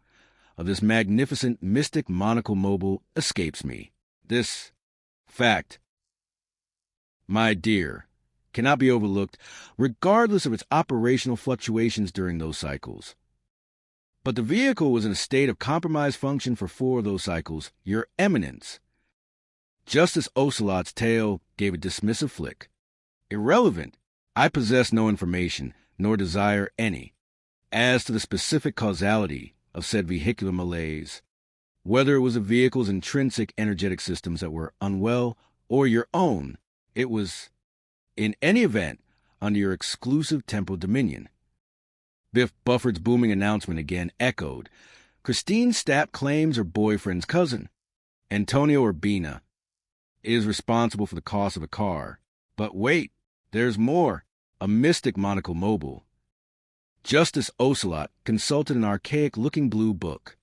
Speaker 22: of this magnificent mystic monocle mobile escapes me. This fact, my dear, cannot be overlooked regardless of its operational fluctuations during those cycles. But the vehicle was in a state of compromised function for 4 of those cycles, your eminence. Justice Ocelot's tail gave a dismissive flick. Irrelevant. I possess no information, nor desire any, as to the specific causality of said vehicular malaise, whether it was the vehicle's intrinsic energetic systems that were unwell or your own. It was, in any event, under your exclusive temporal dominion. Biff Bufford's booming announcement again echoed. Christine Stapp claims her boyfriend's cousin, Antonio Urbina, is responsible for the cost of a car. But wait, there's more. A mystic monocle mobile. Justice Ocelot consulted an archaic-looking blue book.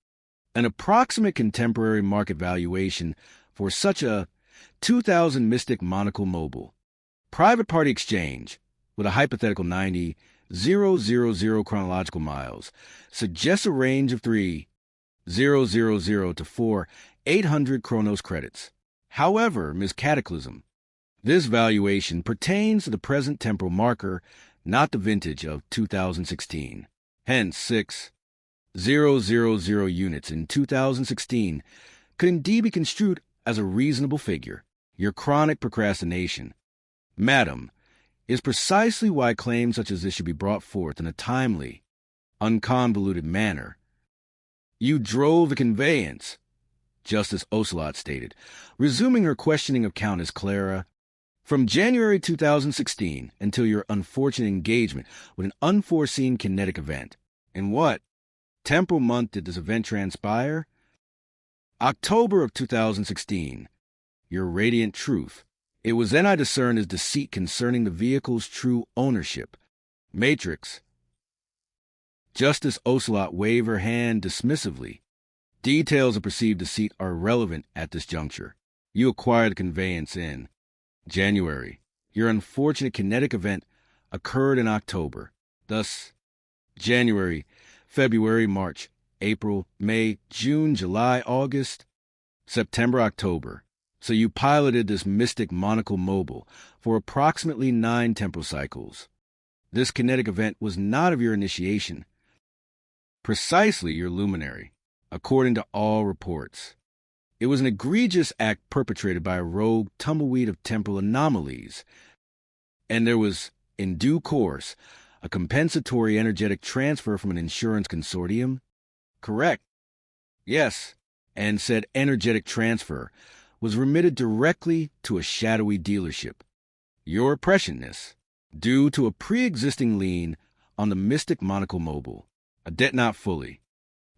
Speaker 22: An approximate contemporary market valuation for such a 2000 mystic monocle mobile. Private party exchange with a hypothetical 90,000 chronological miles suggests a range of 3,000 to 4,800 Chronos credits. However, Ms. Cataclysm, this valuation pertains to the present temporal marker, not the vintage of 2016. Hence, 6,000 units in 2016 could indeed be construed as a reasonable figure. Your chronic procrastination, madam, is precisely why claims such as this should be brought forth in a timely, unconvoluted manner. You drove the conveyance, Justice Ocelot stated, resuming her questioning of Countess Clara, from January 2016 until your unfortunate engagement with an unforeseen kinetic event. In what temporal month did this event transpire? October of 2016. Your radiant truth. It was then I discerned his deceit concerning the vehicle's true ownership. Matrix. Justice Ocelot waved her hand dismissively. Details of perceived deceit are irrelevant at this juncture. You acquired the conveyance in January. Your unfortunate kinetic event occurred in October. Thus, January, February, March, April, May, June, July, August, September, October. So you piloted this mystic monocle mobile for approximately 9 temporal cycles. This kinetic event was not of your initiation, precisely your luminary, according to all reports. It was an egregious act perpetrated by a rogue tumbleweed of temporal anomalies, and there was, in due course, a compensatory energetic transfer from an insurance consortium? Correct. Yes, and said energetic transfer was remitted directly to a shadowy dealership. Your oppressionness, due to a pre-existing lien on the mystic monocle mobile, a debt not fully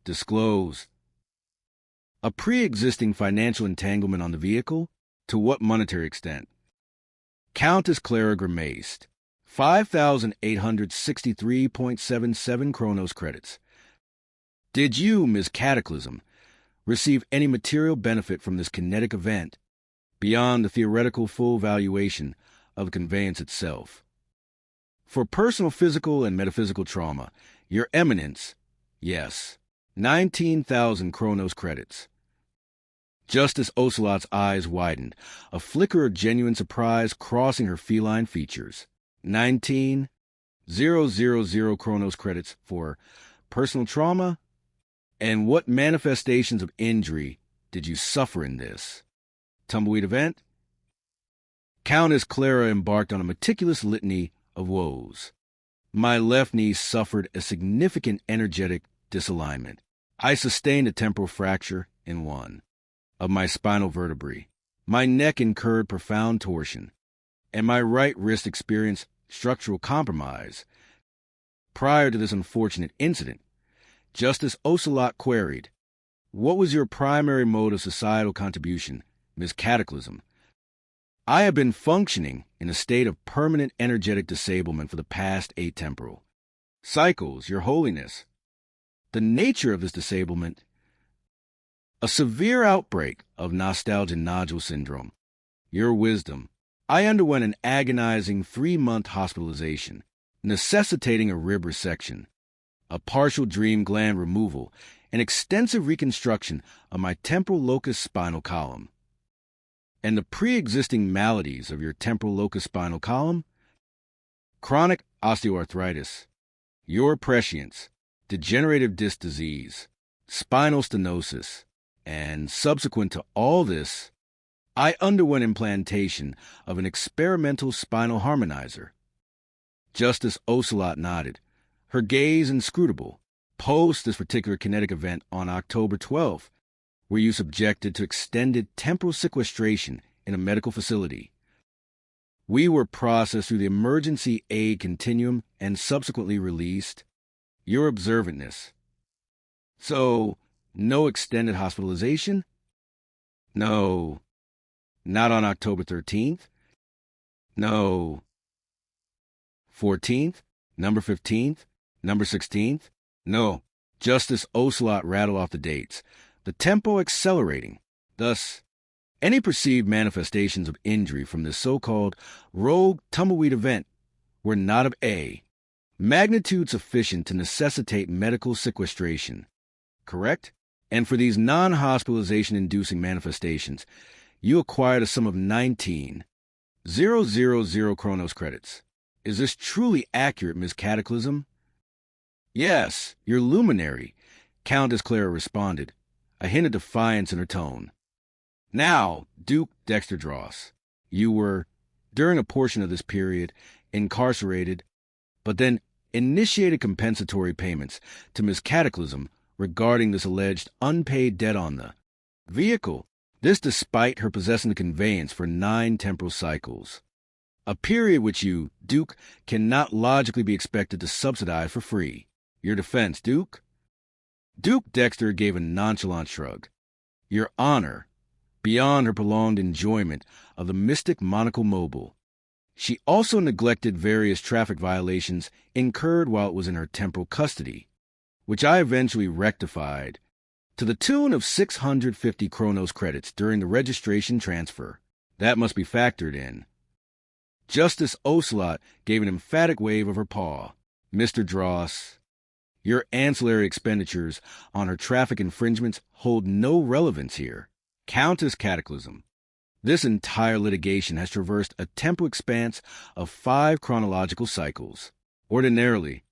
Speaker 22: disclosed. A pre-existing financial entanglement on the vehicle? To what monetary extent? Countess Clara grimaced. 5,863.77 Chronos credits. Did you, Ms. Cataclysm, receive any material benefit from this kinetic event beyond the theoretical full valuation of the conveyance itself? For personal physical and metaphysical trauma, Your Eminence, yes, 19,000 Chronos credits. Justice Ocelot's eyes widened, a flicker of genuine surprise crossing her feline features. 19,000 Chronos credits for personal trauma? And what manifestations of injury did you suffer in this tumbleweed event? Countess Clara embarked on a meticulous litany of woes. My left knee suffered a significant energetic disalignment. I sustained a temporal fracture in one of my spinal vertebrae. My neck incurred profound torsion, and my right wrist experienced structural compromise. Prior to this unfortunate incident, Justice Ocelot queried, "What was your primary mode of societal contribution, Ms. Cataclysm?" I have been functioning in a state of permanent energetic disablement for the past 8 temporal cycles, Your Holiness. The nature of this disablement: a severe outbreak of nostalgia nodule syndrome. Your Wisdom. I underwent an agonizing 3-month hospitalization, necessitating a rib resection, a partial dream gland removal, and extensive reconstruction of my temporal locus spinal column. And the pre-existing maladies of your temporal locus spinal column? Chronic osteoarthritis, your prescience, degenerative disc disease, spinal stenosis, and subsequent to all this, I underwent implantation of an experimental spinal harmonizer. Justice Ocelot nodded, her gaze inscrutable. Post this particular kinetic event on October 12th, were you subjected to extended temporal sequestration in a medical facility? We were processed through the emergency aid continuum and subsequently released. Your observantness. So, no extended hospitalization? No. Not on October 13th? No. 14th? Number 15th? Number 16th? No. Justice Ocelot rattled off the dates, the tempo accelerating. Thus, any perceived manifestations of injury from this so-called rogue tumbleweed event were not of A, magnitude sufficient to necessitate medical sequestration. Correct? And for these non-hospitalization-inducing manifestations, you acquired a sum of 19,000 Chronos credits. Is this truly accurate, Ms. Cataclysm? Yes, your luminary, Countess Clara responded, a hint of defiance in her tone. Now, Duke Dexter Dross, you were, during a portion of this period, incarcerated, but then initiated compensatory payments to Ms. Cataclysm regarding this alleged unpaid debt on the vehicle. This despite her possessing the conveyance for 9 temporal cycles, a period which you, Duke, cannot logically be expected to subsidize for free. Your defense, Duke? Duke Dexter gave a nonchalant shrug. Your Honor, beyond her prolonged enjoyment of the mystic monocle mobile, she also neglected various traffic violations incurred while it was in her temporal custody, which I eventually rectified to the tune of 650 Chronos credits during the registration transfer. That must be factored in. Justice Ocelot gave an emphatic wave of her paw. Mr. Dross, your ancillary expenditures on her traffic infringements hold no relevance here. Countess Cataclysm, This entire litigation has traversed a temporal expanse of 5 chronological cycles. Ordinarily,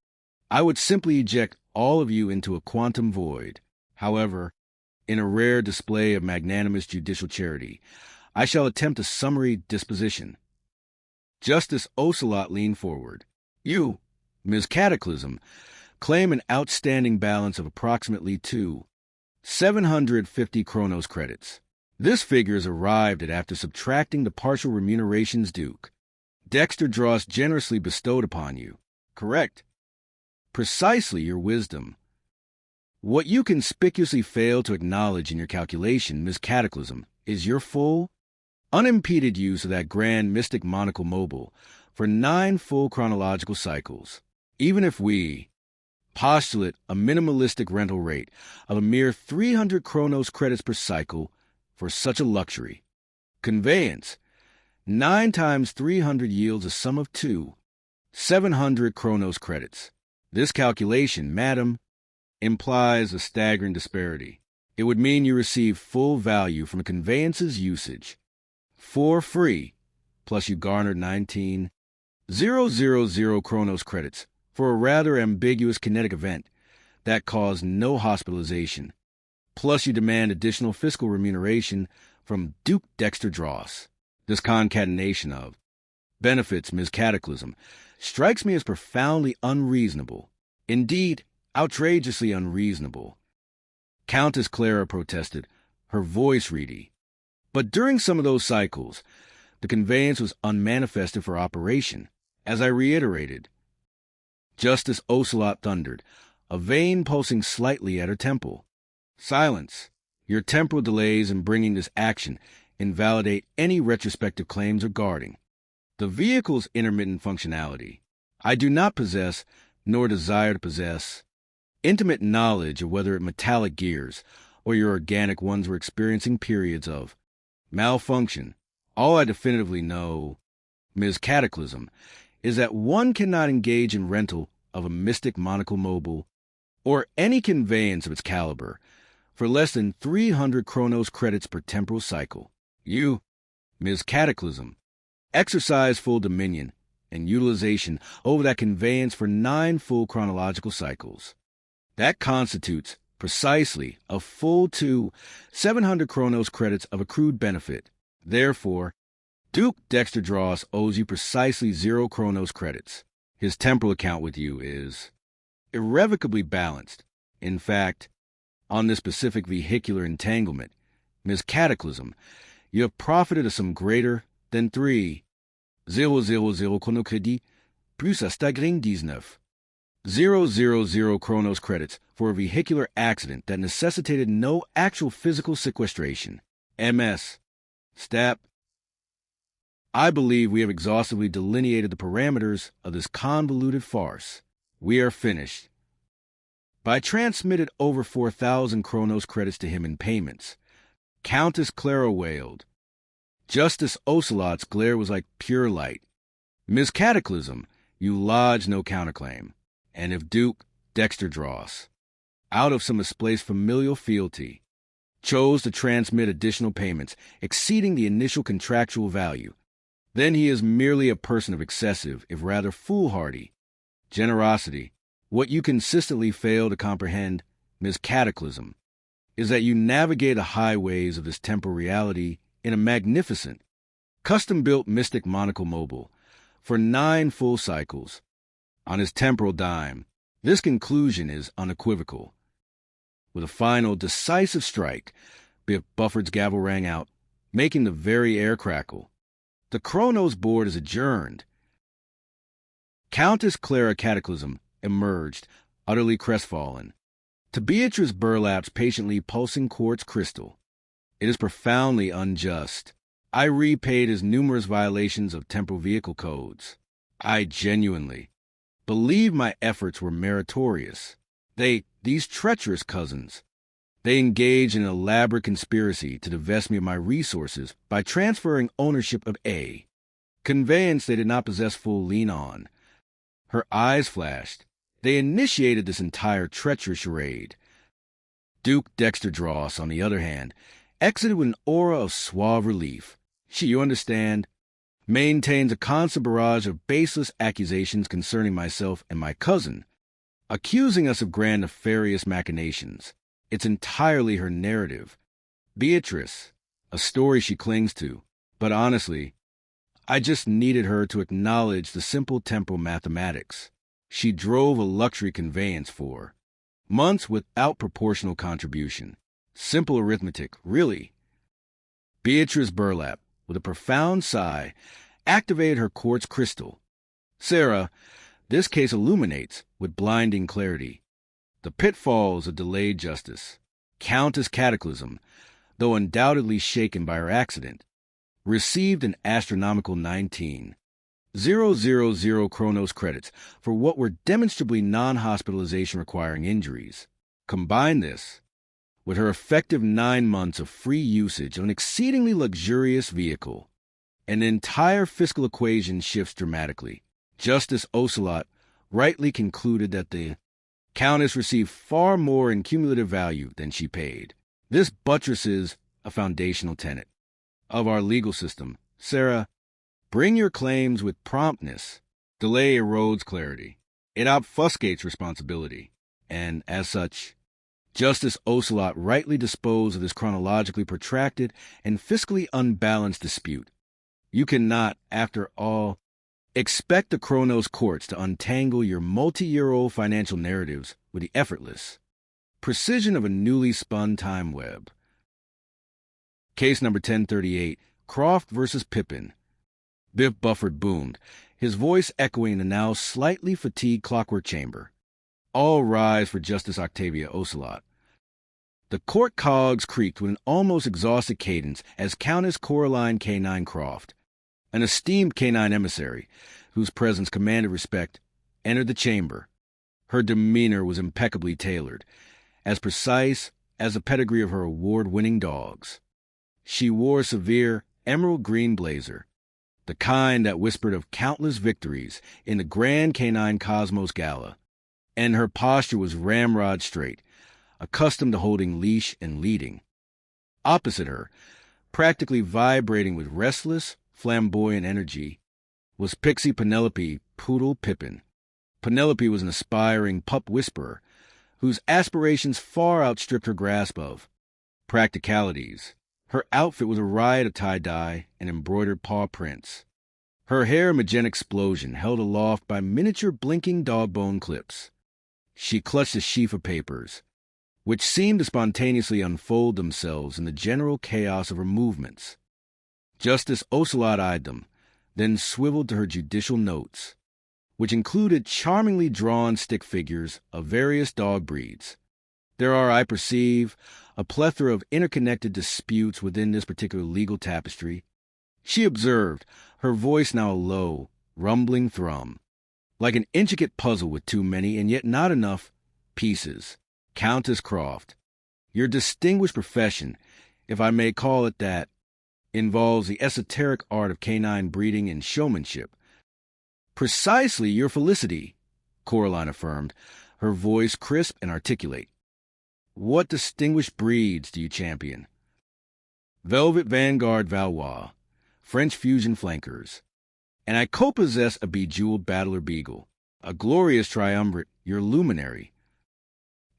Speaker 22: I would simply eject all of you into a quantum void. However, in a rare display of magnanimous judicial charity, I shall attempt a summary disposition. Justice Ocelot leaned forward. You, Ms. Cataclysm, claim an outstanding balance of approximately 750 Chronos credits. This figure is arrived at after subtracting the partial remunerations Duke Dexter Dross generously bestowed upon you. Correct. Precisely your wisdom. What you conspicuously fail to acknowledge in your calculation, Ms. Cataclysm, is your full, unimpeded use of that grand mystic monocle mobile for 9 full chronological cycles. Even if we postulate a minimalistic rental rate of a mere 300 Chronos credits per cycle for such a luxury conveyance, 9 times 300 yields a sum of 700 Chronos credits. This calculation, madam, implies a staggering disparity. It would mean you receive full value from a conveyance's usage for free, plus you garnered 19,000 Chronos credits for a rather ambiguous kinetic event that caused no hospitalization, plus you demand additional fiscal remuneration from Duke Dexter Dross. This concatenation of benefits, Ms. Cataclysm, strikes me as profoundly unreasonable. Indeed, outrageously unreasonable. Countess Clara protested, her voice reedy. But during some of those cycles, the conveyance was unmanifested for operation, as I reiterated. Justice Ocelot thundered, a vein pulsing slightly at her temple. Silence. Your temporal delays in bringing this action invalidate any retrospective claims regarding the vehicle's intermittent functionality. I do not possess, nor desire to possess, intimate knowledge of whether metallic gears or your organic ones were experiencing periods of malfunction. All I definitively know, Ms. Cataclysm, is that one cannot engage in rental of a mystic monocle mobile or any conveyance of its caliber for less than 300 Chronos credits per temporal cycle. You, Ms. Cataclysm, exercise full dominion and utilization over that conveyance for 9 full chronological cycles. That constitutes precisely a full 700 Chronos credits of accrued benefit. Therefore, Duke Dexter Dross owes you precisely 0 Chronos credits. His temporal account with you is irrevocably balanced. In fact, on this specific vehicular entanglement, Ms. Cataclysm, you have profited of some greater than 3,000 chronocredits plus a staggering 19,000 Chronos credits for a vehicular accident that necessitated no actual physical sequestration. MS. Stap. I believe we have exhaustively delineated the parameters of this convoluted farce. We are finished. I transmitted over 4,000 Chronos credits to him in payments. Countess Clara wailed. Justice Ocelot's glare was like pure light. Ms. Cataclysm, you lodge no counterclaim. And if Duke Dexter Dross, out of some misplaced familial fealty, chose to transmit additional payments exceeding the initial contractual value, then he is merely a person of excessive, if rather foolhardy, generosity. What you consistently fail to comprehend, Ms. Cataclysm, is that you navigate the highways of this temporal reality in a magnificent, custom-built mystic monocle mobile for 9 full cycles. On his temporal dime, this conclusion is unequivocal. With a final, decisive strike, Biff Bufford's gavel rang out, making the very air crackle. The Chronos board is adjourned. Countess Clara Cataclysm emerged, utterly crestfallen. To Beatrice Burlap's patiently pulsing quartz crystal, it is profoundly unjust. I repaid his numerous violations of temporal vehicle codes. I genuinely believe my efforts were meritorious. These treacherous cousins, they engaged in an elaborate conspiracy to divest me of my resources by transferring ownership of a conveyance they did not possess full lien on. Her eyes flashed. They initiated this entire treacherous charade. Duke Dexter Dross, on the other hand, exited with an aura of suave relief. She, you understand, maintains a constant barrage of baseless accusations concerning myself and my cousin, accusing us of grand nefarious machinations. It's entirely her narrative. Beatrice, a story she clings to. But honestly, I just needed her to acknowledge the simple temporal mathematics she drove a luxury conveyance for. Months without proportional contribution. Simple arithmetic, really. Beatrice Burlap, with a profound sigh, activated her quartz crystal. Sarah, this case illuminates with blinding clarity the pitfalls of delayed justice. Countess Cataclysm, though undoubtedly shaken by her accident, received an astronomical 19,000 Chronos credits for what were demonstrably non-hospitalization requiring injuries. Combine this with her effective 9 months of free usage of an exceedingly luxurious vehicle, and the entire fiscal equation shifts dramatically. Justice Ocelot rightly concluded that the Countess received far more in cumulative value than she paid. This buttresses a foundational tenet of our legal system. Sarah, bring your claims with promptness. Delay erodes clarity. It obfuscates responsibility. And, as such, Justice Ocelot rightly disposed of this chronologically protracted and fiscally unbalanced dispute. You cannot, after all, expect the Chronos courts to untangle your multi-year-old financial narratives with the effortless precision of a newly spun time web. Case number 1038, Croft versus Pippin. Biff Bufford boomed, his voice echoing the now slightly fatigued clockwork chamber. All rise for Justice Octavia Ocelot. The court cogs creaked with an almost exhausted cadence as Countess Coraline K9 Croft, an esteemed canine emissary, whose presence commanded respect, entered the chamber. Her demeanor was impeccably tailored, as precise as the pedigree of her award-winning dogs. She wore a severe emerald green blazer, the kind that whispered of countless victories in the Grand Canine Cosmos Gala, and her posture was ramrod straight, accustomed to holding leash and leading. Opposite her, practically vibrating with restless, flamboyant energy, was Pixie Penelope Poodle Pippin. Penelope was an aspiring pup whisperer, whose aspirations far outstripped her grasp of practicalities. Her outfit was a riot of tie-dye and embroidered paw prints. Her hair a magenta explosion held aloft by miniature blinking dog-bone clips. She clutched a sheaf of papers, which seemed to spontaneously unfold themselves in the general chaos of her movements. Justice Ocelot eyed them, then swiveled to her judicial notes, which included charmingly drawn stick figures of various dog breeds. There are, I perceive, a plethora of interconnected disputes within this particular legal tapestry. She observed, her voice now a low, rumbling thrum, like an intricate puzzle with too many and yet not enough pieces. Countess Croft, your distinguished profession, if I may call it that, involves the esoteric art of canine breeding and showmanship. Precisely your felicity, Coraline affirmed, her voice crisp and articulate. What distinguished breeds do you champion? Velvet Vanguard Valois, French Fusion Flankers, and I co-possess a bejeweled Battler Beagle, a glorious triumvirate, your luminary.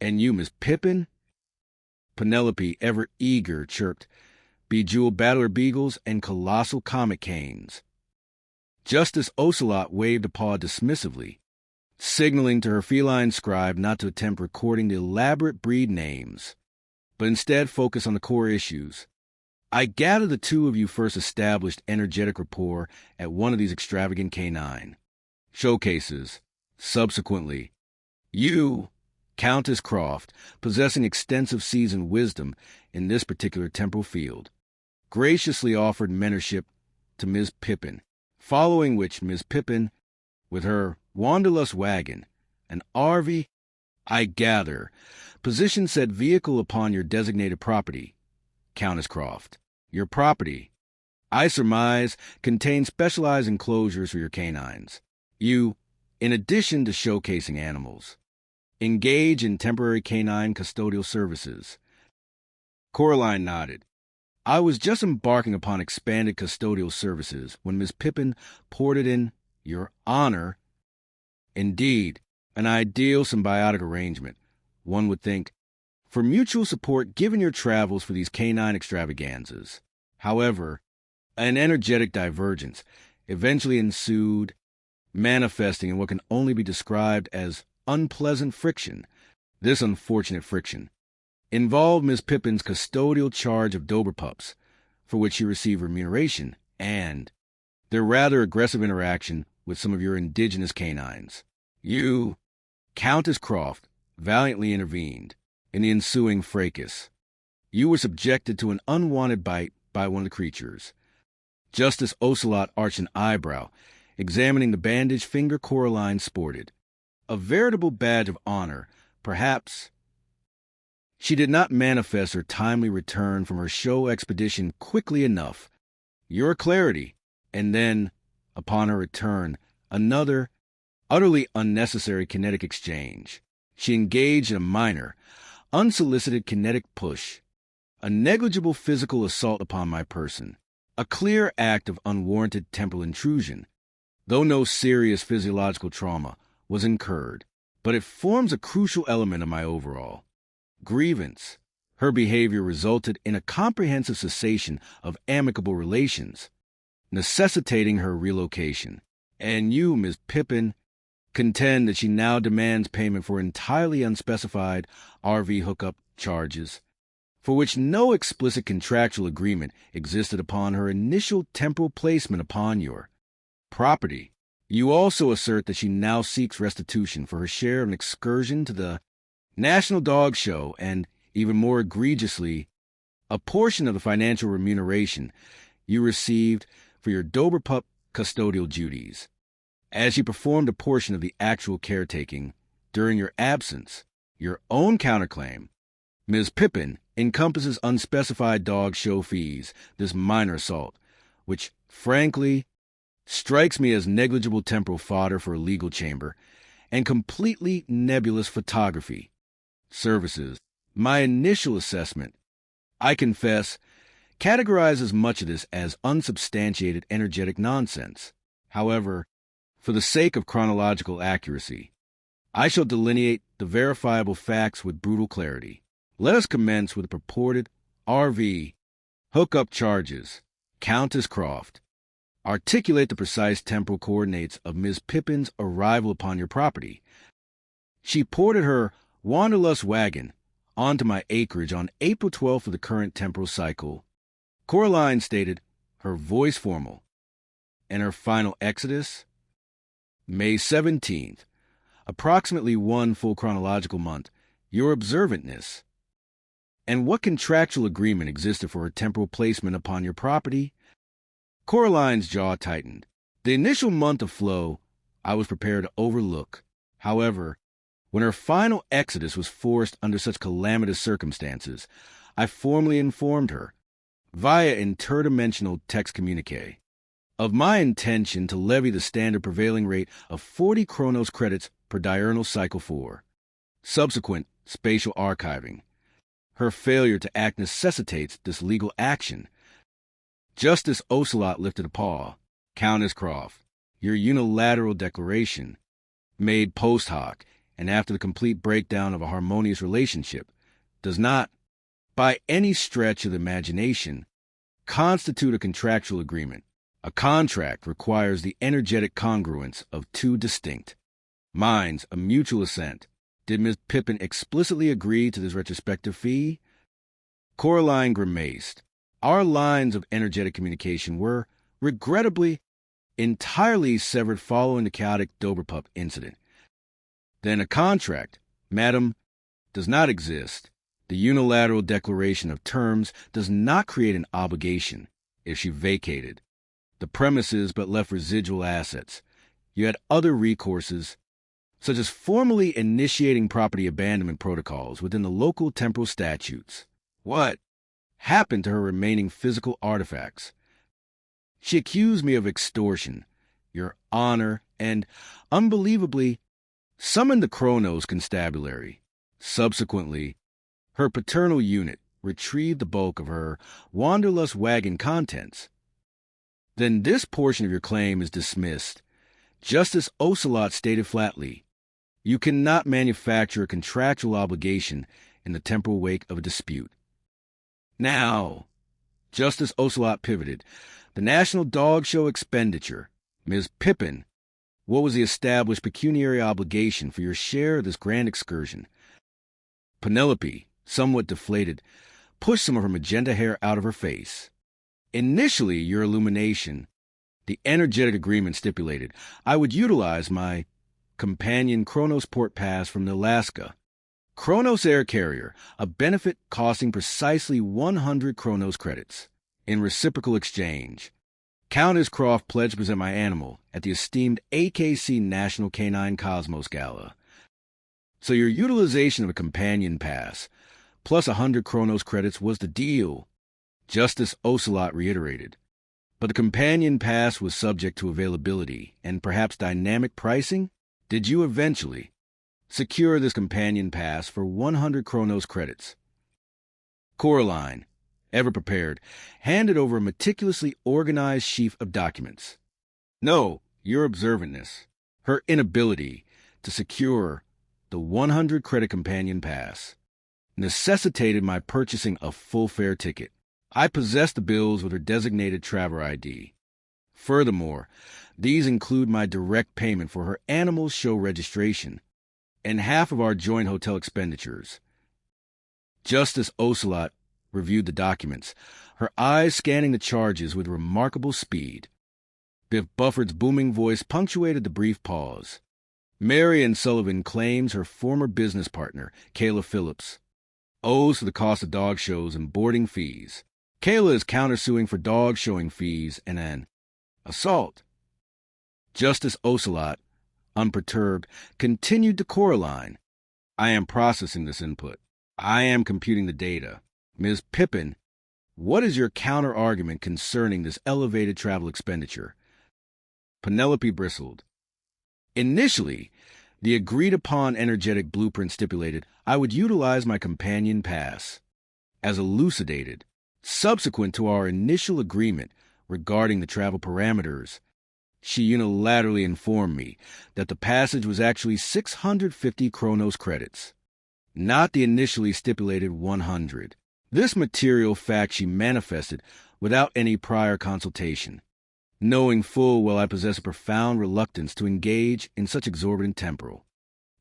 Speaker 22: And you, Miss Pippin? Penelope, ever eager, chirped, bejeweled Battler Beagles and colossal comic canes. Justice Ocelot waved a paw dismissively, signaling to her feline scribe not to attempt recording the elaborate breed names, but instead focus on the core issues. I gather the two of you first established energetic rapport at one of these extravagant canine showcases. Subsequently, you, Countess Croft, possessing extensive seasoned wisdom in this particular temporal field, graciously offered mentorship to Ms. Pippin, following which Ms. Pippin, with her Wanderlust wagon, an RV, I gather, positioned said vehicle upon your designated property, Countess Croft. Your property, I surmise, contains specialized enclosures for your canines. You, in addition to showcasing animals, engage in temporary canine custodial services. Coraline nodded. I was just embarking upon expanded custodial services when Miss Pippin ported in, Your Honor. Indeed, an ideal symbiotic arrangement, one would think, for mutual support given your travels for these canine extravaganzas. However, an energetic divergence eventually ensued, manifesting in what can only be described as unpleasant friction. This unfortunate friction involved Miss Pippin's custodial charge of Dober pups, for which she received remuneration, and their rather aggressive interaction with some of your indigenous canines. You, Countess Croft, valiantly intervened in the ensuing fracas. You were subjected to an unwanted bite by one of the creatures. Justice Ocelot arched an eyebrow, examining the bandaged finger Coraline sported. A veritable badge of honor, perhaps. She did not manifest her timely return from her show expedition quickly enough. Your clarity, and then, upon her return, another, utterly unnecessary kinetic exchange. She engaged in a minor, unsolicited kinetic push, a negligible physical assault upon my person, a clear act of unwarranted temporal intrusion, though no serious physiological trauma was incurred, but it forms a crucial element of my overall grievance. Her behavior resulted in a comprehensive cessation of amicable relations, necessitating her relocation. And you, Miss Pippin, contend that she now demands payment for entirely unspecified RV hookup charges, for which no explicit contractual agreement existed upon her initial temporal placement upon your property. You also assert that she now seeks restitution for her share of an excursion to the National Dog Show and, even more egregiously, a portion of the financial remuneration you received for your Dober pup custodial duties. As she performed a portion of the actual caretaking during your absence, your own counterclaim, Ms. Pippin, encompasses unspecified dog show fees, this minor assault, which, frankly, strikes me as negligible temporal fodder for a legal chamber and completely nebulous photography services. My initial assessment, I confess, categorizes much of this as unsubstantiated energetic nonsense. However, for the sake of chronological accuracy, I shall delineate the verifiable facts with brutal clarity. Let us commence with the purported RV hookup charges. Countess Croft, articulate the precise temporal coordinates of Miss Pippin's arrival upon your property. She ported her Wanderlust wagon onto my acreage on April 12th of the current temporal cycle. Coraline stated, her voice formal, and her final exodus, May 17th, approximately one full chronological month, your observantness. And what contractual agreement existed for her temporal placement upon your property? Coraline's jaw tightened. The initial month of flow I was prepared to overlook. However, when her final exodus was forced under such calamitous circumstances, I formally informed her, via interdimensional text communique, of my intention to levy the standard prevailing rate of 40 Chronos credits per diurnal cycle 4. Subsequent spatial archiving. Her failure to act necessitates this legal action. Justice Ocelot lifted a paw. Countess Croft, your unilateral declaration, made post hoc and after the complete breakdown of a harmonious relationship, does not, by any stretch of the imagination, constitute a contractual agreement. A contract requires the energetic congruence of two distinct minds, a mutual assent. Did Miss Pippin explicitly agree to this retrospective fee? Coraline grimaced. Our lines of energetic communication were, regrettably, entirely severed following the chaotic Doberpup incident. Then a contract, madam, does not exist. The unilateral declaration of terms does not create an obligation if she vacated the premises but left residual assets. You had other recourses, such as formally initiating property abandonment protocols within the local temporal statutes. What happened to her remaining physical artifacts? She accused me of extortion, your honor, and, unbelievably, summoned the Chronos constabulary. Subsequently, her paternal unit, retrieved the bulk of her Wanderlust wagon contents, then this portion of your claim is dismissed. Justice Ocelot stated flatly, you cannot manufacture a contractual obligation in the temporal wake of a dispute. Now, Justice Ocelot pivoted. The National Dog Show expenditure. Ms. Pippin, what was the established pecuniary obligation for your share of this grand excursion? Penelope, somewhat deflated, pushed some of her magenta hair out of her face. Initially, your illumination, the energetic agreement stipulated, I would utilize my companion Kronos Port Pass from Alaska. Kronos Air Carrier, a benefit costing precisely 100 Kronos credits. In reciprocal exchange, Countess Croft pledged to present my animal at the esteemed AKC National Canine Cosmos Gala. So your utilization of a companion pass, plus 100 Kronos credits, was the deal, Justice Ocelot reiterated. But the companion pass was subject to availability and perhaps dynamic pricing. Did you eventually secure this companion pass for 100 Kronos credits? Coraline, ever prepared, handed over a meticulously organized sheaf of documents. No, your observantness, her inability to secure the 100 credit companion pass, necessitated my purchasing a full fare ticket. I possessed the bills with her designated traveler ID. Furthermore, these include my direct payment for her animal show registration and half of our joint hotel expenditures. Justice Ocelot reviewed the documents, her eyes scanning the charges with remarkable speed. Biff Bufford's booming voice punctuated the brief pause. Marian Sullivan claims her former business partner, Kayla Phillips, owes for the cost of dog shows and boarding fees. Kayla is countersuing for dog showing fees and an assault. Justice Ocelot, unperturbed, continued to Coraline. I am processing this input. I am computing the data. Ms. Pippin, what is your counter-argument concerning this elevated travel expenditure? Penelope bristled. Initially, the agreed-upon energetic blueprint stipulated I would utilize my companion pass. As elucidated, subsequent to our initial agreement regarding the travel parameters, she unilaterally informed me that the passage was actually 650 Kronos credits, not the initially stipulated 100. This material fact she manifested without any prior consultation, knowing full well I possess a profound reluctance to engage in such exorbitant temporal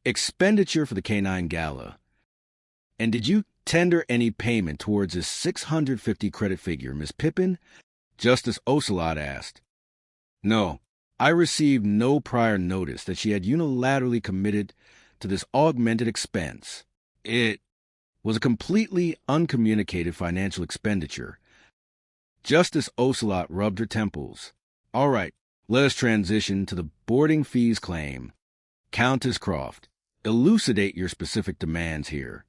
Speaker 22: expenditure for the Canine Gala. And did you tender any payment towards this 650 credit figure, Miss Pippin? Justice Ocelot asked. No, I received no prior notice that she had unilaterally committed to this augmented expense. It was a completely uncommunicated financial expenditure. Justice Ocelot rubbed her temples. All right, let us transition to the boarding fees claim. Countess Croft, elucidate your specific demands here.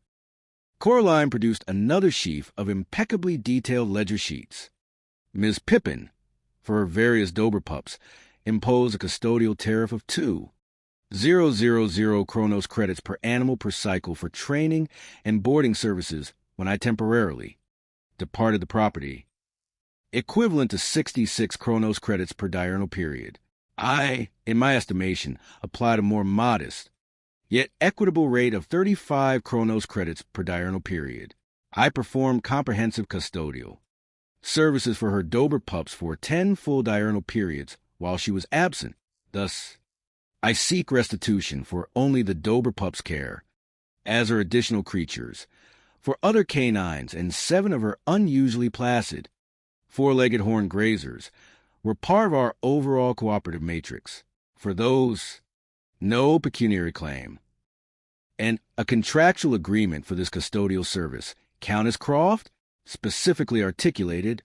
Speaker 22: Coraline produced another sheaf of impeccably detailed ledger sheets. Ms. Pippin, for her various Dober pups, imposed a custodial tariff of 2,000 Kronos credits per animal per cycle for training and boarding services when I temporarily departed the property, equivalent to 66 Kronos credits per diurnal period. I, in my estimation, applied a more modest, yet equitable rate of 35 Kronos credits per diurnal period. I performed comprehensive custodial services for her Dober pups for 10 full diurnal periods while she was absent. Thus, I seek restitution for only the Dober pups' care, as her additional creatures, for other canines, and 7 of her unusually placid, 4-legged horned grazers were part of our overall cooperative matrix. For those, no pecuniary claim. And a contractual agreement for this custodial service, Countess Croft specifically articulated.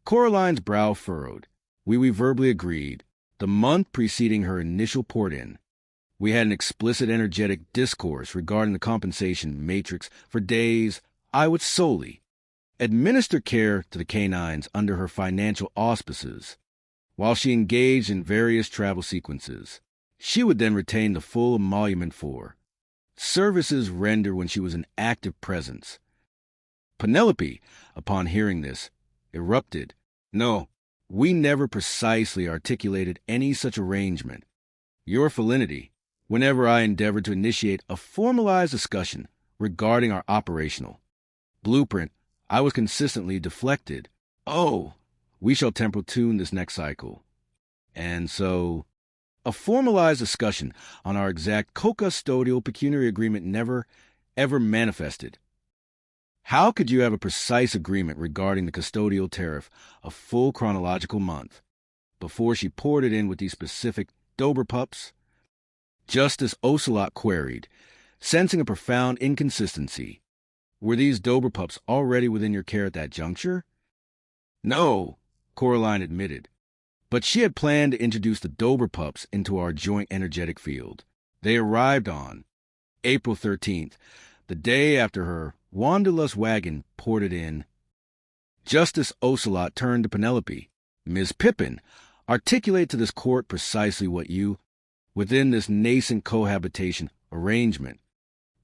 Speaker 22: Coraline's brow furrowed. We verbally agreed. The month preceding her initial port-in, we had an explicit energetic discourse regarding the compensation matrix. For days, I would solely administer care to the canines under her financial auspices, while she engaged in various travel sequences. She would then retain the full emolument for services rendered when she was an active presence. Penelope, upon hearing this, erupted. No, we never precisely articulated any such arrangement. Your felinity, whenever I endeavored to initiate a formalized discussion regarding our operational blueprint, I was consistently deflected. Oh, we shall temporal tune this next cycle. And so, a formalized discussion on our exact co-custodial pecuniary agreement never, ever manifested. How could you have a precise agreement regarding the custodial tariff a full chronological month before she poured it in with these specific Dober pups? Justice Ocelot queried, sensing a profound inconsistency. Were these Dober pups already within your care at that juncture? No, Coraline admitted. But she had planned to introduce the Dober pups into our joint energetic field. They arrived on April 13th, the day after her Wanderlust wagon ported in. Justice Ocelot turned to Penelope. Ms. Pippin, articulate to this court precisely what you, within this nascent cohabitation arrangement,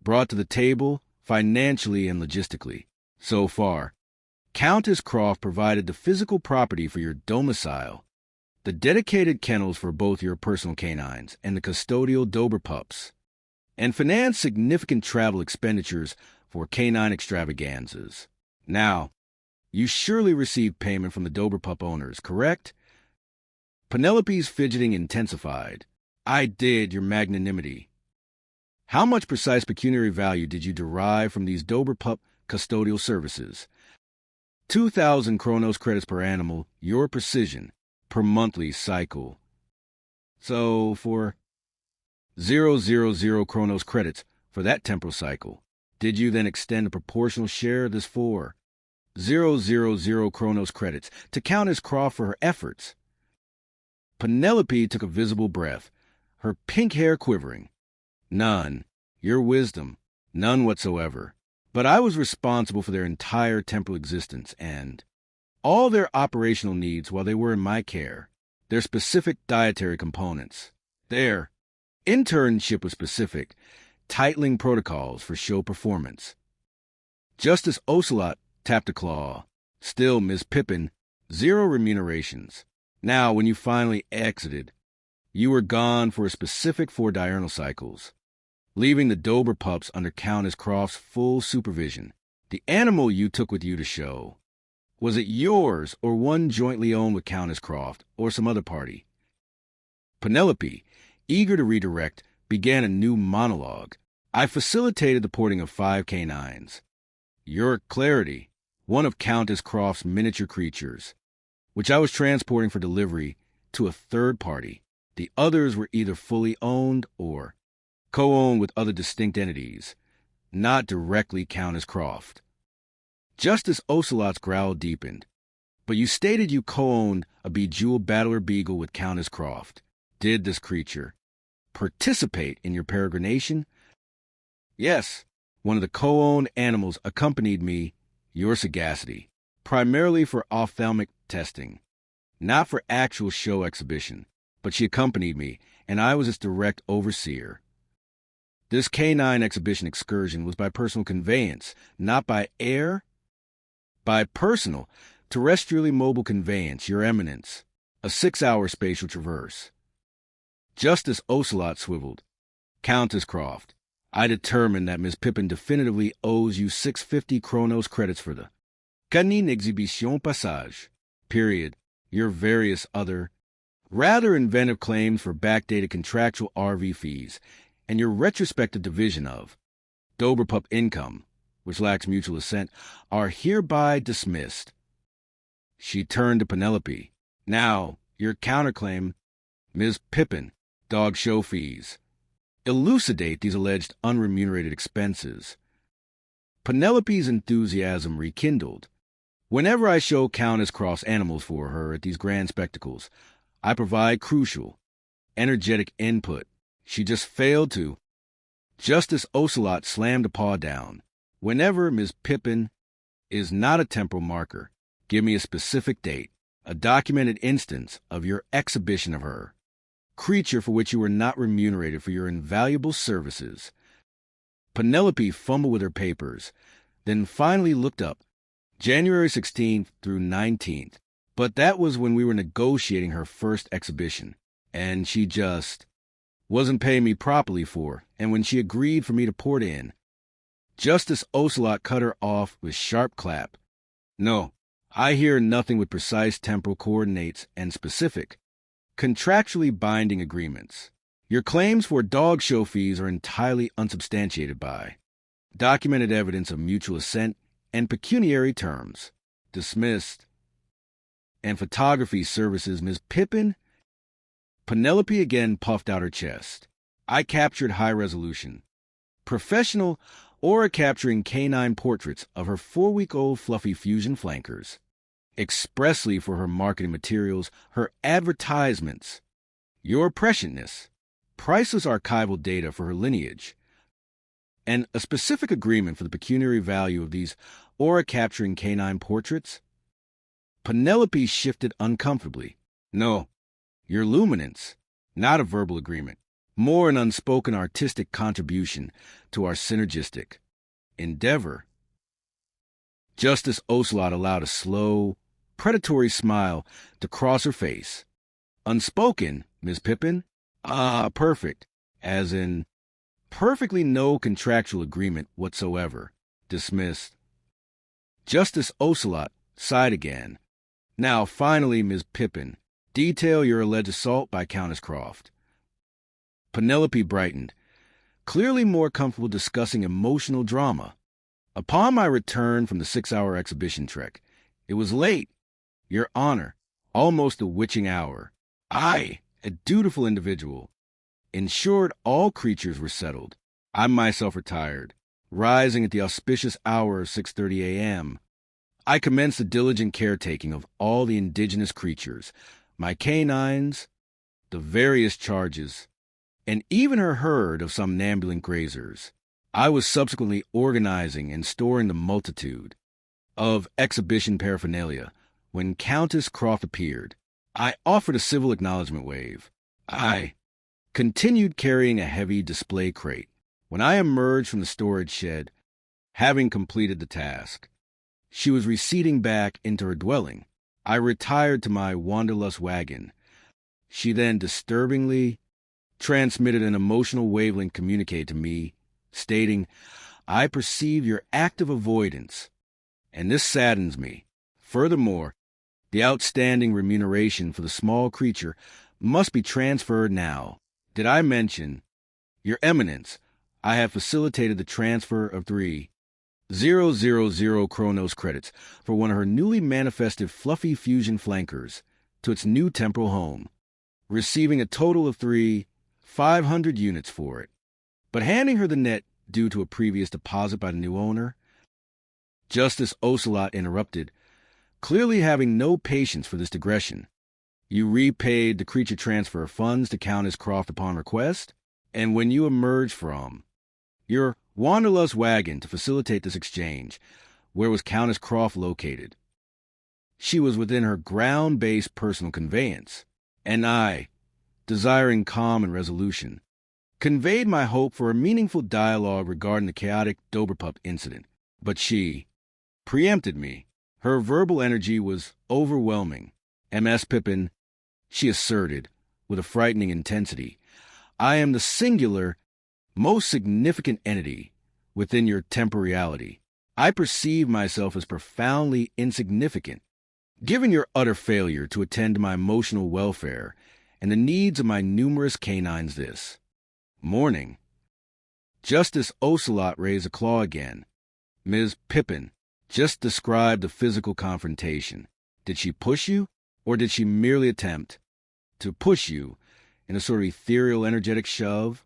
Speaker 22: brought to the table financially and logistically. So far, Countess Croft provided the physical property for your domicile, the dedicated kennels for both your personal canines and the custodial Dober pups, and financed significant travel expenditures for canine extravaganzas. Now, you surely received payment from the Dober pup owners, correct? Penelope's fidgeting intensified. I did, your magnanimity. How much precise pecuniary value did you derive from these Dober pup custodial services? 2,000 Chronos credits per animal, your precision, per monthly cycle. So, for 000 Chronos credits for that temporal cycle, did you then extend a proportional share of this for 000 Chronos credits to Countess Croft for her efforts? Penelope took a visible breath, her pink hair quivering. None. Your wisdom. None whatsoever. But I was responsible for their entire temporal existence and all their operational needs while they were in my care, their specific dietary components, their internship with specific, titling protocols for show performance. Justice Ocelot tapped a claw. Still, Miss Pippin, 0 remunerations. Now, when you finally exited, you were gone for a specific 4 diurnal cycles, leaving the Dober pups under Countess Croft's full supervision. The animal you took with you to show, was it yours or one jointly owned with Countess Croft or some other party? Penelope, eager to redirect, began a new monologue. I facilitated the porting of 5 canines. Your clarity, one of Countess Croft's miniature creatures, which I was transporting for delivery to a third party. The others were either fully owned or co-owned with other distinct entities, not directly Countess Croft. Justice Ocelot's growl deepened. But you stated you co-owned a bejeweled battler beagle with Countess Croft. Did this creature participate in your peregrination? Yes, one of the co-owned animals accompanied me, your sagacity, primarily for ophthalmic testing, not for actual show exhibition, but she accompanied me, and I was its direct overseer. This canine exhibition excursion was by personal conveyance, not by air, by personal, terrestrially mobile conveyance, your eminence, a 6-hour spatial traverse. Justice Ocelot swiveled. Countess Croft, I determined that Miss Pippin definitively owes you 650 Chronos credits for the Canine Exhibition Passage, period, your various other, rather inventive claims for backdated contractual RV fees, and your retrospective division of Dober pup income, which lacks mutual assent, are hereby dismissed. She turned to Penelope. Now, your counterclaim, Ms. Pippin, dog show fees. Elucidate these alleged unremunerated expenses. Penelope's enthusiasm rekindled. Whenever I show Countess Croft's animals for her at these grand spectacles, I provide crucial, energetic input. She just failed to. Justice Ocelot slammed a paw down. Whenever Ms. Pippin is not a temporal marker, give me a specific date, a documented instance of your exhibition of her, creature for which you were not remunerated for your invaluable services. Penelope fumbled with her papers, then finally looked up. January 16th through 19th. But that was when we were negotiating her first exhibition, and she just wasn't paying me properly for, and when she agreed for me to port in, Justice Ocelot cut her off with sharp clap. No, I hear nothing with precise temporal coordinates and specific, contractually binding agreements. Your claims for dog show fees are entirely unsubstantiated by documented evidence of mutual assent and pecuniary terms. Dismissed. And photography services, Ms. Pippin? Penelope again puffed out her chest. I captured high resolution, professional aura capturing canine portraits of her 4-week-old fluffy fusion flankers, expressly for her marketing materials, her advertisements, your preciousness, priceless archival data for her lineage, and a specific agreement for the pecuniary value of these aura capturing canine portraits. Penelope shifted uncomfortably. No, your luminance, not a verbal agreement, more an unspoken artistic contribution to our synergistic endeavor. Justice Ocelot allowed a slow, predatory smile to cross her face. Unspoken, Miss Pippin? Ah, perfect, as in perfectly no contractual agreement whatsoever. Dismissed. Justice Ocelot sighed again. Now, finally, Ms. Pippin, detail your alleged assault by Countess Croft. Penelope brightened, clearly more comfortable discussing emotional drama. Upon my return from the 6-hour exhibition trek, it was late, Your Honor, almost the witching hour. I, a dutiful individual, ensured all creatures were settled. I myself retired, rising at the auspicious hour of 6:30 a.m. I commenced the diligent caretaking of all the indigenous creatures, my canines, the various charges, and even her herd of somnambulant grazers. I was subsequently organizing and storing the multitude of exhibition paraphernalia when Countess Croft appeared. I offered a civil acknowledgment wave. I continued carrying a heavy display crate. When I emerged from the storage shed, having completed the task, she was receding back into her dwelling. I retired to my wanderlust wagon. She then disturbingly transmitted an emotional wavelength communique to me, stating, I perceive your active avoidance, and this saddens me. Furthermore, the outstanding remuneration for the small creature must be transferred now. Did I mention, Your Eminence, I have facilitated the transfer of 3,000 Chronos credits for one of her newly manifested fluffy fusion flankers to its new temporal home, receiving a total of 500 units for it, but handing her the net due to a previous deposit by the new owner. Justice Ocelot interrupted, clearly having no patience for this digression. You repaid the creature transfer funds to Countess Croft upon request, and when you emerged from your wanderlust wagon to facilitate this exchange, where was Countess Croft located? She was within her ground-based personal conveyance, and I, desiring calm and resolution, conveyed my hope for a meaningful dialogue regarding the chaotic Doberpup incident. But she preempted me. Her verbal energy was overwhelming. MS Pippin, she asserted, with a frightening intensity, I am the singular, most significant entity within your temporality. I perceive myself as profoundly insignificant, given your utter failure to attend to my emotional welfare and the needs of my numerous canines this morning. Justice Ocelot raised a claw again. Ms. Pippin, just describe the physical confrontation. Did she push you, or did she merely attempt to push you in a sort of ethereal, energetic shove?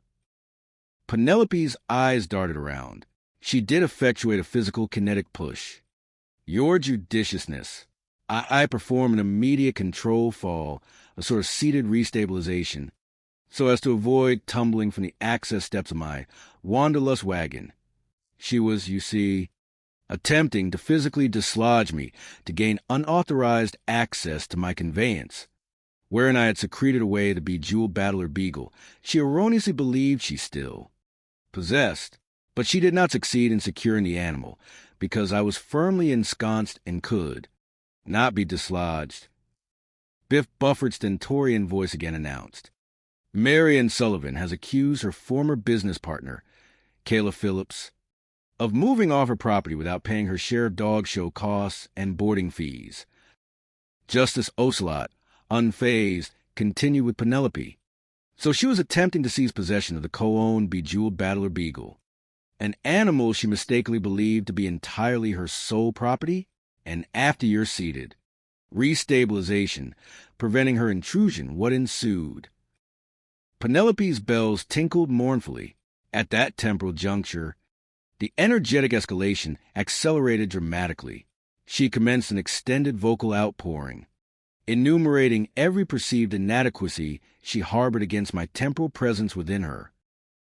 Speaker 22: Penelope's eyes darted around. She did effectuate a physical, kinetic push. Your judiciousness. I perform an immediate control fall, a sort of seated restabilization, so as to avoid tumbling from the access steps of my wanderlust wagon. She was, you see, attempting to physically dislodge me to gain unauthorized access to my conveyance, wherein I had secreted away the bejeweled battler beagle she erroneously believed she still possessed. But she did not succeed in securing the animal, because I was firmly ensconced and could not be dislodged. Biff Bufford's stentorian voice again announced, Marion Sullivan has accused her former business partner, Kayla Phillips, of moving off her property without paying her share of dog show costs and boarding fees. Justice Ocelot, unfazed, continued with Penelope. So she was attempting to seize possession of the co-owned bejeweled Battler Beagle, an animal she mistakenly believed to be entirely her sole property, and after you're seated, restabilization, preventing her intrusion, what ensued? Penelope's bells tinkled mournfully. At that temporal juncture, the energetic escalation accelerated dramatically. She commenced an extended vocal outpouring, enumerating every perceived inadequacy she harbored against my temporal presence within her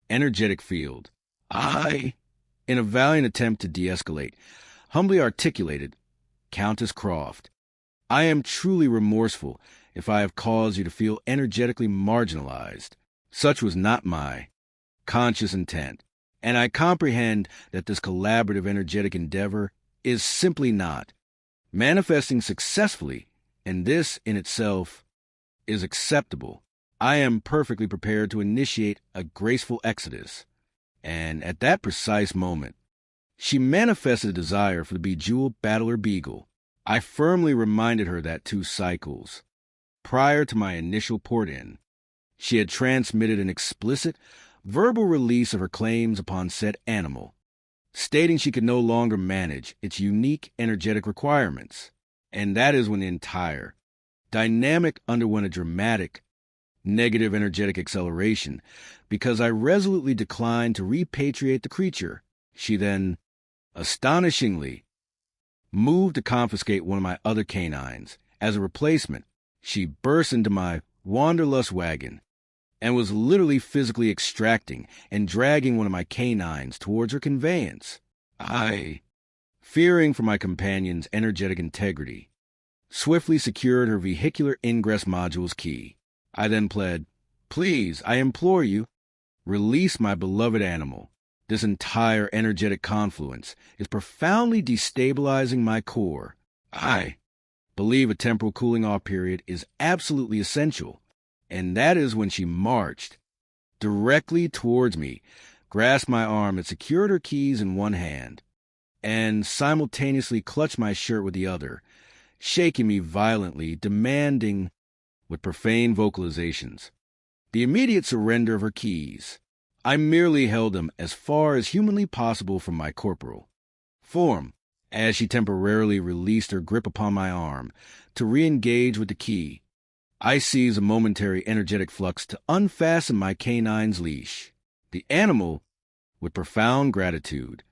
Speaker 22: energetic field. I, in a valiant attempt to de-escalate, humbly articulated, Countess Croft, I am truly remorseful if I have caused you to feel energetically marginalized. Such was not my conscious intent, and I comprehend that this collaborative energetic endeavor is simply not manifesting successfully, and this in itself is acceptable. I am perfectly prepared to initiate a graceful exodus. And at that precise moment, she manifested a desire for the bejeweled Battler Beagle. I firmly reminded her that 2 cycles prior to my initial port-in, she had transmitted an explicit verbal release of her claims upon said animal, stating she could no longer manage its unique energetic requirements. And that is when the entire dynamic underwent a dramatic negative energetic acceleration, because I resolutely declined to repatriate the creature. She then, astonishingly, moved to confiscate one of my other canines. As a replacement, she burst into my wanderlust wagon and was literally physically extracting and dragging one of my canines towards her conveyance. I, fearing for my companion's energetic integrity, swiftly secured her vehicular ingress module's key. I then pled, Please, I implore you, release my beloved animal. This entire energetic confluence is profoundly destabilizing my core. I believe a temporal cooling-off period is absolutely essential, and that is when she marched directly towards me, grasped my arm and secured her keys in one hand, and simultaneously clutched my shirt with the other, shaking me violently, demanding, with profane vocalizations, the immediate surrender of her keys. I merely held them as far as humanly possible from my corporal form, as she temporarily released her grip upon my arm to re-engage with the key. I seized a momentary energetic flux to unfasten my canine's leash. The animal, with profound gratitude,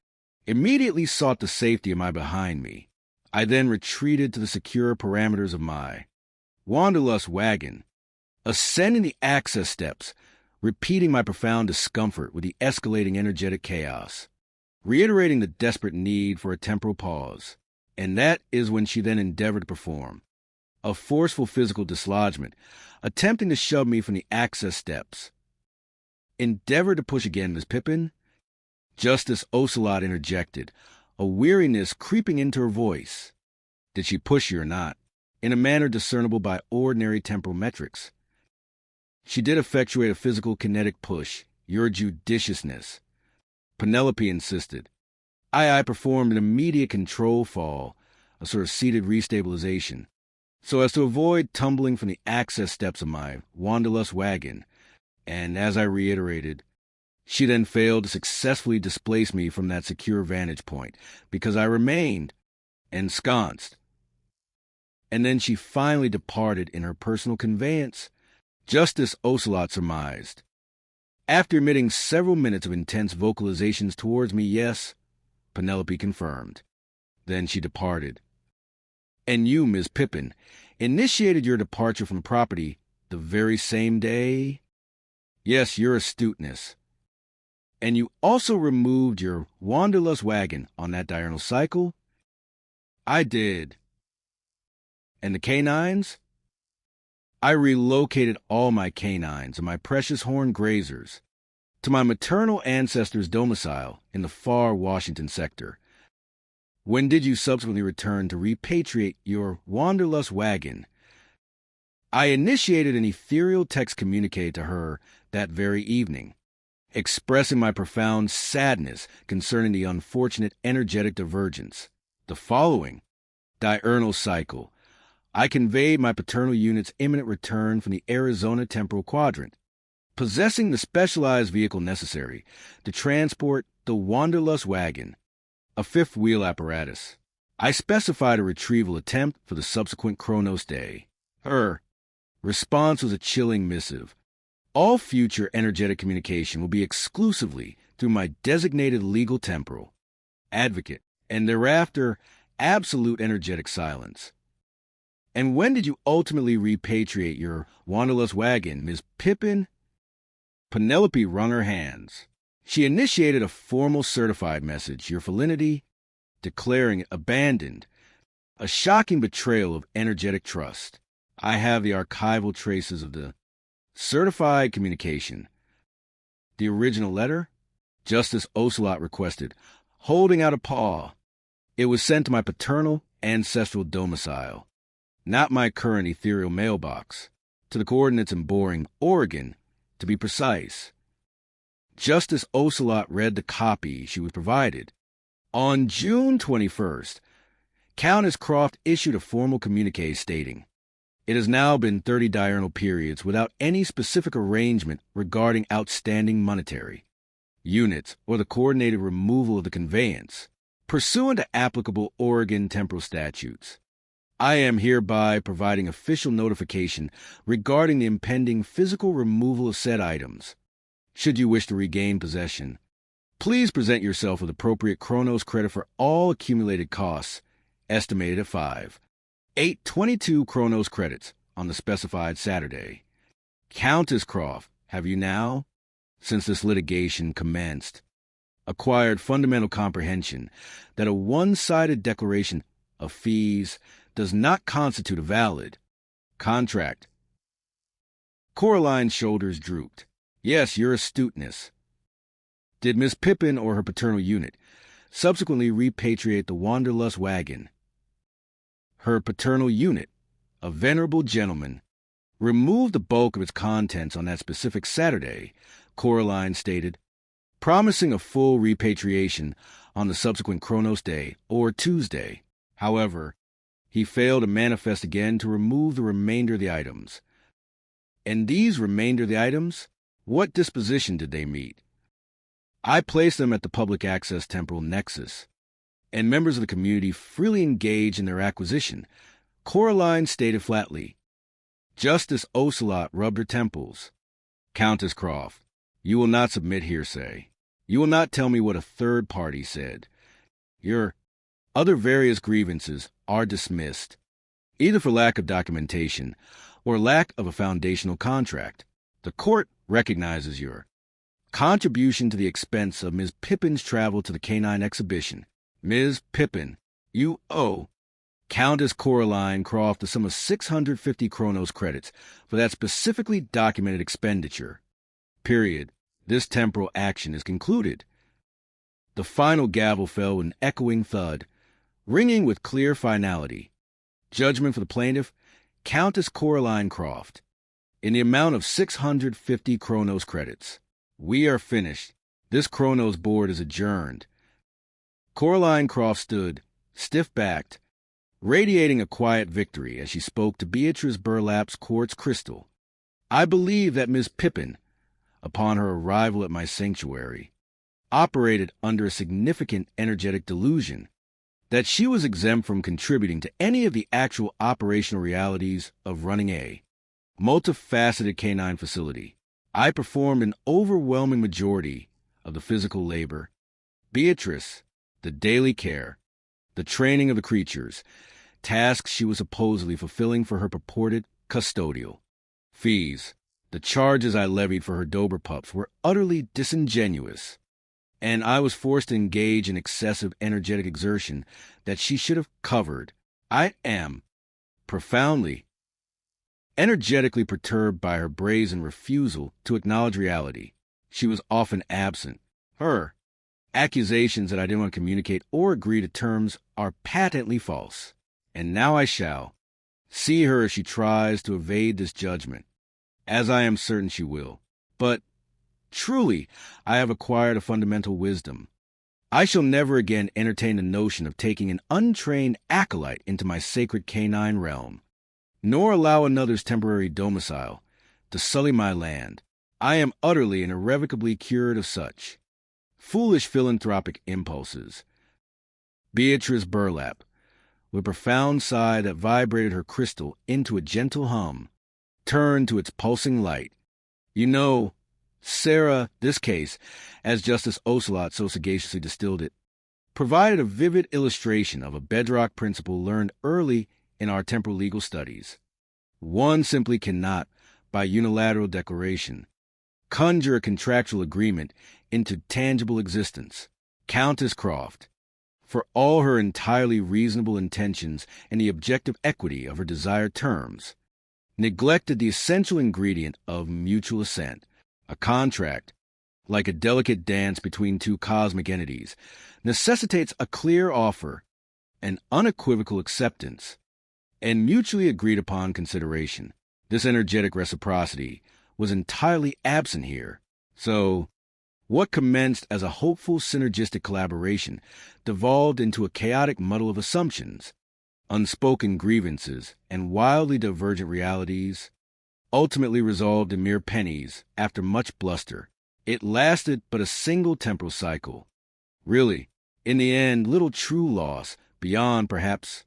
Speaker 22: immediately sought the safety of my behind me. I then retreated to the secure parameters of my wanderlust wagon, ascending the access steps, repeating my profound discomfort with the escalating energetic chaos, reiterating the desperate need for a temporal pause. And that is when she then endeavored to perform a forceful physical dislodgement, attempting to shove me from the access steps. Endeavored to push again, Miss Pippin. Justice Ocelot interjected, a weariness creeping into her voice. Did she push you or not? In a manner discernible by ordinary temporal metrics. She did effectuate a physical kinetic push, your judiciousness. Penelope insisted. I performed an immediate control fall, a sort of seated restabilization, so as to avoid tumbling from the access steps of my wanderlust wagon, and as I reiterated, she then failed to successfully displace me from that secure vantage point, because I remained ensconced. And then she finally departed in her personal conveyance, Justice Ocelot surmised. After emitting several minutes of intense vocalizations towards me, yes, Penelope confirmed. Then she departed. And you, Ms. Pippin, initiated your departure from property the very same day? Yes, your astuteness. And you also removed your wanderlust wagon on that diurnal cycle? I did. And the canines? I relocated all my canines and my precious horned grazers to my maternal ancestors' domicile in the far Washington sector. When did you subsequently return to repatriate your wanderlust wagon? I initiated an ethereal text communique to her that very evening, expressing my profound sadness concerning the unfortunate energetic divergence. The following diurnal cycle, I conveyed my paternal unit's imminent return from the Arizona temporal quadrant, possessing the specialized vehicle necessary to transport the wanderlust wagon, a fifth-wheel apparatus. I specified a retrieval attempt for the subsequent Chronos day. Her response was a chilling missive. All future energetic communication will be exclusively through my designated legal temporal advocate, and thereafter absolute energetic silence. And when did you ultimately repatriate your wanderlust wagon, Ms. Pippin? Penelope wrung her hands. She initiated a formal certified message, your felinity, declaring it abandoned, a shocking betrayal of energetic trust. I have the archival traces of the certified communication. The original letter? Justice Ocelot requested, holding out a paw. It was sent to my paternal ancestral domicile, not my current ethereal mailbox, to the coordinates in Boring, Oregon, to be precise. Justice Ocelot read the copy she was provided. On June 21st, Countess Croft issued a formal communique stating, it has now been 30 diurnal periods without any specific arrangement regarding outstanding monetary units or the coordinated removal of the conveyance, pursuant to applicable Oregon temporal statutes. I am hereby providing official notification regarding the impending physical removal of said items. Should you wish to regain possession, please present yourself with appropriate Chronos credit for all accumulated costs, estimated at 822 Chronos credits on the specified Saturday. Countess Croft, have you now, since this litigation commenced, acquired fundamental comprehension that a one-sided declaration of fees does not constitute a valid contract? Coraline's shoulders drooped. Yes, your astuteness. Did Miss Pippin or her paternal unit subsequently repatriate the wanderlust wagon? Her paternal unit, a venerable gentleman, removed the bulk of its contents on that specific Saturday, Coraline stated, promising a full repatriation on the subsequent Chronos day or Tuesday. However, he failed to manifest again to remove the remainder of the items. And these remainder of the items, what disposition did they meet? I placed them at the public access temporal nexus, and members of the community freely engaged in their acquisition. Coraline stated flatly. Justice Ocelot rubbed her temples. Countess Croft, you will not submit hearsay. You will not tell me what a third party said. Your other various grievances are dismissed, either for lack of documentation or lack of a foundational contract. The court recognizes your contribution to the expense of Ms. Pippin's travel to the canine exhibition. Ms. Pippin, you owe Countess Coraline Croft the sum of 650 Chronos credits for that specifically documented expenditure. Period. This temporal action is concluded. The final gavel fell with an echoing thud, ringing with clear finality. Judgment for the plaintiff, Countess Coraline Croft, in the amount of 650 Chronos credits. We are finished. This Chronos board is adjourned. Coraline Croft stood, stiff-backed, radiating a quiet victory as she spoke to Beatrice Burlap's quartz crystal. I believe that Miss Pippin, upon her arrival at my sanctuary, operated under a significant energetic delusion that she was exempt from contributing to any of the actual operational realities of running a multifaceted canine facility. I performed an overwhelming majority of the physical labor. Beatrice, the daily care, the training of the creatures, tasks she was supposedly fulfilling for her purported custodial. Fees, the charges I levied for her Dober pups were utterly disingenuous, and I was forced to engage in excessive energetic exertion that she should have covered. I am profoundly, energetically perturbed by her brazen refusal to acknowledge reality. She was often absent. Her Accusations that I didn't want to communicate or agree to terms are patently false. And now I shall. See her as she tries to evade this judgment, as I am certain she will. But truly, I have acquired a fundamental wisdom. I shall never again entertain the notion of taking an untrained acolyte into my sacred canine realm, nor allow another's temporary domicile to sully my land. I am utterly and irrevocably cured of such foolish philanthropic impulses. Beatrice Burlap, with a profound sigh that vibrated her crystal into a gentle hum, turned to its pulsing light. You know, Sarah, this case, as Justice Ocelot so sagaciously distilled it, provided a vivid illustration of a bedrock principle learned early in our temporal legal studies. One simply cannot, by unilateral declaration, conjure a contractual agreement into tangible existence. Countess Croft, for all her entirely reasonable intentions and the objective equity of her desired terms, neglected the essential ingredient of mutual assent. A contract, like a delicate dance between two cosmic entities, necessitates a clear offer, an unequivocal acceptance, and mutually agreed upon consideration. This energetic reciprocity was entirely absent here. So, what commenced as a hopeful synergistic collaboration devolved into a chaotic muddle of assumptions, unspoken grievances, and wildly divergent realities, ultimately resolved in mere pennies after much bluster. It lasted but a single temporal cycle. Really, in the end, little true loss beyond, perhaps,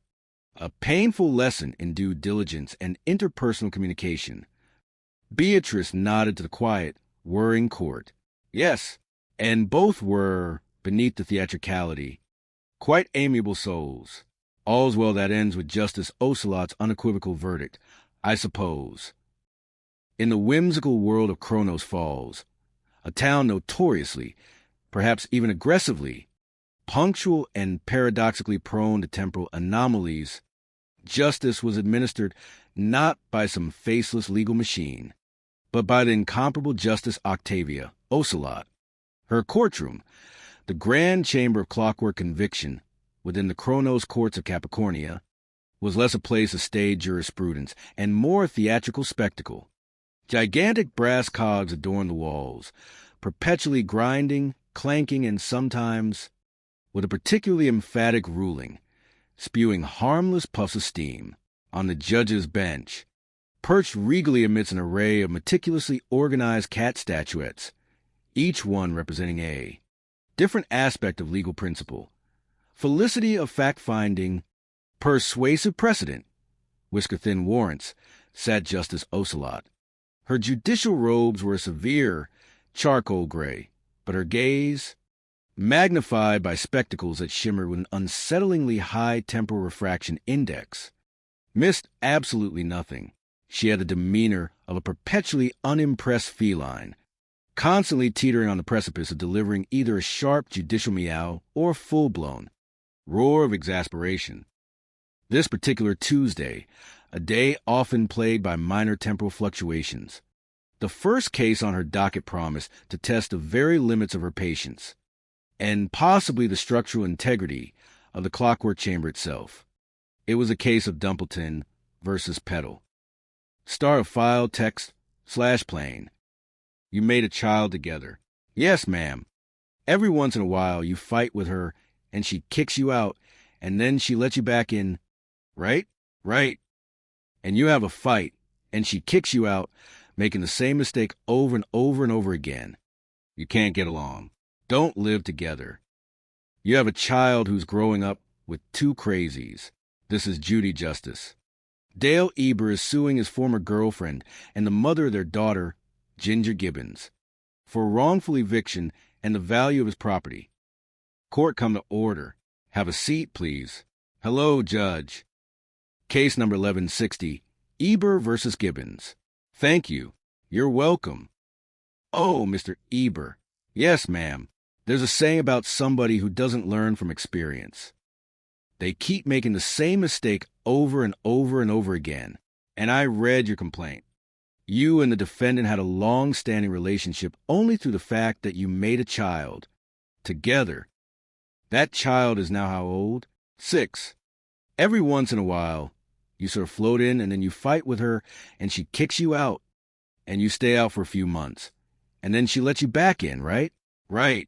Speaker 22: a painful lesson in due diligence and interpersonal communication. Beatrice nodded to the quiet, whirring court. Yes, and both were, beneath the theatricality, quite amiable souls. All's well that ends with Justice Ocelot's unequivocal verdict, I suppose. In the whimsical world of Kronos Falls, a town notoriously, perhaps even aggressively, punctual and paradoxically prone to temporal anomalies, justice was administered not by some faceless legal machine, but by the incomparable Justice Octavia Ocelot. Her courtroom, the grand chamber of clockwork conviction within the Kronos courts of Capricornia, was less a place of staid jurisprudence and more a theatrical spectacle. Gigantic brass cogs adorned the walls, perpetually grinding, clanking, and sometimes, with a particularly emphatic ruling, spewing harmless puffs of steam. On the judge's bench, perched regally amidst an array of meticulously organized cat statuettes, each one representing a different aspect of legal principle, felicity of fact-finding, persuasive precedent, whisker-thin warrants, sat Justice Ocelot. Her judicial robes were a severe charcoal gray, but her gaze, magnified by spectacles that shimmered with an unsettlingly high temporal refraction index, missed absolutely nothing. She had the demeanor of a perpetually unimpressed feline, constantly teetering on the precipice of delivering either a sharp judicial meow or a full-blown roar of exasperation. This particular Tuesday, a day often plagued by minor temporal fluctuations, the first case on her docket promised to test the very limits of her patience, and possibly the structural integrity of the clockwork chamber itself. It was a case of Dumpleton versus Petal. Start of file, text, /plain. You made a child together. Yes, ma'am. Every once in a while you fight with her and she kicks you out and then she lets you back in. Right? Right. And you have a fight and she kicks you out, making the same mistake over and over and over again. You can't get along. Don't live together. You have a child who's growing up with two crazies. This is Judy Justice. Dale Eber is suing his former girlfriend and the mother of their daughter, Ginger Gibbons, for wrongful eviction and the value of his property. Court come to order. Have a seat, please. Hello, Judge. Case number 1160, Eber versus Gibbons. Thank you. You're welcome. Oh, Mr. Eber. Yes, ma'am. There's a saying about somebody who doesn't learn from experience. They keep making the same mistake over and over and over again. And I read your complaint. You and the defendant had a long-standing relationship only through the fact that you made a child together. That child is now how old? 6. Every once in a while, you sort of float in and then you fight with her and she kicks you out and you stay out for a few months. And then she lets you back in, right? Right.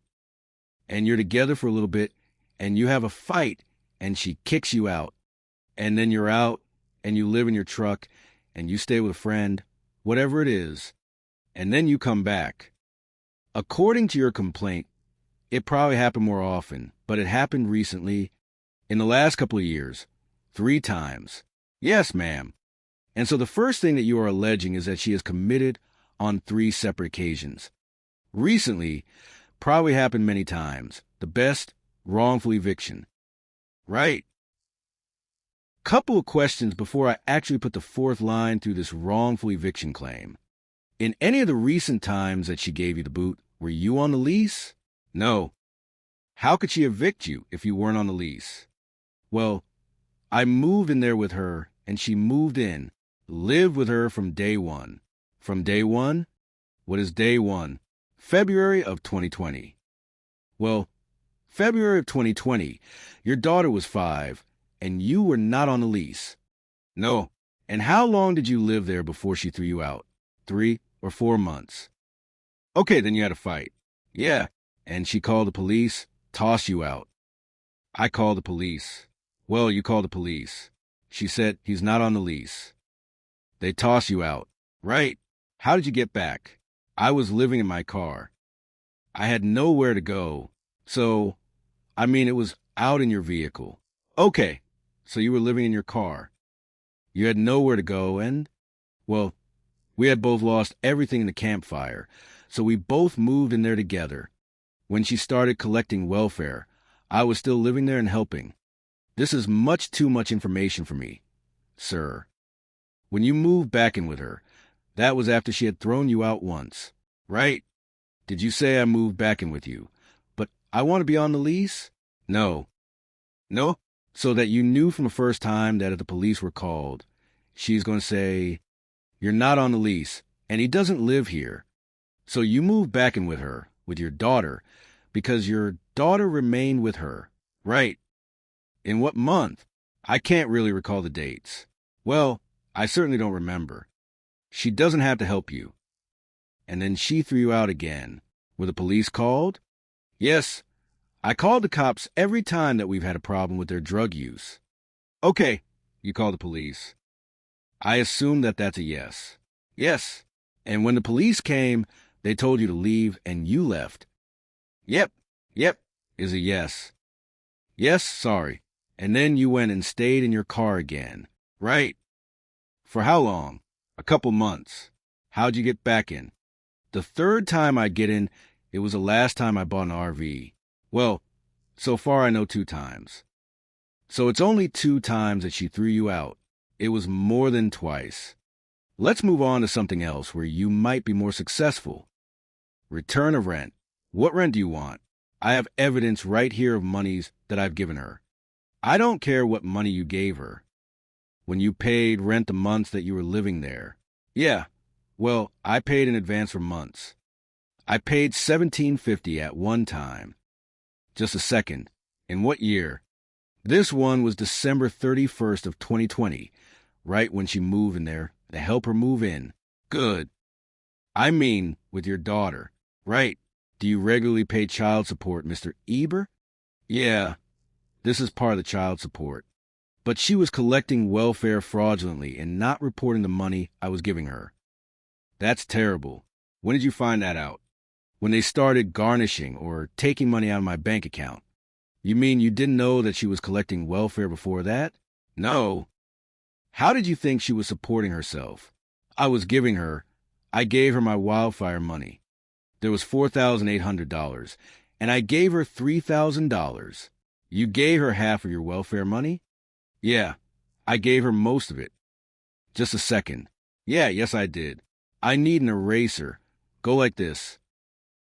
Speaker 22: And you're together for a little bit and you have a fight and she kicks you out. And then you're out and you live in your truck and you stay with a friend, whatever it is. And then you come back. According to your complaint, it probably happened more often, but it happened recently in the last couple of years, 3 times. Yes, ma'am. And so the first thing that you are alleging is that she has committed on 3 separate occasions. Recently, probably happened many times. The best, wrongful eviction. Right. Couple of questions before I actually put the 4th line through this wrongful eviction claim. In any of the recent times that she gave you the boot, were you on the lease? No. How could she evict you if you weren't on the lease? Well, I moved in there with her, and she moved in, lived with her from day 1. From day 1? What is day 1? February of 2020. Well, February of 2020, your daughter was 5, and you were not on the lease. No. And how long did you live there before she threw you out? 3 or 4 months. Okay, then you had a fight. Yeah. And she called the police, tossed you out. I called the police. Well, you called the police. She said he's not on the lease. They toss you out. Right. How did you get back? I was living in my car. I had nowhere to go. So, it was out in your vehicle. Okay. So you were living in your car. You had nowhere to go and, well, we had both lost everything in the campfire. So we both moved in there together. When she started collecting welfare, I was still living there and helping. This is much too much information for me, sir. When you moved back in with her, that was after she had thrown you out once, right? Did you say I moved back in with you? But I want to be on the lease? No. No? So that you knew from the first time that if the police were called, she's going to say, you're not on the lease, and he doesn't live here. So you moved back in with her, with your daughter, because your daughter remained with her, right? In what month? I can't really recall the dates. Well, I certainly don't remember. She doesn't have to help you. And then she threw you out again. Were the police called? Yes. I called the cops every time that we've had a problem with their drug use. Okay, you called the police. I assume that that's a yes. Yes. And when the police came, they told you to leave and you left. Yep is a yes. Yes, sorry. And then you went and stayed in your car again. Right. For how long? A couple months. How'd you get back in? The 3rd time I'd get in, it was the last time I bought an RV. Well, so far I know 2 times. So it's only 2 times that she threw you out. It was more than twice. Let's move on to something else where you might be more successful. Return of rent. What rent do you want? I have evidence right here of monies that I've given her. I don't care what money you gave her. When you paid rent the months that you were living there. Yeah, well, I paid in advance for months. I paid $17.50 at one time. Just a second. In what year? This one was December 31st of 2020, right when she moved in there to help her move in. Good. I mean, with your daughter. Right. Do you regularly pay child support, Mr. Eber? Yeah. This is part of the child support. But she was collecting welfare fraudulently and not reporting the money I was giving her. That's terrible. When did you find that out? When they started garnishing or taking money out of my bank account. You mean you didn't know that she was collecting welfare before that? No. How did you think she was supporting herself? I gave her my wildfire money. There was $4,800, and I gave her $3,000. You gave her half of your welfare money? Yeah, I gave her most of it. Just a second. Yes, I did. I need an eraser. Go like this.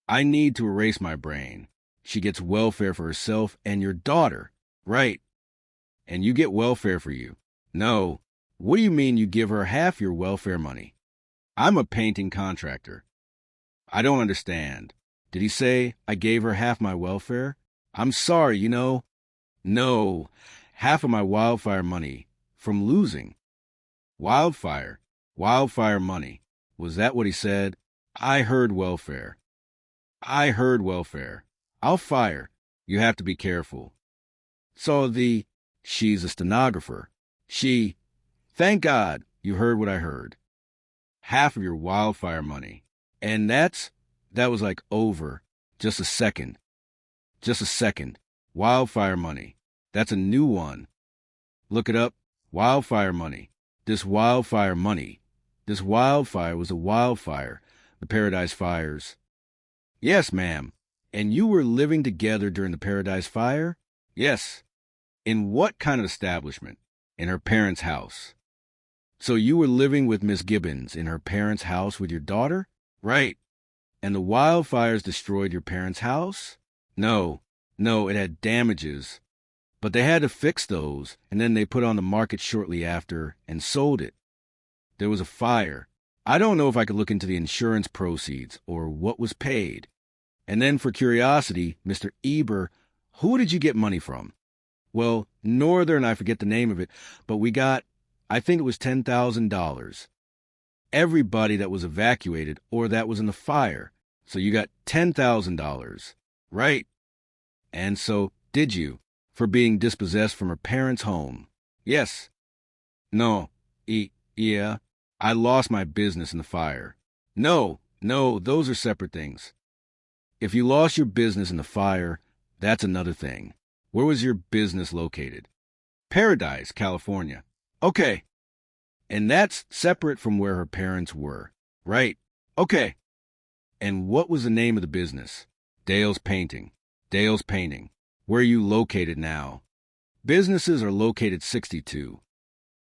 Speaker 22: I need to erase my brain. She gets welfare for herself and your daughter. Right. And you get welfare for you. No. What do you mean you give her half your welfare money? I'm a painting contractor. I don't understand. Did he say I gave her half my welfare? I'm sorry, you know. No, half of my wildfire money from losing. Wildfire money. Was that what he said? I heard welfare. I'll fire. You have to be careful. So she's a stenographer. Thank God you heard what I heard. Half of your wildfire money. And that was like over. Just a second. Wildfire money. That's a new one. Look it up. Wildfire money. This wildfire was a wildfire. The Paradise Fires. Yes, ma'am. And you were living together during the Paradise Fire? Yes. In what kind of establishment? In her parents' house. So you were living with Miss Gibbons in her parents' house with your daughter? Right. And the wildfires destroyed your parents' house? No, it had damages. But they had to fix those, and then they put on the market shortly after and sold it. There was a fire. I don't know if I could look into the insurance proceeds or what was paid. And then for curiosity, Mr. Eber, who did you get money from? Well, Northern, I forget the name of it, but we got, I think it was $10,000. Everybody that was evacuated or that was in the fire. So you got $10,000. Right. And so, did you, for being dispossessed from her parents' home? Yes. No. Yeah. I lost my business in the fire. No, those are separate things. If you lost your business in the fire, that's another thing. Where was your business located? Paradise, California. Okay. And that's separate from where her parents were. Right. Okay. And what was the name of the business? Dale's Painting. Where are you located now? Businesses are located 62.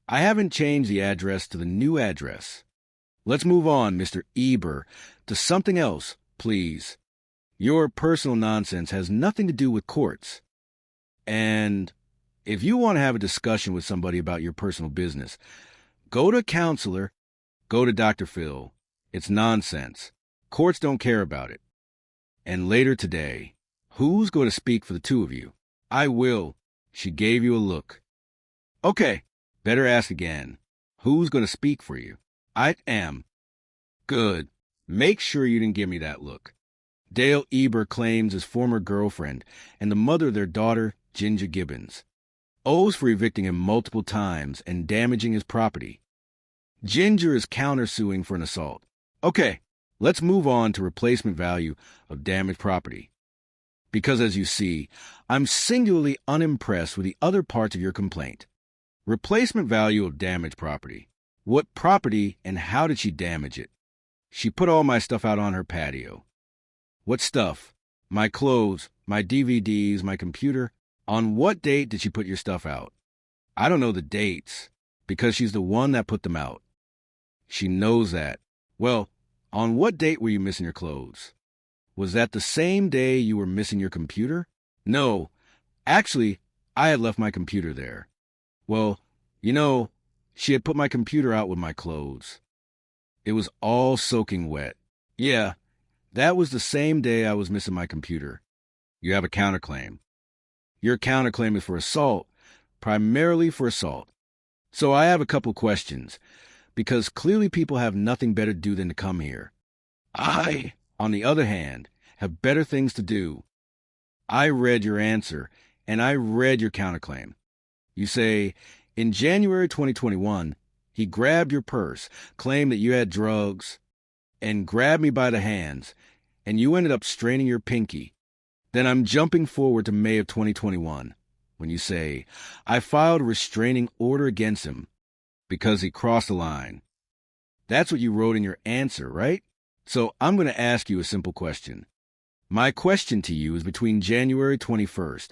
Speaker 22: I haven't changed the address to the new address. Let's move on, Mr. Eber, to something else, please. Your personal nonsense has nothing to do with courts. And if you want to have a discussion with somebody about your personal business, go to a counselor, go to Dr. Phil. It's nonsense. Courts don't care about it. And later today, who's going to speak for the two of you? I will. She gave you a look. Okay, better ask again. Who's going to speak for you? I am. Good. Make sure you didn't give me that look. Dale Eber claims his former girlfriend and the mother of their daughter, Ginger Gibbons, owes for evicting him multiple times and damaging his property. Ginger is countersuing for an assault. Okay, let's move on to replacement value of damaged property. Because as you see, I'm singularly unimpressed with the other parts of your complaint. Replacement value of damaged property. What property and how did she damage it? She put all my stuff out on her patio. What stuff? My clothes, my DVDs, my computer. On what date did she put your stuff out? I don't know the dates, because she's the one that put them out. She knows that. Well, on what date were you missing your clothes? Was that the same day you were missing your computer? No. Actually, I had left my computer there. Well, you know, she had put my computer out with my clothes. It was all soaking wet. Yeah, that was the same day I was missing my computer. You have a counterclaim. Your counterclaim is for assault, primarily for assault. So I have a couple questions, because clearly people have nothing better to do than to come here. I, on the other hand, have better things to do. I read your answer, and I read your counterclaim. You say, in January 2021, he grabbed your purse, claimed that you had drugs, and grabbed me by the hands, and you ended up straining your pinky. Then I'm jumping forward to May of 2021, when you say, I filed a restraining order against him because he crossed the line. That's what you wrote in your answer, right? So I'm going to ask you a simple question. My question to you is between January 21st,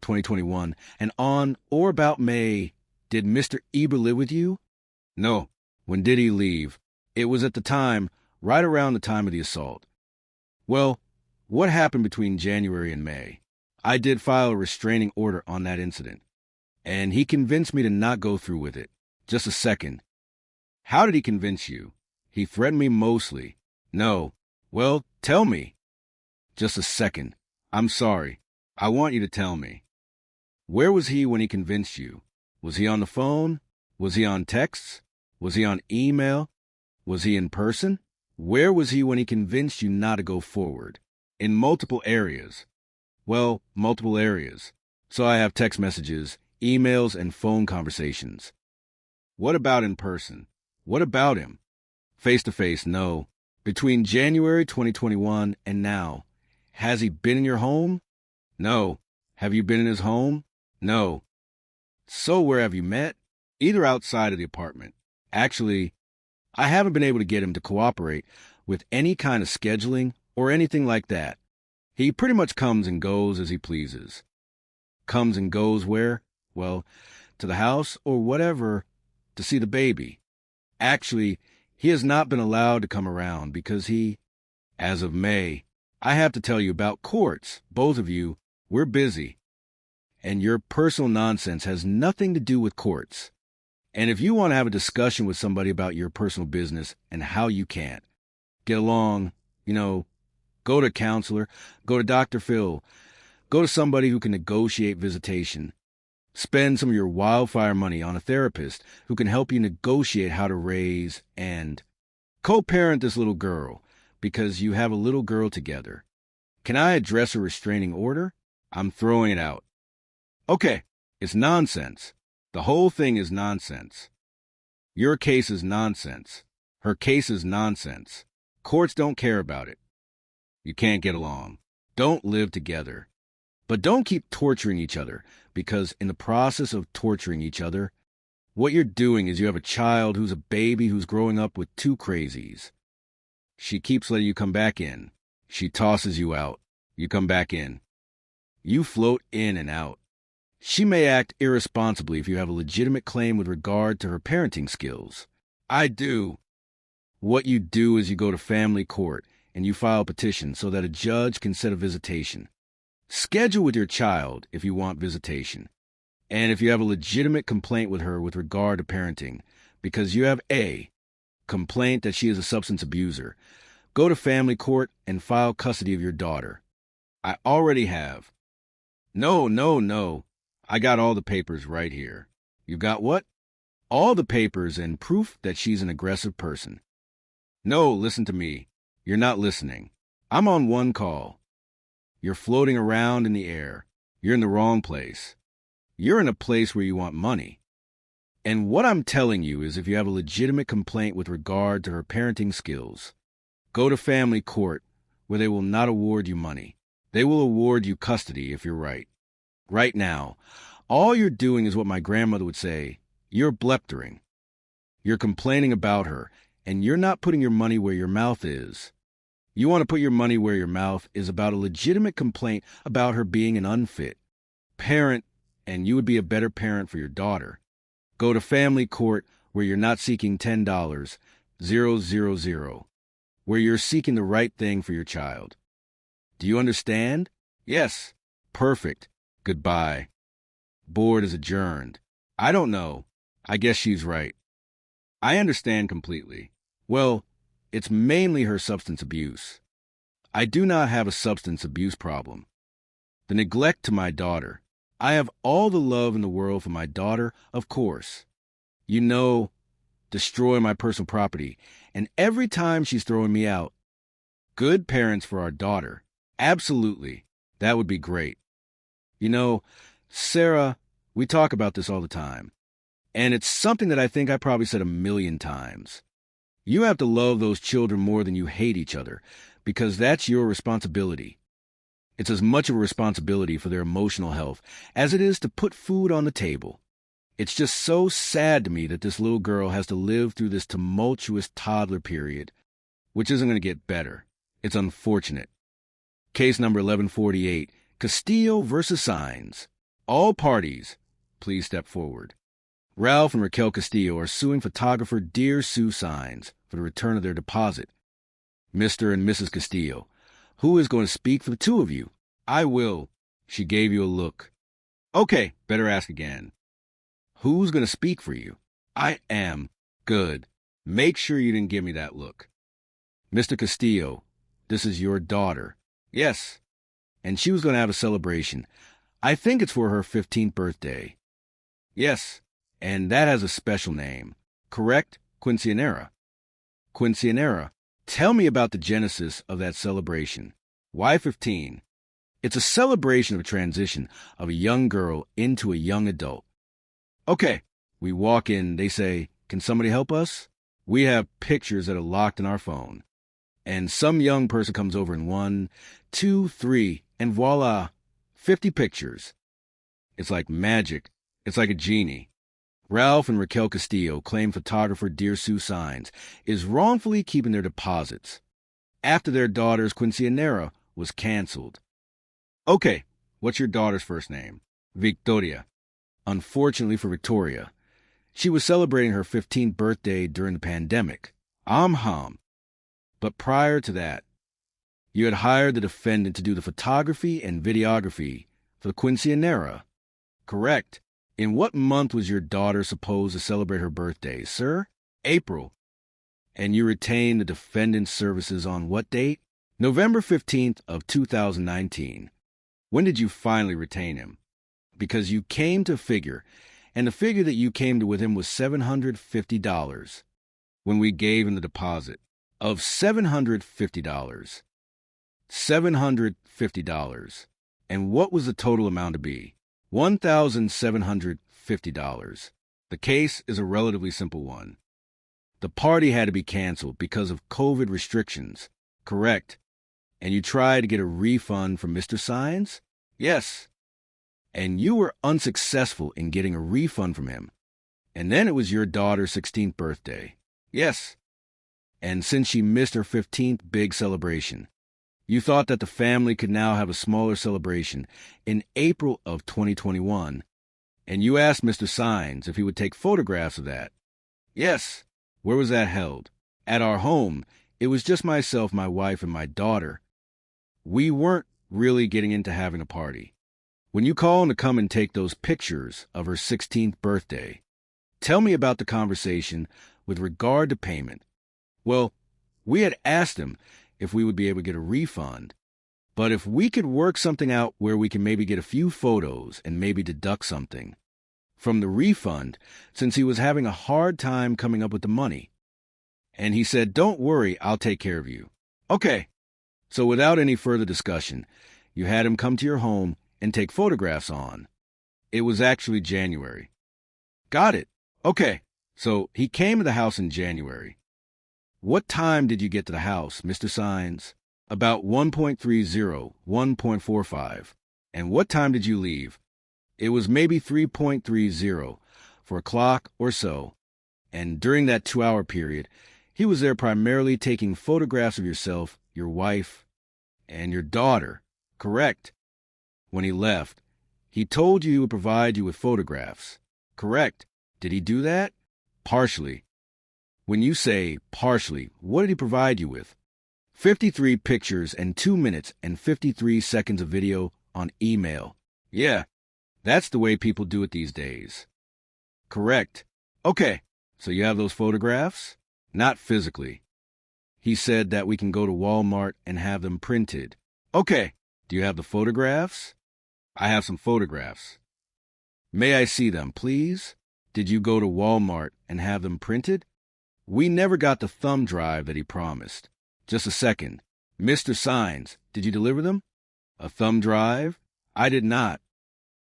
Speaker 22: 2021, and on or about May, did Mr. Eber live with you? No. When did he leave? It was at the time, right around the time of the assault. Well, what happened between January and May? I did file a restraining order on that incident, and he convinced me to not go through with it. Just a second. How did he convince you? He threatened me mostly. No. Well, tell me. Just a second. I'm sorry. I want you to tell me. Where was he when he convinced you? Was he on the phone? Was he on texts? Was he on email? Was he in person? Where was he when he convinced you not to go forward? In multiple areas. Well, multiple areas. So I have text messages, emails, and phone conversations. What about in person? What about him? Face-to-face, no. Between January 2021 and now, has he been in your home? No. Have you been in his home? No. So where have you met? Either outside of the apartment. Actually, I haven't been able to get him to cooperate with any kind of scheduling or anything like that. He pretty much comes and goes as he pleases. Comes and goes where? Well, to the house or whatever, to see the baby. Actually, he has not been allowed to come around because as of May, I have to tell you about courts. Both of you, we're busy. And your personal nonsense has nothing to do with courts. And if you want to have a discussion with somebody about your personal business and how you can't get along, go to a counselor, go to Dr. Phil, go to somebody who can negotiate visitation. Spend some of your wildfire money on a therapist who can help you negotiate how to raise and co-parent this little girl because you have a little girl together. Can I address a restraining order? I'm throwing it out. Okay, it's nonsense. The whole thing is nonsense. Your case is nonsense. Her case is nonsense. Courts don't care about it. You can't get along. Don't live together. But don't keep torturing each other, because in the process of torturing each other, what you're doing is you have a child who's a baby who's growing up with two crazies. She keeps letting you come back in. She tosses you out. You come back in. You float in and out. She may act irresponsibly if you have a legitimate claim with regard to her parenting skills. I do. What you do is you go to family court and you file a petition so that a judge can set a visitation. Schedule with your child if you want visitation. And if you have a legitimate complaint with her with regard to parenting, because you have a complaint that she is a substance abuser, go to family court and file custody of your daughter. I already have. No. I got all the papers right here. You've got what? All the papers and proof that she's an aggressive person. No, listen to me. You're not listening. I'm on one call. You're floating around in the air. You're in the wrong place. You're in a place where you want money. And what I'm telling you is if you have a legitimate complaint with regard to her parenting skills, go to family court where they will not award you money. They will award you custody if you're right. Right now, all you're doing is what my grandmother would say. You're bleptering. You're complaining about her, and you're not putting your money where your mouth is. You want to put your money where your mouth is about a legitimate complaint about her being an unfit parent, and you would be a better parent for your daughter. Go to family court where you're not seeking $10,000, where you're seeking the right thing for your child. Do you understand? Yes. Perfect. Goodbye. Board is adjourned. I don't know. I guess she's right. I understand completely. Well, it's mainly her substance abuse. I do not have a substance abuse problem. The neglect to my daughter. I have all the love in the world for my daughter, of course. Destroy my personal property, and every time she's throwing me out. Good parents for our daughter. Absolutely. That would be great. Sarah, we talk about this all the time. And it's something that I think I probably said 1,000,000 times. You have to love those children more than you hate each other, because that's your responsibility. It's as much of a responsibility for their emotional health as it is to put food on the table. It's just so sad to me that this little girl has to live through this tumultuous toddler period, which isn't going to get better. It's unfortunate. Case number 1148, Castillo versus Signs. All parties, please step forward. Ralph and Raquel Castillo are suing photographer Dear Sue Signs for the return of their deposit. Mr. and Mrs. Castillo, who is going to speak for the two of you? I will. She gave you a look. Okay, better ask again. Who's going to speak for you? I am. Good. Make sure you didn't give me that look. Mr. Castillo, this is your daughter. Yes. And she was going to have a celebration. I think it's for her 15th birthday. Yes. And that has a special name. Correct? Quinceanera. Quinceanera. Tell me about the genesis of that celebration. Why 15? It's a celebration of a transition of a young girl into a young adult. Okay, we walk in, they say, "Can somebody help us?" We have pictures that are locked in our phone. And some young person comes over in 1, 2, 3, and voila, 50 pictures. It's like magic. It's like a genie. Ralph and Raquel Castillo, claim photographer Dear Sue Signs, is wrongfully keeping their deposits after their daughter's quinceanera was canceled. Okay, what's your daughter's first name? Victoria. Unfortunately for Victoria, she was celebrating her 15th birthday during the pandemic. But prior to that, you had hired the defendant to do the photography and videography for the quinceanera. Correct. In what month was your daughter supposed to celebrate her birthday, sir? April. And you retained the defendant's services on what date? November 15th of 2019. When did you finally retain him? Because you came to a figure, and the figure that you came to with him was $750 when we gave him the deposit of $750. $750. And what was the total amount to be? $1,750. The case is a relatively simple one. The party had to be canceled because of COVID restrictions. Correct. And you tried to get a refund from Mr. Signs? Yes. And you were unsuccessful in getting a refund from him. And then it was your daughter's 16th birthday. Yes. And since she missed her 15th big celebration, you thought that the family could now have a smaller celebration in April of 2021, and you asked Mr. Signs if he would take photographs of that. Yes. Where was that held? At our home. It was just myself, my wife, and my daughter. We weren't really getting into having a party. When you called him to come and take those pictures of her 16th birthday, tell me about the conversation with regard to payment. Well, we had asked him if we would be able to get a refund, but if we could work something out where we can maybe get a few photos and maybe deduct something from the refund, since he was having a hard time coming up with the money. And he said, "Don't worry, I'll take care of you." Okay. So without any further discussion, you had him come to your home and take photographs on. It was actually January. Got it. Okay. So he came to the house in January. What time did you get to the house, Mr. Signs? About 1.30, 1.45. And what time did you leave? It was maybe 3.30, 4 o'clock or so. And during that 2-hour period, he was there primarily taking photographs of yourself, your wife, and your daughter. Correct. When he left, he told you he would provide you with photographs. Correct. Did he do that? Partially. When you say partially, what did he provide you with? 53 pictures and 2 minutes and 53 seconds of video on email. Yeah, that's the way people do it these days. Correct. Okay, so you have those photographs? Not physically. He said that we can go to Walmart and have them printed. Okay, do you have the photographs? I have some photographs. May I see them, please? Did you go to Walmart and have them printed? We never got the thumb drive that he promised. Just a second. Mr. Signs, did you deliver them? A thumb drive? I did not.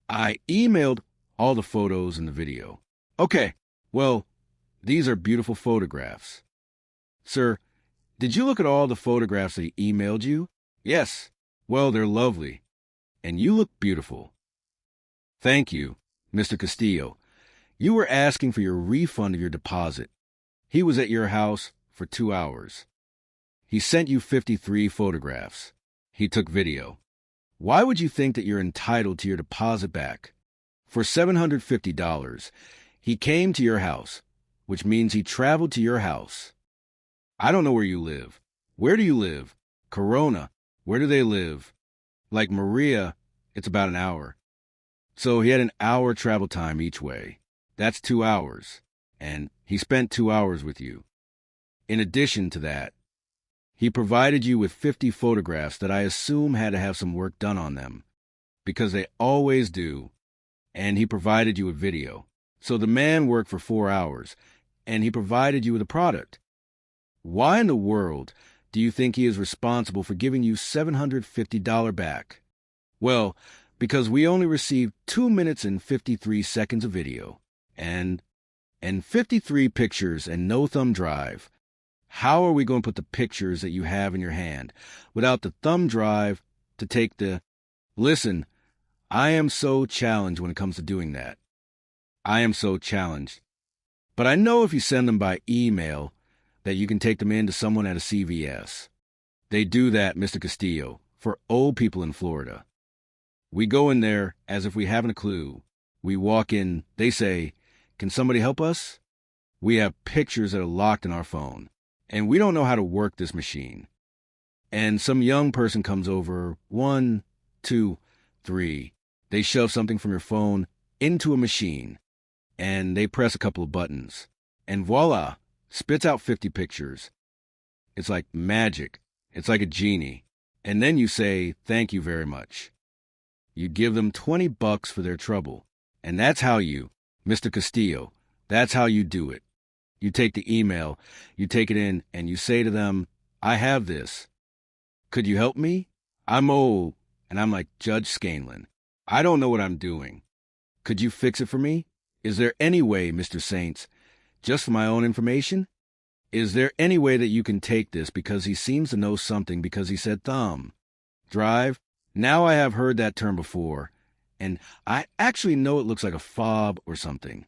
Speaker 22: I emailed all the photos and the video. Okay, well, these are beautiful photographs. Sir, did you look at all the photographs that he emailed you? Yes. Well, they're lovely. And you look beautiful. Thank you, Mr. Castillo. You were asking for your refund of your deposit. He was at your house for 2 hours. He sent you 53 photographs. He took video. Why would you think that you're entitled to your deposit back? For $750, he came to your house, which means he traveled to your house. I don't know where you live. Where do you live? Corona. Where do they live? Like Maria, it's about an hour. So he had an hour travel time each way. That's 2 hours. And he spent 2 hours with you. In addition to that, He provided you with 50 photographs that I assume had to have some work done on them, because they always do, and he provided you with video. So the man worked for 4 hours, and he provided you with a product. Why in the world do you think he is responsible for giving you $750 back? Well, because we only received 2 minutes and 53 seconds of video, and 53 pictures and no thumb drive. How are we going to put the pictures that you have in your hand without the thumb drive to take the... Listen, I am so challenged when it comes to doing that. I am so challenged. But I know if you send them by email that you can take them in to someone at a CVS. They do that, Mr. Castillo, for old people in Florida. We go in there as if we haven't a clue. We walk in, they say, "Can somebody help us?" We have pictures that are locked in our phone, and we don't know how to work this machine. And some young person comes over, 1, 2, 3. They shove something from your phone into a machine, and they press a couple of buttons, and voila, spits out 50 pictures. It's like magic. It's like a genie. And then you say, "Thank you very much." You give them $20 for their trouble. And that's how you, Mr. Castillo, that's how you do it. You take the email, you take it in, and you say to them, "I have this. Could you help me? I'm old, and I'm like Judge Scanlon. I don't know what I'm doing. Could you fix it for me? Is there any way, Mr. Saints, just for my own information? Is there any way that you can take this because he seems to know something because he said thumb drive? Now I have heard that term before, and I actually know it looks like a fob or something.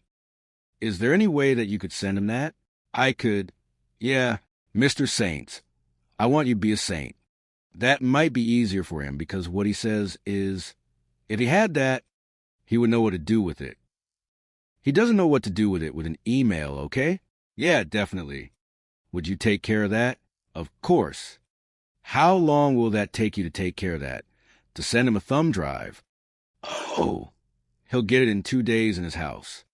Speaker 22: Is there any way that you could send him that? I could, yeah, Mr. Saints. I want you to be a saint. That might be easier for him because what he says is, if he had that, he would know what to do with it. He doesn't know what to do with it with an email, okay? Yeah, definitely. Would you take care of that? Of course. How long will that take you to take care of that? To send him a thumb drive? Oh, he'll get it in 2 days in his house.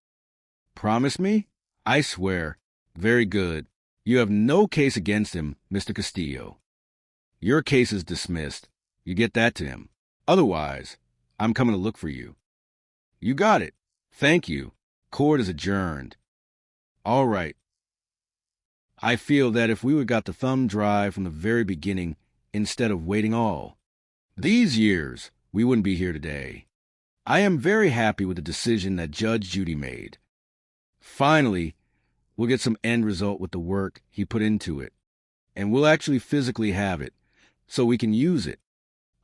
Speaker 22: Promise me? I swear. Very good. You have no case against him, Mr. Castillo. Your case is dismissed. You get that to him. Otherwise, I'm coming to look for you. You got it. Thank you. Court is adjourned. All right. I feel that if we would got the thumb drive from the very beginning instead of waiting all these years, we wouldn't be here today. I am very happy with the decision that Judge Judy made. Finally, we'll get some end result with the work he put into it, and we'll actually physically have it, so we can use it.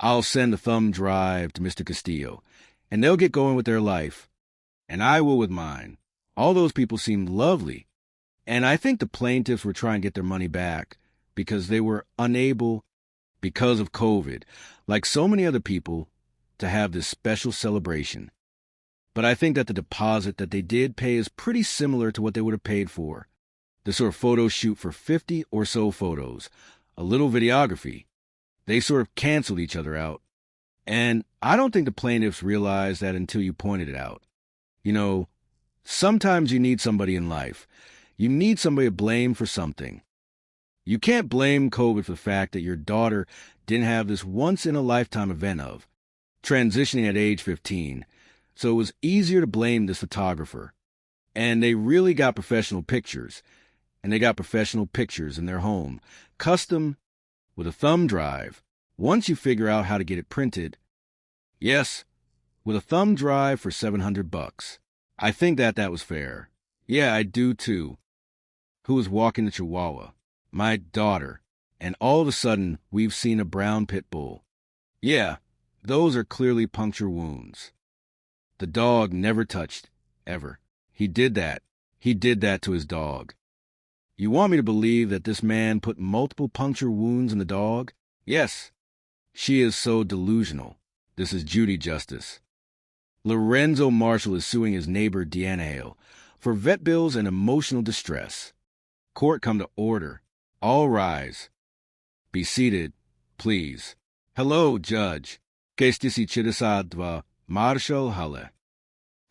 Speaker 22: I'll send the thumb drive to Mr. Castillo, and they'll get going with their life, and I will with mine. All those people seemed lovely, and I think the plaintiffs were trying to get their money back because they were unable, because of COVID, like so many other people, to have this special celebration. But I think that the deposit that they did pay is pretty similar to what they would have paid for the sort of photo shoot for 50 or so photos, a little videography. They sort of canceled each other out. And I don't think the plaintiffs realized that until you pointed it out. You know, sometimes you need somebody in life. You need somebody to blame for something. You can't blame COVID for the fact that your daughter didn't have this once-in-a-lifetime event of transitioning at age 15, so it was easier to blame this photographer. And they really got professional pictures, and they got professional pictures in their home, custom, with a thumb drive, once you figure out how to get it printed. Yes, with a thumb drive for $700. I think that was fair. Yeah, I do too. Who was walking the Chihuahua? My daughter. And all of a sudden, we've seen a brown pit bull. Yeah, those are clearly puncture wounds. The dog never touched, ever. He did that. He did that to his dog. You want me to believe that this man put multiple puncture wounds in the dog? Yes. She is so delusional. This is Judy Justice. Lorenzo Marshall is suing his neighbor Deanna Hale for vet bills and emotional distress. Court come to order. All rise. Be seated, please. Hello, Judge. Kestisi Chidisadva Marshall Halle.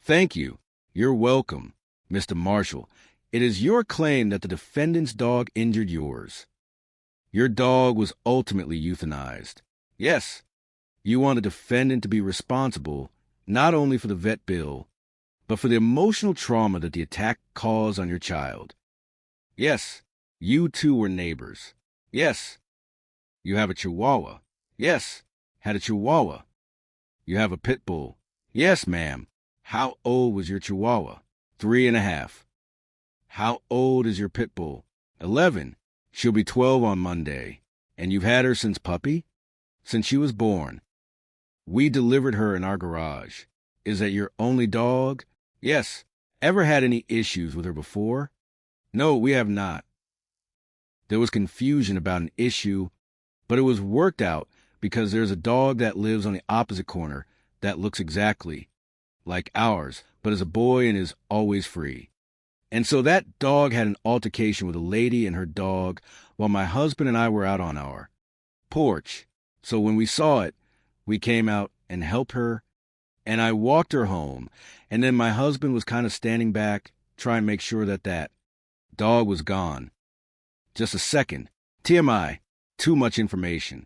Speaker 22: Thank you. You're welcome, Mr. Marshall. It is your claim that the defendant's dog injured yours. Your dog was ultimately euthanized. Yes, you want the defendant to be responsible not only for the vet bill, but for the emotional trauma that the attack caused on your child. Yes, you two were neighbors. Yes, you have a Chihuahua. Yes, had a Chihuahua. You have a pit bull. Yes, ma'am. How old was your Chihuahua? 3.5. How old is your pit bull? 11. She'll be 12 on Monday. And you've had her since puppy? Since she was born. We delivered her in our garage. Is that your only dog? Yes. Ever had any issues with her before? No, we have not. There was confusion about an issue, but it was worked out because there's a dog that lives on the opposite corner that looks exactly like ours, but is a boy and is always free. And so that dog had an altercation with a lady and her dog while my husband and I were out on our porch. So when we saw it, we came out and helped her, and I walked her home, and then my husband was kind of standing back, trying to make sure that that dog was gone. Just a second. TMI. Too much information.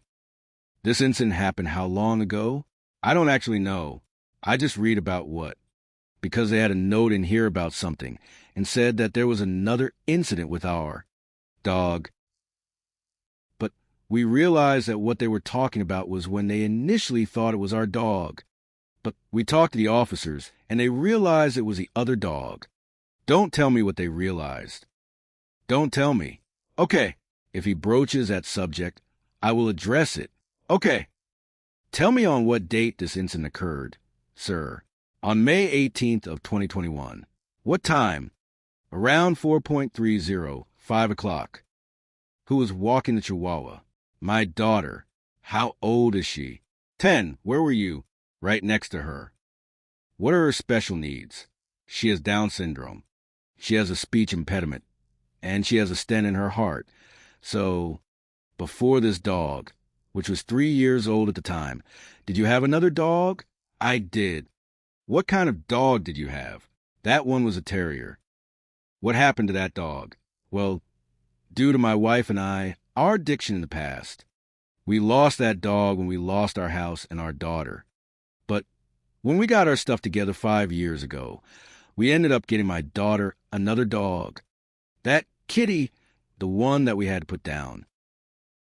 Speaker 22: This incident happened how long ago? I don't actually know. I just read about what. Because they had a note in here about something and said that there was another incident with our dog. But we realized that what they were talking about was when they initially thought it was our dog. But we talked to the officers and they realized it was the other dog. Don't tell me what they realized. Don't tell me. Okay, if he broaches that subject, I will address it. Okay. Tell me on what date this incident occurred, sir. On May 18th of 2021. What time? Around 4:30, 5 o'clock. Who was walking the Chihuahua? My daughter. How old is she? 10. Where were you? Right next to her. What are her special needs? She has Down syndrome. She has a speech impediment. And she has a stent in her heart. So, before this dog, which was 3 years old at the time, did you have another dog? I did. What kind of dog did you have? That one was a terrier. What happened to that dog? Well, due to my wife and I, our addiction in the past, we lost that dog when we lost our house and our daughter. But when we got our stuff together 5 years ago, we ended up getting my daughter another dog. That kitty, the one that we had to put down.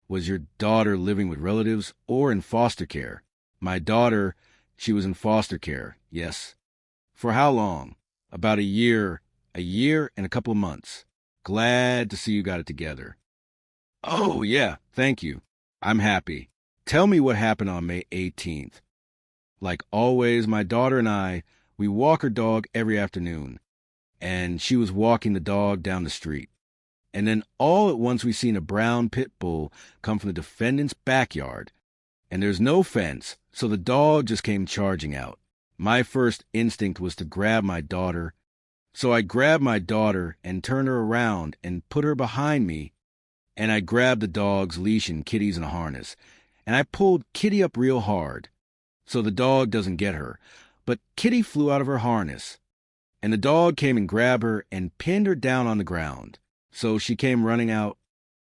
Speaker 22: Was your daughter living with relatives or in foster care? My daughter, she was in foster care, yes. For how long? About a year and a couple of months. Glad to see you got it together. Oh, yeah, thank you. I'm happy. Tell me what happened on May 18th. Like always, my daughter and I, we walk her dog every afternoon. And she was walking the dog down the street. And then all at once we seen a brown pit bull come from the defendant's backyard. And there's no fence, so the dog just came charging out. My first instinct was to grab my daughter. So I grabbed my daughter and turned her around and put her behind me. And I grabbed the dog's leash and Kitty's in a harness. And I pulled Kitty up real hard, so the dog doesn't get her. But Kitty flew out of her harness. And the dog came and grabbed her and pinned her down on the ground. So she came running out.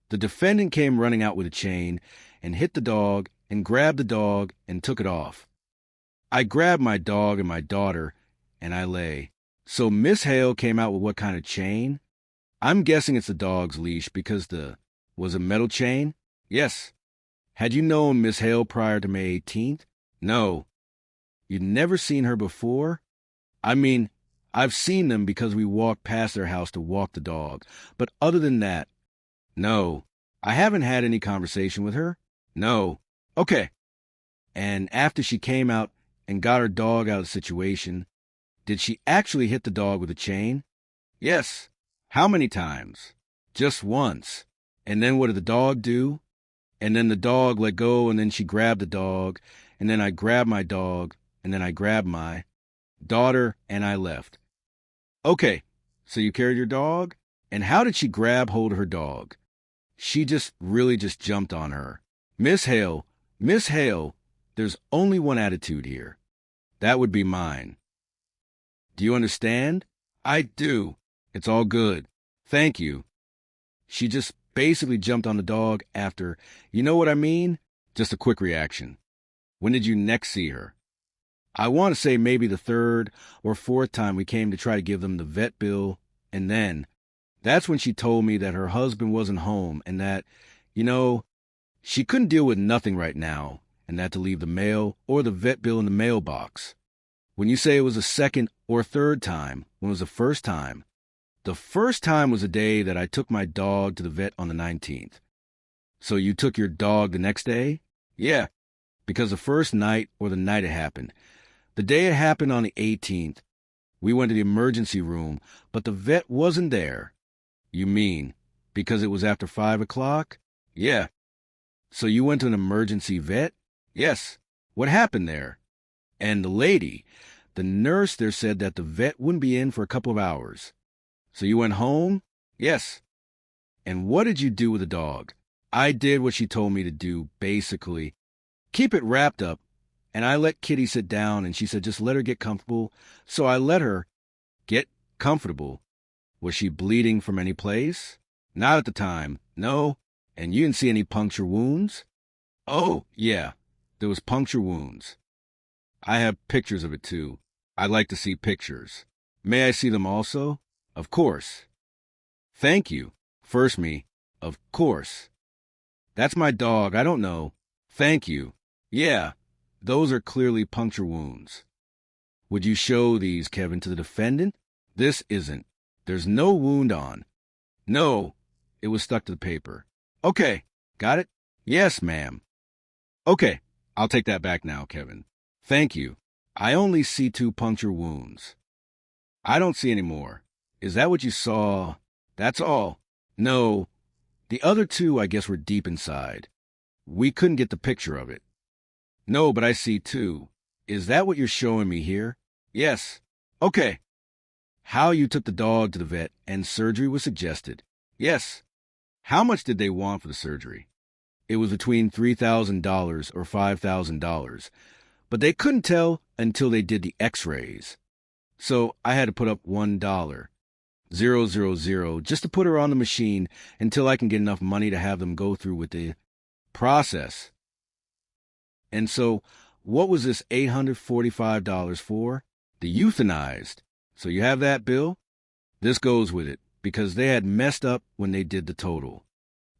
Speaker 22: The defendant came running out with a chain and hit the dog and grabbed the dog and took it off. I grabbed my dog and my daughter and I lay. So Miss Hale came out with what kind of chain? I'm guessing it's the dog's leash because was a metal chain? Yes. Had you known Miss Hale prior to May 18th? No. You'd never seen her before? I mean, I've seen them because we walked past their house to walk the dog. But other than that, no. I haven't had any conversation with her. No. Okay. And after she came out and got her dog out of the situation, did she actually hit the dog with a chain? Yes. How many times? Just once. And then what did the dog do? And then the dog let go, and then she grabbed the dog, and then I grabbed my dog, and then I grabbed my daughter, and I left. Okay, so you carried your dog? And how did she grab hold of her dog? She really jumped on her. Miss Hale, there's only one attitude here. That would be mine. Do you understand? I do. It's all good. Thank you. She just basically jumped on the dog after, you know what I mean? Just a quick reaction. When did you next see her? I want to say maybe the third or fourth time we came to try to give them the vet bill, and then that's when she told me that her husband wasn't home and that, she couldn't deal with nothing right now and that to leave the mail or the vet bill in the mailbox. When you say it was the second or third time, when was the first time? The first time was the day that I took my dog to the vet on the 19th. So you took your dog the next day? Yeah, because the first night or the night it happened. The day it happened on the 18th, we went to the emergency room, but the vet wasn't there. You mean because it was after 5 o'clock? Yeah. So you went to an emergency vet? Yes. What happened there? And the nurse there said that the vet wouldn't be in for a couple of hours. So you went home? Yes. And what did you do with the dog? I did what she told me to do, basically. Keep it wrapped up. And I let Kitty sit down, and she said just let her get comfortable. So I let her get comfortable. Was she bleeding from any place? Not at the time. No. And you didn't see any puncture wounds? Oh, yeah. There was puncture wounds. I have pictures of it, too. I'd like to see pictures. May I see them also? Of course. Thank you. First me. Of course. That's my dog. I don't know. Thank you. Yeah. Those are clearly puncture wounds. Would you show these, Kevin, to the defendant? This isn't. There's no wound on. No. It was stuck to the paper. Okay. Got it? Yes, ma'am. Okay. I'll take that back now, Kevin. Thank you. I only see 2 puncture wounds. I don't see any more. Is that what you saw? That's all. No. The other 2, I guess, were deep inside. We couldn't get the picture of it. No, but I see 2. Is that what you're showing me here? Yes. Okay. How you took the dog to the vet and surgery was suggested. Yes. How much did they want for the surgery? It was between $3,000 or $5,000, but they couldn't tell until they did the x-rays. So I had to put up $1, 000, just to put her on the machine until I can get enough money to have them go through with the process. And so, what was this $845 for? The euthanized. So you have that, Bill? This goes with it, because they had messed up when they did the total.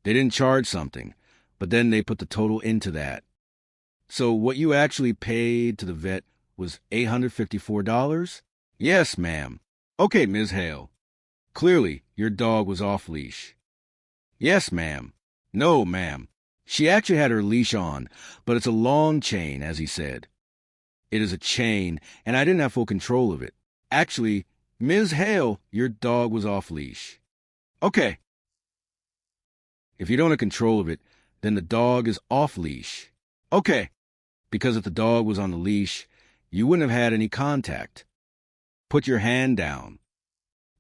Speaker 22: They didn't charge something, but then they put the total into that. So what you actually paid to the vet was $854? Yes, ma'am. Okay, Ms. Hale. Clearly, your dog was off leash. Yes, ma'am. No, ma'am. She actually had her leash on, but it's a long chain, as he said. It is a chain, and I didn't have full control of it. Actually, Ms. Hale, your dog was off leash. Okay. If you don't have control of it, then the dog is off leash. Okay. Because if the dog was on the leash, you wouldn't have had any contact. Put your hand down.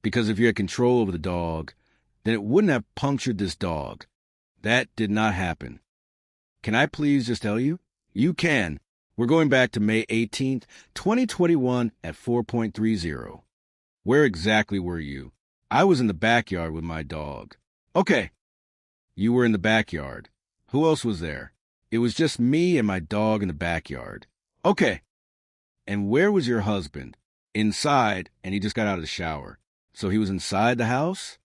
Speaker 22: Because if you had control over the dog, then it wouldn't have punctured this dog. That did not happen. Can I please just tell you? You can. We're going back to May 18th, 2021 at 4.30. Where exactly were you? I was in the backyard with my dog. Okay. You were in the backyard. Who else was there? It was just me and my dog in the backyard. Okay. And where was your husband? Inside, and he just got out of the shower. So he was inside the house?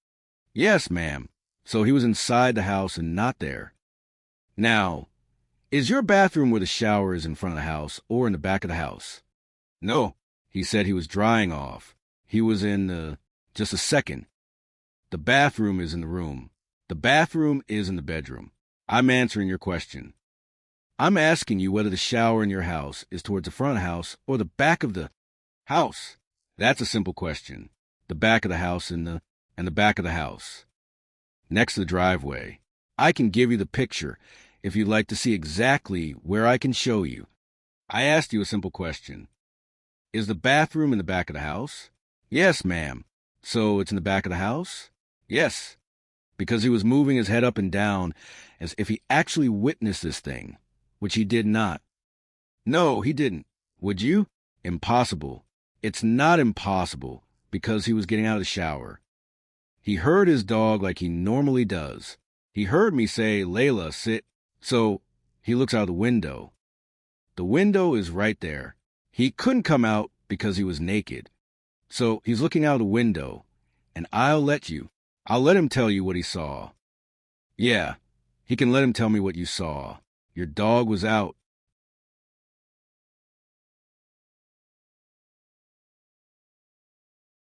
Speaker 22: Yes, ma'am. So he was inside the house and not there. Now, is your bathroom where the shower is in front of the house or in the back of the house? No. He said he was drying off. He was in just a second. The bathroom is in the room. The bathroom is in the bedroom. I'm answering your question. I'm asking you whether the shower in your house is towards the front of the house or the back of the house. That's a simple question. The back of the house and the back of the house. Next to the driveway. I can give you the picture if you'd like to see exactly where I can show you. I asked you a simple question. Is the bathroom in the back of the house? Yes, ma'am. So it's in the back of the house? Yes. Because he was moving his head up and down as if he actually witnessed this thing, which he did not. No, he didn't. Would you? Impossible. It's not impossible because he was getting out of the shower. He heard his dog like he normally does. He heard me say, Layla, sit. So he looks out the window. The window is right there. He couldn't come out because he was naked. So he's looking out the window, and I'll let him tell you what he saw. Yeah, he can let him tell me what you saw. Your dog was out.